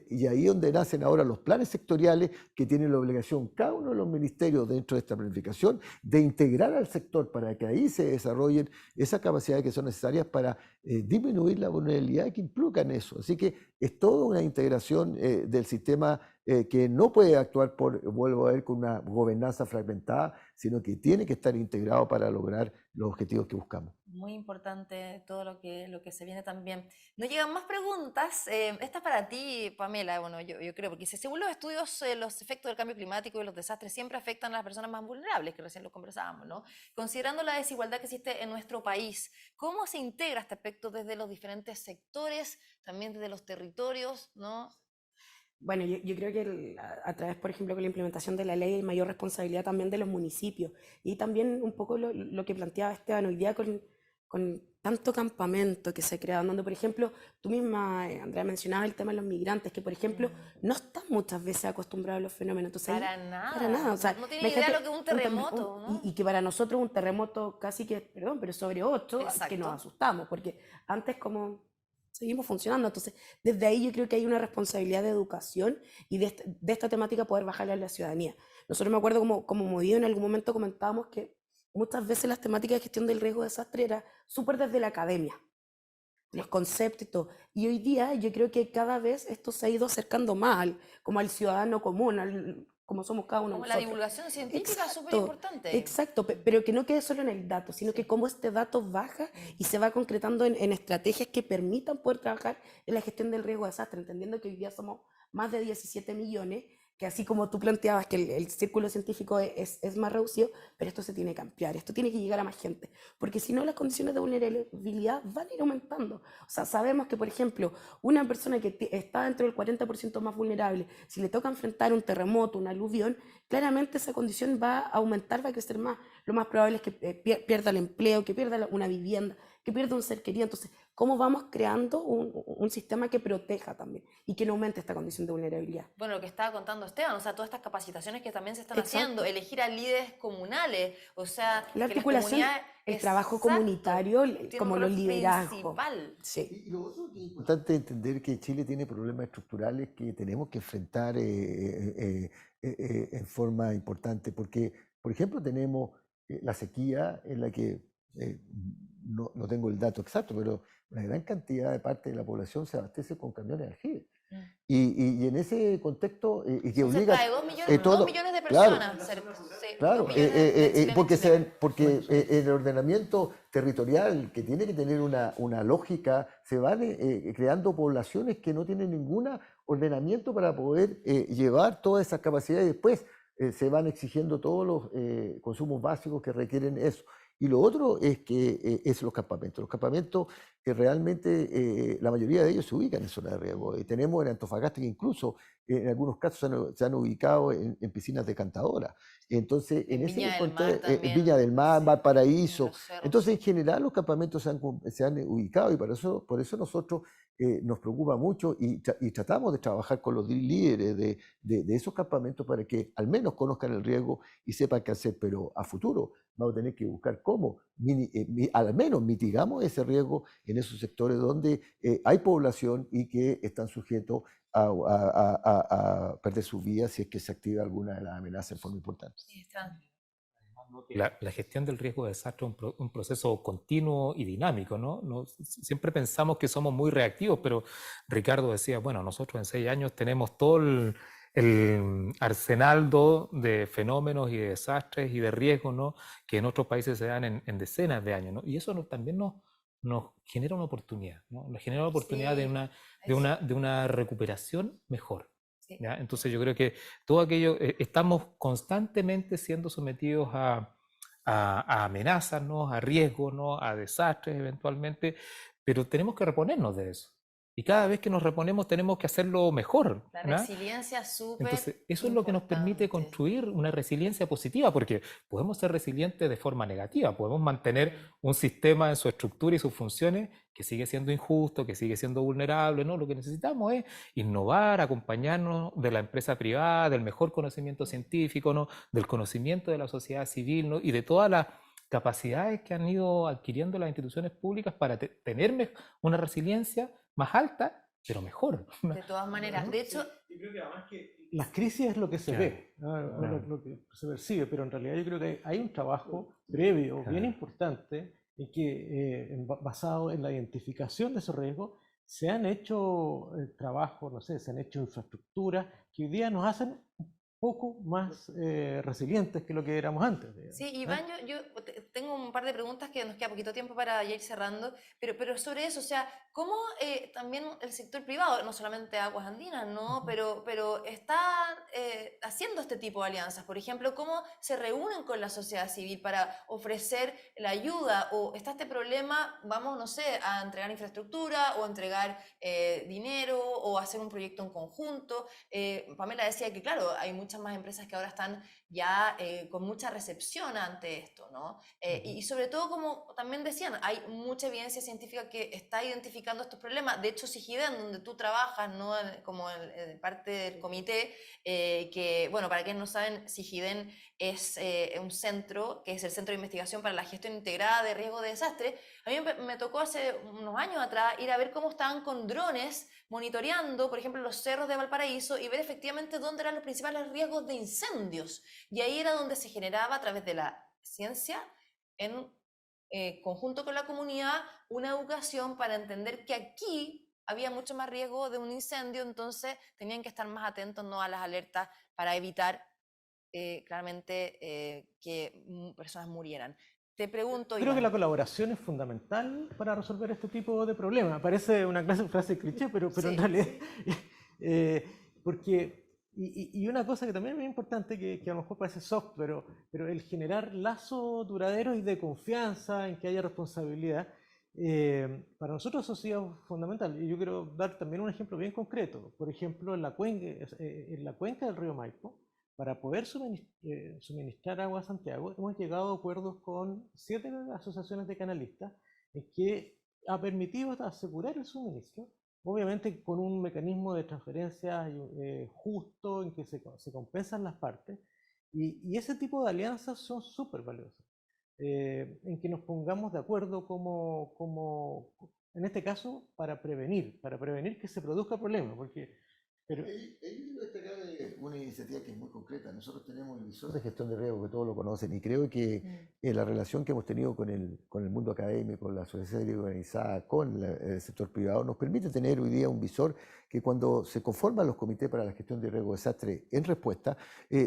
Speaker 5: y ahí es donde nacen ahora los planes sectoriales que tienen la obligación cada uno de los ministerios dentro de esta planificación de integrar al sector para que ahí se desarrollen esas capacidades que son necesarias para disminuir la vulnerabilidad que implican eso. Así que es toda una integración del sistema que no puede actuar vuelvo a ver, con una gobernanza fragmentada, sino que tiene que estar integrado para lograr los objetivos que buscamos.
Speaker 1: Muy importante todo lo que se viene también. No llegan más preguntas. Esta es para ti, Pamela. Bueno, yo creo, porque según los estudios, los efectos del cambio climático y los desastres siempre afectan a las personas más vulnerables, que recién lo conversábamos, ¿no? Considerando la desigualdad que existe en nuestro país, ¿cómo se integra este aspecto desde los diferentes sectores, también desde los territorios, ¿no?
Speaker 6: Bueno, yo creo que a través, por ejemplo, con la implementación de la ley hay mayor responsabilidad también de los municipios y también un poco lo que planteaba Esteban hoy día con tanto campamento que se crea, donde, por ejemplo, tú misma, Andrea, mencionaba el tema de los migrantes, que, por ejemplo, no están muchas veces acostumbrados a los fenómenos. Entonces,
Speaker 1: Para nada.
Speaker 6: Para nada. O sea,
Speaker 1: no tienen idea de lo que es un terremoto, ¿no?
Speaker 6: Y que para nosotros un terremoto casi que, perdón, pero sobre 8, que
Speaker 1: Exacto.
Speaker 6: nos asustamos, porque antes como seguimos funcionando. Entonces, desde ahí yo creo que hay una responsabilidad de educación y de esta temática poder bajarle a la ciudadanía. Nosotros me acuerdo como Movido en algún momento comentábamos que muchas veces las temáticas de gestión del riesgo de desastre era súper desde la academia, los conceptos y todo. Y hoy día yo creo que cada vez esto se ha ido acercando más como al ciudadano común, como somos cada uno de
Speaker 1: Como
Speaker 6: nosotros.
Speaker 1: la divulgación científica es súper importante.
Speaker 6: Exacto, pero que no quede solo en el dato, sino que cómo este dato baja y se va concretando en estrategias que permitan poder trabajar en la gestión del riesgo de desastre, entendiendo que hoy día somos más de 17 millones, que así como tú planteabas que el círculo científico es más reducido, pero esto se tiene que ampliar, esto tiene que llegar a más gente, porque si no las condiciones de vulnerabilidad van a ir aumentando. O sea, sabemos que, por ejemplo, una persona que está dentro del 40% más vulnerable, si le toca enfrentar un terremoto, una aluvión, claramente esa condición va a aumentar, va a crecer más. Lo más probable es que pierda el empleo, que pierda una vivienda, que pierda un ser querido. Entonces, ¿cómo vamos creando un sistema que proteja también y que no aumente esta condición de vulnerabilidad?
Speaker 1: Bueno, lo que estaba contando Esteban, o sea, todas estas capacitaciones que también se están
Speaker 6: Exacto.
Speaker 1: haciendo, elegir a líderes comunales, o sea,
Speaker 6: La
Speaker 1: que
Speaker 6: articulación, el trabajo comunitario, como los liderazgos.
Speaker 5: Y lo otro que es importante entender que Chile tiene problemas estructurales que tenemos que enfrentar en forma importante, porque, por ejemplo, tenemos la sequía en la que no tengo el dato exacto, pero una gran cantidad de parte de la población se abastece con camiones de aljibe. Y en ese contexto, y que
Speaker 1: Son
Speaker 5: obliga
Speaker 1: cerca de 2
Speaker 5: todo,
Speaker 1: millones de
Speaker 5: claro,
Speaker 1: personas. Sí,
Speaker 5: claro,
Speaker 1: 2 millones de chilenos y chilenas.
Speaker 5: porque el ordenamiento territorial que tiene que tener una lógica, se van creando poblaciones que no tienen ningún ordenamiento para poder llevar todas esas capacidades y después se van exigiendo todos los consumos básicos que requieren eso. Y lo otro es que es los campamentos. Los campamentos que realmente la mayoría de ellos se ubican en zonas de riesgo. Tenemos en Antofagasta que incluso en algunos casos se han ubicado en piscinas decantadoras. Entonces,
Speaker 1: En
Speaker 5: en ese
Speaker 1: Viña del Mar
Speaker 5: contexto,
Speaker 1: también.
Speaker 5: Viña del Mar,
Speaker 1: Sí,
Speaker 5: Valparaíso.
Speaker 1: Los Cerros.
Speaker 5: Entonces, en general, los campamentos se han ubicado y por eso nosotros nos preocupa mucho y tratamos de trabajar con los líderes de esos campamentos para que al menos conozcan el riesgo y sepan qué hacer, pero a futuro vamos a tener que buscar cómo al menos mitigamos ese riesgo en esos sectores donde hay población y que están sujetos a perder sus vidas si es que se activa alguna de las amenazas en forma importante.
Speaker 1: Sí, está.
Speaker 7: La gestión del riesgo de desastre es un proceso continuo y dinámico, ¿no? Siempre pensamos que somos muy reactivos, pero Ricardo decía, bueno, nosotros en 6 años tenemos todo el arsenal de fenómenos y de desastres y de riesgos, ¿no? Que en otros países se dan en decenas de años, ¿no? Y eso también nos genera una oportunidad, ¿no? Nos genera una oportunidad
Speaker 1: Sí,
Speaker 7: de una recuperación mejor.
Speaker 1: sí.
Speaker 7: ¿Ya? Entonces yo creo que todo aquello, estamos constantemente siendo sometidos a amenazas, ¿no? A riesgos, ¿no? A desastres eventualmente, pero tenemos que reponernos de eso. Y cada vez que nos reponemos tenemos que hacerlo mejor.
Speaker 1: La
Speaker 7: ¿ya?
Speaker 1: resiliencia es súper
Speaker 7: Entonces, eso es lo que nos permite
Speaker 1: importante.
Speaker 7: construir una resiliencia positiva, porque podemos ser resilientes de forma negativa, podemos mantener un sistema en su estructura y sus funciones que sigue siendo injusto, que sigue siendo vulnerable, ¿no? Lo que necesitamos es innovar, acompañarnos de la empresa privada, del mejor conocimiento científico, ¿no? Del conocimiento de la sociedad civil, ¿no? Y de todas las capacidades que han ido adquiriendo las instituciones públicas para tener una resiliencia más alta, pero mejor.
Speaker 1: De todas maneras. De hecho,
Speaker 8: Yo creo que además que las crisis es lo que se
Speaker 7: Claro,
Speaker 8: ve, ¿no?
Speaker 7: claro.
Speaker 8: Lo que se percibe, pero en realidad yo creo que hay un trabajo previo bien
Speaker 7: Claro.
Speaker 8: importante en que, basado en la identificación de esos riesgos, se han hecho trabajos, no sé, se han hecho infraestructuras que hoy día nos hacen un poco más resilientes que lo que éramos antes. Digamos,
Speaker 1: sí,
Speaker 8: ¿eh?
Speaker 1: Iván, yo tengo un par de preguntas que nos queda poquito tiempo para ya ir cerrando, pero sobre eso, o sea, ¿cómo también el sector privado, no solamente Aguas Andinas, ¿no? Pero está haciendo este tipo de alianzas? Por ejemplo, ¿cómo se reúnen con la sociedad civil para ofrecer la ayuda? ¿O está este problema, vamos, no sé, a entregar infraestructura o entregar dinero o hacer un proyecto en conjunto? Pamela decía que, claro, hay muchas más empresas que ahora están ya con mucha recepción ante esto, ¿no? Y sobre todo, como también decían, hay mucha evidencia científica que está identificando estos problemas. De hecho, Sigiden, donde tú trabajas, ¿no? Como parte del comité, que, bueno, para quienes no saben, Sigiden es un centro, que es el Centro de Investigación para la Gestión Integrada de Riesgo de Desastre. A mí me tocó hace unos años atrás ir a ver cómo estaban con drones monitoreando, por ejemplo, los cerros de Valparaíso y ver efectivamente dónde eran los principales riesgos de incendios. Y ahí era donde se generaba a través de la ciencia, en conjunto con la comunidad, una educación para entender que aquí había mucho más riesgo de un incendio, entonces tenían que estar más atentos, ¿no? A las alertas para evitar claramente que personas murieran. Te pregunto,
Speaker 8: Creo que
Speaker 1: Iván.
Speaker 8: la colaboración es fundamental para resolver este tipo de problemas. Parece una frase cliché, pero
Speaker 1: Sí.
Speaker 8: en realidad, porque, y una cosa que también es muy importante, que a lo mejor parece soft, pero el generar lazos duraderos y de confianza, en que haya responsabilidad, para nosotros eso sí es fundamental. Y yo quiero dar también un ejemplo bien concreto. Por ejemplo, en la cuenca del río Maipo, para poder suministrar agua a Santiago, hemos llegado a acuerdos con 7 asociaciones de canalistas que ha permitido asegurar el suministro, obviamente con un mecanismo de transferencia justo en que se compensan las partes, y ese tipo de alianzas son súper valiosas, en que nos pongamos de acuerdo en este caso, para prevenir que se produzca problemas, porque... Pero,
Speaker 5: Ahí quiero destacar una iniciativa que es muy concreta. Nosotros tenemos el visor de gestión de riesgo, que todos lo conocen, y creo que la relación que hemos tenido con el mundo académico, con la sociedad civil organizada, con el sector privado, nos permite tener hoy día un visor que cuando se conforman los comités para la gestión de riesgo de desastre en respuesta,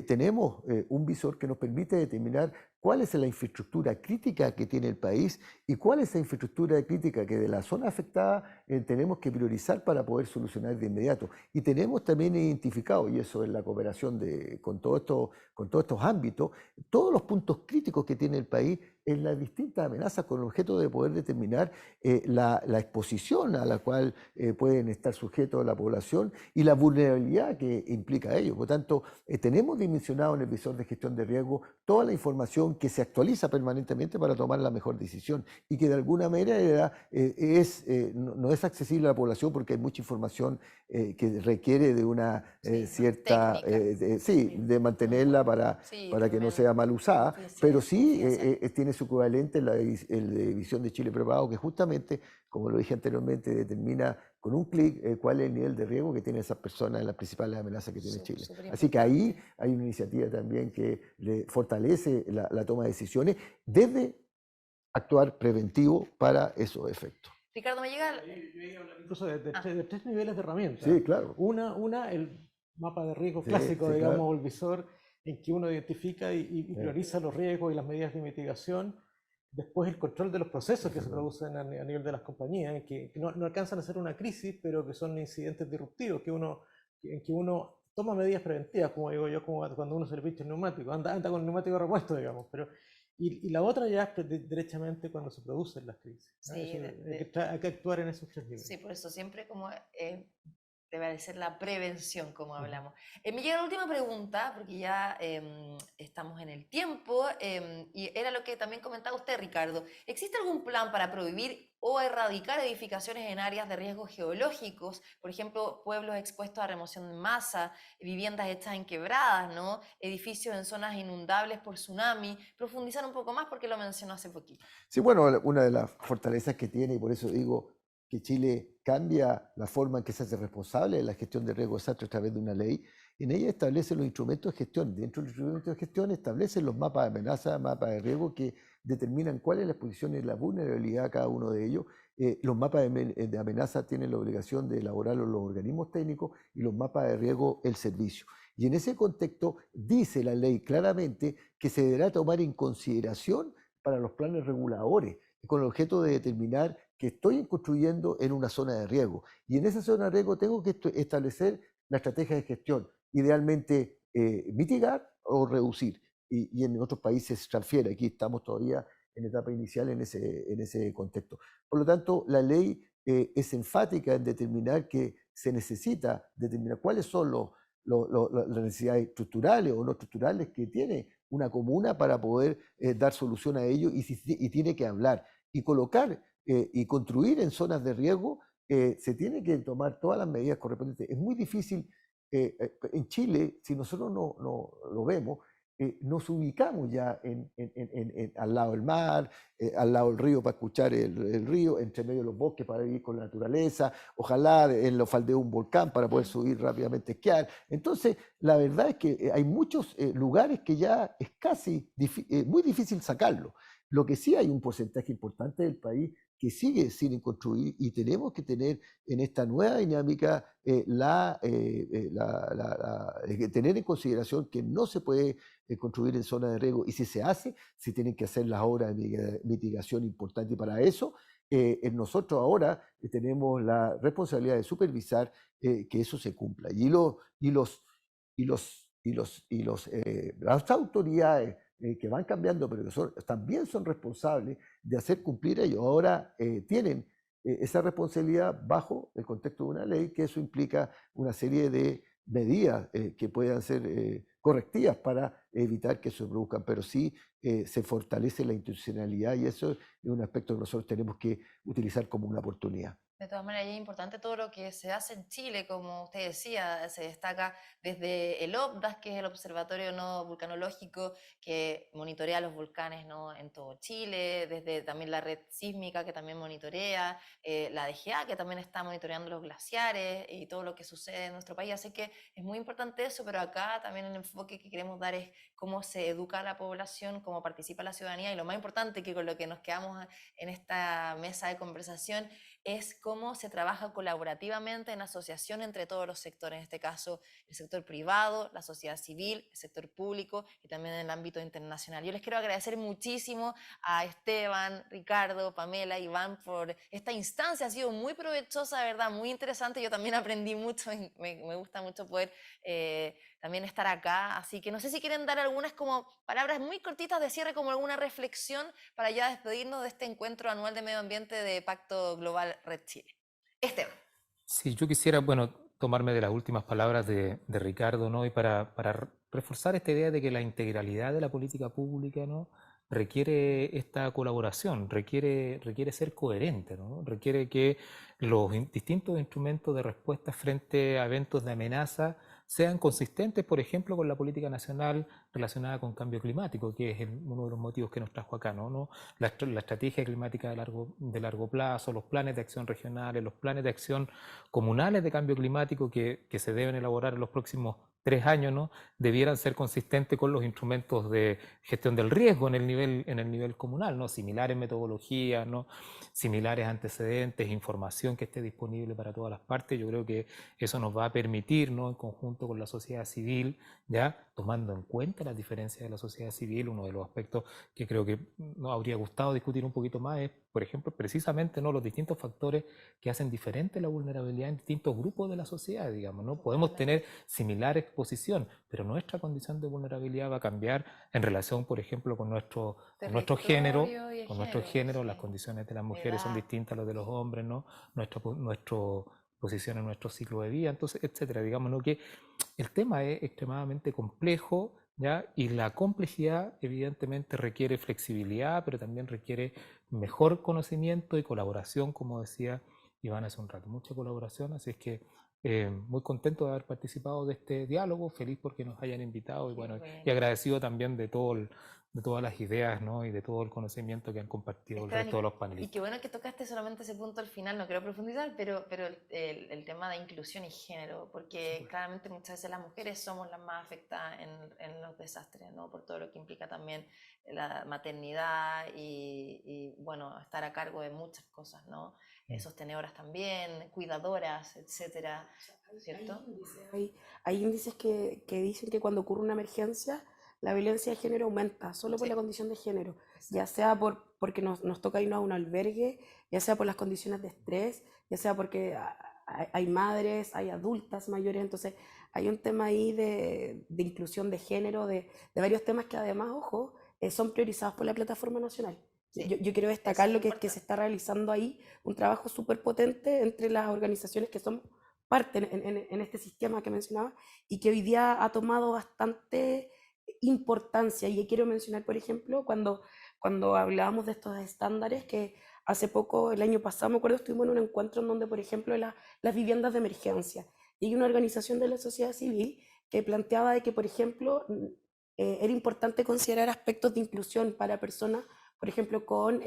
Speaker 5: tenemos un visor que nos permite determinar cuál es la infraestructura crítica que tiene el país y cuál es la infraestructura crítica que de la zona afectada tenemos que priorizar para poder solucionar de inmediato. Y tenemos también identificado, y eso es la cooperación con todos estos ámbitos, todos los puntos críticos que tiene el país en las distintas amenazas con el objeto de poder determinar la exposición a la cual pueden estar sujetos la población y la vulnerabilidad que implica ello. Por tanto, tenemos dimensionado en el visor de gestión de riesgo toda la información que se actualiza permanentemente para tomar la mejor decisión y que de alguna manera no es accesible a la población porque hay mucha información que requiere de una cierta, de mantenerla para que no sea mal usada, pero sí tiene su equivalente el de Visión de Chile Preparado, que justamente, como lo dije anteriormente, determina con un clic cuál es el nivel de riesgo que tienen esas personas en las principales amenazas que tiene Chile. Así que ahí hay una iniciativa también que le fortalece la toma de decisiones desde actuar preventivo para esos efectos.
Speaker 1: Ricardo, me llega...
Speaker 8: Incluso de tres niveles de herramientas.
Speaker 5: Sí, claro.
Speaker 8: Una, el mapa de riesgo
Speaker 5: Sí,
Speaker 8: clásico,
Speaker 5: sí,
Speaker 8: digamos,
Speaker 5: claro.
Speaker 8: el visor en que uno identifica y prioriza los riesgos y las medidas de mitigación. Después el control de los procesos que se producen a nivel de las compañías, que no alcanzan a ser una crisis, pero que son incidentes disruptivos, en que uno toma medidas preventivas, como digo yo, como cuando uno se le pincha el neumático, anda con el neumático repuesto, digamos. Y la otra ya es derechamente cuando se producen las crisis. ¿No?
Speaker 1: Sí,
Speaker 8: hay que actuar en esos tres niveles.
Speaker 1: Sí, por eso siempre como debe ser la prevención, como hablamos. Me llega la última pregunta, porque ya estamos en el tiempo, y era lo que también comentaba usted, Ricardo. ¿Existe algún plan para prohibir o erradicar edificaciones en áreas de riesgos geológicos? Por ejemplo, pueblos expuestos a remoción en masa, viviendas hechas en quebradas, ¿no? Edificios en zonas inundables por tsunami. Profundizar un poco más porque lo mencionó hace poquito.
Speaker 5: Sí, bueno, una de las fortalezas que tiene, y por eso digo que Chile cambia la forma en que se hace responsable de la gestión de riesgo de desastre a través de una ley. En ella establece los instrumentos de gestión. Dentro de los instrumentos de gestión establece los mapas de amenaza, mapas de riesgo que determinan cuál es la exposición y la vulnerabilidad de cada uno de ellos. Los mapas de amenaza tienen la obligación de elaborarlos los organismos técnicos y los mapas de riesgo el servicio. Y en ese contexto dice la ley claramente que se deberá tomar en consideración para los planes reguladores con el objeto de determinar que estoy construyendo en una zona de riesgo. Y en esa zona de riesgo tengo que establecer la estrategia de gestión, idealmente mitigar o reducir. Y en otros países se transfiere, aquí estamos todavía en etapa inicial en ese contexto. Por lo tanto, la ley es enfática en determinar que se necesita determinar cuáles son las necesidades estructurales o no estructurales que tiene una comuna para poder dar solución a ello y tiene que hablar y colocar y construir en zonas de riesgo. Se tiene que tomar todas las medidas correspondientes. Es muy difícil en Chile, si nosotros no lo vemos, nos ubicamos ya al lado del mar, al lado del río para escuchar el río, entre medio de los bosques para vivir con la naturaleza, ojalá en los faldeos de un volcán para poder subir rápidamente a esquiar. Entonces, la verdad es que hay muchos lugares que ya es casi muy difícil sacarlo. Lo que sí hay un porcentaje importante del país que sigue sin construir y tenemos que tener en esta nueva dinámica tener en consideración que no se puede construir en zonas de riesgo y si se hace, se tienen que hacer las obras de mitigación importantes y para eso nosotros ahora tenemos la responsabilidad de supervisar que eso se cumpla las autoridades que van cambiando, pero que también son responsables de hacer cumplir ellos. Ahora tienen esa responsabilidad bajo el contexto de una ley, que eso implica una serie de medidas que puedan ser correctivas para evitar que se produzcan, pero sí se fortalece la institucionalidad y eso es un aspecto que nosotros tenemos que utilizar como una oportunidad.
Speaker 1: De todas maneras, es importante todo lo que se hace en Chile, como usted decía, se destaca desde el OBDAS, que es el Observatorio No Vulcanológico, que monitorea los volcanes, ¿no?, en todo Chile, desde también la red sísmica, que también monitorea, la DGA, que también está monitoreando los glaciares y todo lo que sucede en nuestro país, así que es muy importante eso, pero acá también el enfoque que queremos dar es cómo se educa a la población, cómo participa la ciudadanía, y lo más importante, que con lo que nos quedamos en esta mesa de conversación, es cómo se trabaja colaborativamente en asociación entre todos los sectores, en este caso el sector privado, la sociedad civil, el sector público y también en el ámbito internacional. Yo les quiero agradecer muchísimo a Esteban, Ricardo, Pamela, Iván por esta instancia, ha sido muy provechosa, de verdad, muy interesante, yo también aprendí mucho, y me gusta mucho poder también estar acá, así que no sé si quieren dar algunas como palabras muy cortitas de cierre, como alguna reflexión para ya despedirnos de este encuentro anual de medio ambiente de Pacto Global Red Chile. Esteban.
Speaker 7: Sí, yo quisiera, bueno, tomarme de las últimas palabras de Ricardo, ¿no? Y para reforzar esta idea de que la integralidad de la política pública, ¿no?, requiere esta colaboración, requiere ser coherente, ¿no? Requiere que los distintos instrumentos de respuesta frente a eventos de amenaza sean consistentes, por ejemplo, con la política nacional relacionada con cambio climático, que es uno de los motivos que nos trajo acá, ¿no? La estrategia climática de largo plazo, los planes de acción regionales, los planes de acción comunales de cambio climático que se deben elaborar en los próximos 3 años, ¿no?, debieran ser consistentes con los instrumentos de gestión del riesgo en el nivel comunal, ¿no?, similares metodologías, ¿no?, similares antecedentes, información que esté disponible para todas las partes. Yo creo que eso nos va a permitir, ¿no?, en conjunto con la sociedad civil, ya tomando en cuenta las diferencias de la sociedad civil, uno de los aspectos que creo que nos habría gustado discutir un poquito más es, por ejemplo, precisamente, ¿no?, los distintos factores que hacen diferente la vulnerabilidad en distintos grupos de la sociedad, digamos, ¿no? Podemos tener similar exposición, pero nuestra condición de vulnerabilidad va a cambiar en relación, por ejemplo, con nuestro género, las condiciones de las mujeres son distintas a las de los hombres, ¿no?, nuestra posición en nuestro ciclo de vida, entonces, etcétera. Digamos, ¿no?, que el tema es extremadamente complejo, ¿ya? Y la complejidad evidentemente requiere flexibilidad, pero también requiere mejor conocimiento y colaboración, como decía Iván hace un rato, mucha colaboración, así es que muy contento de haber participado de este diálogo, feliz porque nos hayan invitado y bueno, y agradecido también de todas las ideas, ¿no?, y de todo el conocimiento que han compartido el resto de los
Speaker 1: Y
Speaker 7: panelistas.
Speaker 1: qué bueno que tocaste solamente ese punto al final, no quiero profundizar, pero el tema de inclusión y género, porque claramente muchas veces las mujeres somos las más afectadas en los desastres, ¿no?, por todo lo que implica también la maternidad y bueno, estar a cargo de muchas cosas, ¿no? Sostenedoras también, cuidadoras, etcétera, ¿cierto?
Speaker 6: Hay índices que dicen que cuando ocurre una emergencia, la violencia de género aumenta solo por
Speaker 1: Sí.
Speaker 6: la condición de género, ya sea porque nos toca irnos a un albergue, ya sea por las condiciones de estrés, ya sea porque hay madres, hay adultas mayores, entonces hay un tema ahí de inclusión de género, de varios temas que además, ojo, son priorizados por la plataforma nacional.
Speaker 1: Sí.
Speaker 6: Yo quiero
Speaker 1: Eso
Speaker 6: destacar
Speaker 1: es
Speaker 6: lo que
Speaker 1: importante.
Speaker 6: se está realizando ahí, un trabajo súper potente entre las organizaciones que son parte en este sistema que mencionaba y que hoy día ha tomado bastante importancia. Y quiero mencionar, por ejemplo, cuando hablábamos de estos estándares, que hace poco, el año pasado, me acuerdo, estuvimos en un encuentro en donde, por ejemplo, las viviendas de emergencia, y hay una organización de la sociedad civil que planteaba de que, por ejemplo, era importante considerar aspectos de inclusión para personas, por ejemplo, con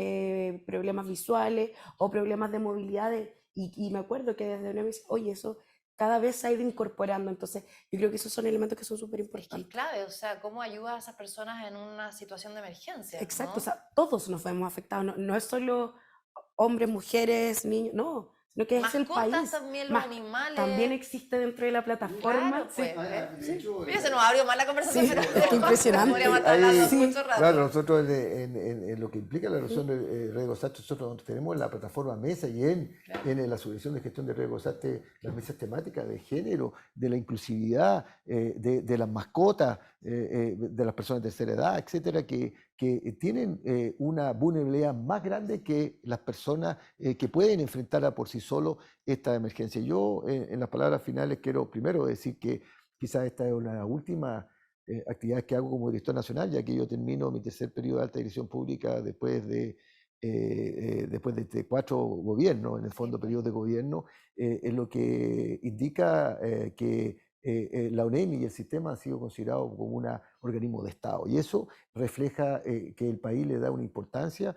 Speaker 6: problemas visuales o problemas de movilidad. Y me acuerdo que desde una vez, oye, eso cada vez se ha ido incorporando. Entonces, yo creo que esos son elementos que son súper
Speaker 1: Es que es
Speaker 6: importantes.
Speaker 1: clave, o sea, cómo ayuda a esas personas en una situación de emergencia,
Speaker 6: Exacto,
Speaker 1: ¿no?
Speaker 6: o sea, todos nos vemos afectados, no es solo hombres, mujeres, niños, no, sino que es el
Speaker 1: Mascotas
Speaker 6: país.
Speaker 1: también, los
Speaker 6: También
Speaker 1: animales.
Speaker 6: existe dentro de la plataforma.
Speaker 1: Claro, pues.
Speaker 5: De hecho,
Speaker 1: Mira, se nos abrió más la conversación,
Speaker 6: Sí,
Speaker 1: pero
Speaker 6: qué impresionante.
Speaker 1: podríamos estar
Speaker 5: Ahí-
Speaker 1: hablando
Speaker 6: Sí.
Speaker 1: mucho rato.
Speaker 5: Claro, nosotros en lo que implica la relación de riesgo desastre, nosotros tenemos la plataforma MESA y en la Subdirección de Gestión de Riesgo desastre las mesas temáticas de género, de la inclusividad, de las mascotas, de las personas de tercera edad, etcétera, que tienen una vulnerabilidad más grande que las personas que pueden enfrentarla por sí solos esta emergencia. Yo, en las palabras finales, quiero primero decir que quizás esta es una última actividades que hago como director nacional, ya que yo termino mi tercer periodo de alta dirección pública después de después de 4 gobiernos, en el fondo periodo de gobierno, es lo que indica que la ONEMI y el sistema han sido considerados como un organismo de Estado. Y eso refleja que el país le da una importancia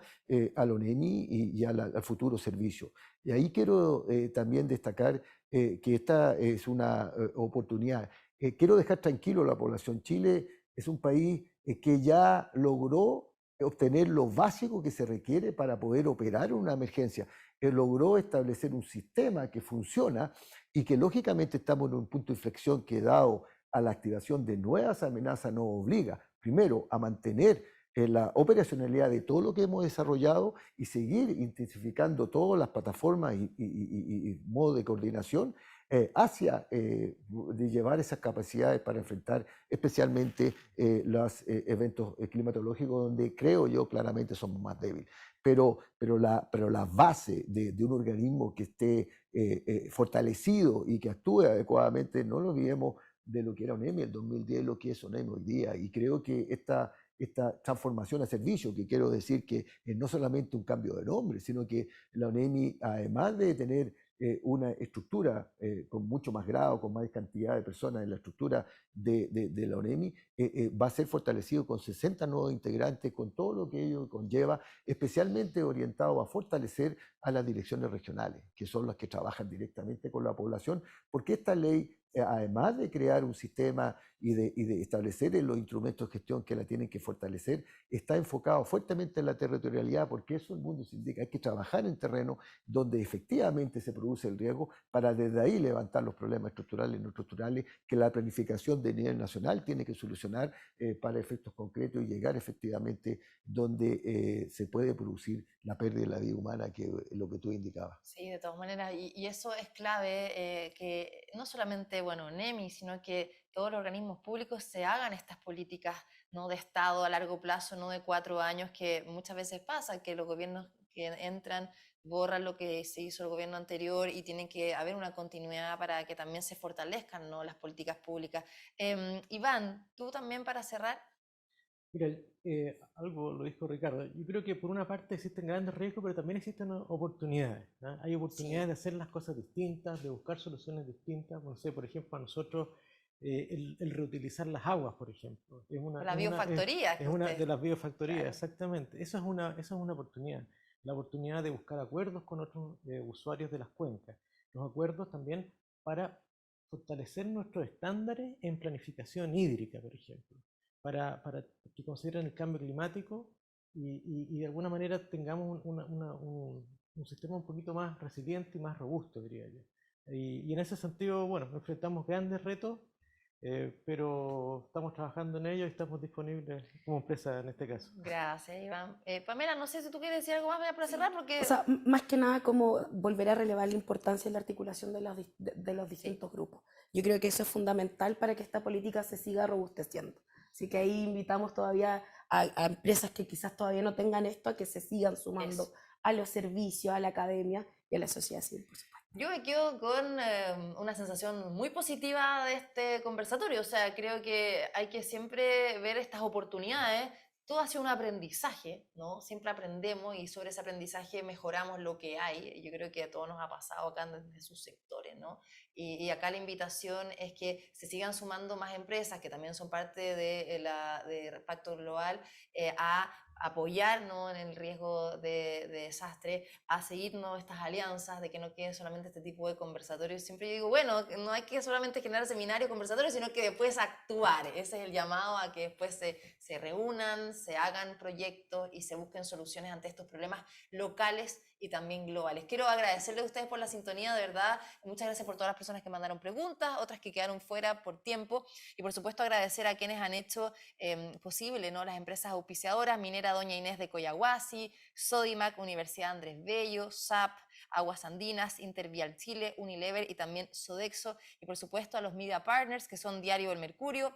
Speaker 5: a la ONEMI y al futuro servicio. Y ahí quiero también destacar que esta es una oportunidad. Quiero dejar tranquilo a la población. Chile es un país que ya logró obtener lo básico que se requiere para poder operar en una emergencia. Logró establecer un sistema que funciona y que lógicamente estamos en un punto de inflexión que, dado a la activación de nuevas amenazas, nos obliga primero a mantener la operacionalidad de todo lo que hemos desarrollado y seguir intensificando todas las plataformas y modos de coordinación hacia de llevar esas capacidades para enfrentar especialmente los eventos climatológicos, donde creo yo claramente somos más débiles. Pero la base de un organismo que esté fortalecido y que actúe adecuadamente, no lo olvidemos de lo que era ONEMI en el 2010, lo que es ONEMI hoy día. Y creo que esta transformación a servicio, que quiero decir que es no solamente un cambio de nombre, sino que la ONEMI, además de tener una estructura con mucho más grado, con más cantidad de personas en la estructura de la ONEMI, va a ser fortalecido con 60 nuevos integrantes, con todo lo que ello conlleva, especialmente orientado a fortalecer a las direcciones regionales, que son las que trabajan directamente con la población, porque esta ley, además de crear un sistema y de establecer los instrumentos de gestión que la tienen que fortalecer, está enfocado fuertemente en la territorialidad, porque eso el mundo se indica, hay que trabajar en terreno donde efectivamente se produce el riesgo para desde ahí levantar los problemas estructurales y no estructurales que la planificación de nivel nacional tiene que solucionar para efectos concretos y llegar efectivamente donde se puede producir la pérdida de la vida humana, que es lo que tú indicabas.
Speaker 1: Sí, de todas maneras, y eso es clave, que no solamente, bueno, NEMI, sino que todos los organismos públicos se hagan estas políticas, ¿no?, de Estado a largo plazo, no de 4 años, que muchas veces pasa, que los gobiernos que entran borran lo que se hizo el gobierno anterior y tiene que haber una continuidad para que también se fortalezcan, ¿no?, las políticas públicas. Iván, tú también para cerrar.
Speaker 8: Mira, algo lo dijo Ricardo. Yo creo que por una parte existen grandes riesgos, pero también existen oportunidades, ¿no? Hay oportunidades
Speaker 1: Sí.
Speaker 8: de hacer las cosas distintas, de buscar soluciones distintas. No sé, por ejemplo, a nosotros el reutilizar las aguas, por ejemplo,
Speaker 1: La biofactoría que
Speaker 8: es una
Speaker 1: ustedes,
Speaker 8: de las biofactorías,
Speaker 1: claro.
Speaker 8: exactamente. Esa es una oportunidad. La oportunidad de buscar acuerdos con otros usuarios de las cuencas. Los acuerdos también para fortalecer nuestros estándares en planificación hídrica, por ejemplo, para que consideren el cambio climático y de alguna manera tengamos un sistema un poquito más resiliente y más robusto, diría yo. Y en ese sentido, bueno, enfrentamos grandes retos, pero estamos trabajando en ello y estamos disponibles como empresa en este caso.
Speaker 1: Gracias, Iván. Pamela, no sé si tú quieres decir algo más para cerrar, porque...
Speaker 6: O sea, más que nada como volver a relevar la importancia de la articulación de los distintos grupos. Yo creo que eso es fundamental para que esta política se siga robusteciendo. Así que ahí invitamos todavía a empresas que quizás todavía no tengan esto, a que se sigan sumando
Speaker 1: Eso.
Speaker 6: a los servicios, a la academia y a la sociedad civil, por supuesto.
Speaker 1: Yo me quedo con una sensación muy positiva de este conversatorio. O sea, creo que hay que siempre ver estas oportunidades. Todo ha sido un aprendizaje, ¿no? Siempre aprendemos y sobre ese aprendizaje mejoramos lo que hay. Yo creo que a todos nos ha pasado acá desde sus sectores, ¿no? Y acá la invitación es que se sigan sumando más empresas que también son parte de Pacto Global a apoyar, ¿no?, en el riesgo de desastre, a seguirnos estas alianzas, de que no quede solamente este tipo de conversatorios. Siempre yo digo, bueno, no hay que solamente generar seminarios, conversatorios, sino que después actuar. Ese es el llamado a que después se reúnan, se hagan proyectos y se busquen soluciones ante estos problemas locales y también globales. Quiero agradecerles a ustedes por la sintonía, de verdad. Muchas gracias por todas las personas que mandaron preguntas, otras que quedaron fuera por tiempo, y por supuesto agradecer a quienes han hecho posible, ¿no?, las empresas auspiciadoras: Minera Doña Inés de Coyahuasi, Sodimac, Universidad Andrés Bello, SAP, Aguas Andinas, Intervial Chile, Unilever y también Sodexo, y por supuesto a los Media Partners, que son Diario El Mercurio,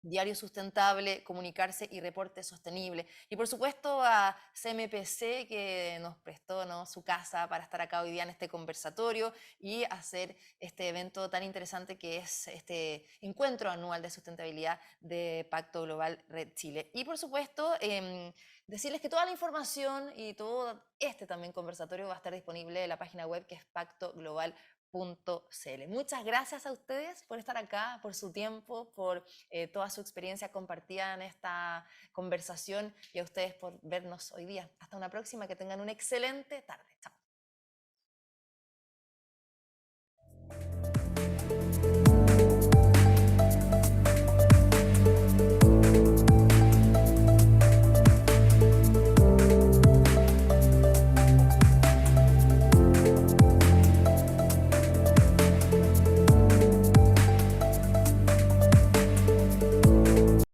Speaker 1: Diario Sustentable, Comunicarse y Reporte Sostenible. Y por supuesto a CMPC, que nos prestó, ¿no?, su casa para estar acá hoy día en este conversatorio y hacer este evento tan interesante que es este encuentro anual de sustentabilidad de Pacto Global Red Chile. Y por supuesto, decirles que toda la información y todo este también conversatorio va a estar disponible en la página web que es pactoglobal.cl. Muchas gracias a ustedes por estar acá, por su tiempo, por toda su experiencia compartida en esta conversación y a ustedes por vernos hoy día. Hasta una próxima, que tengan una excelente tarde. Chao.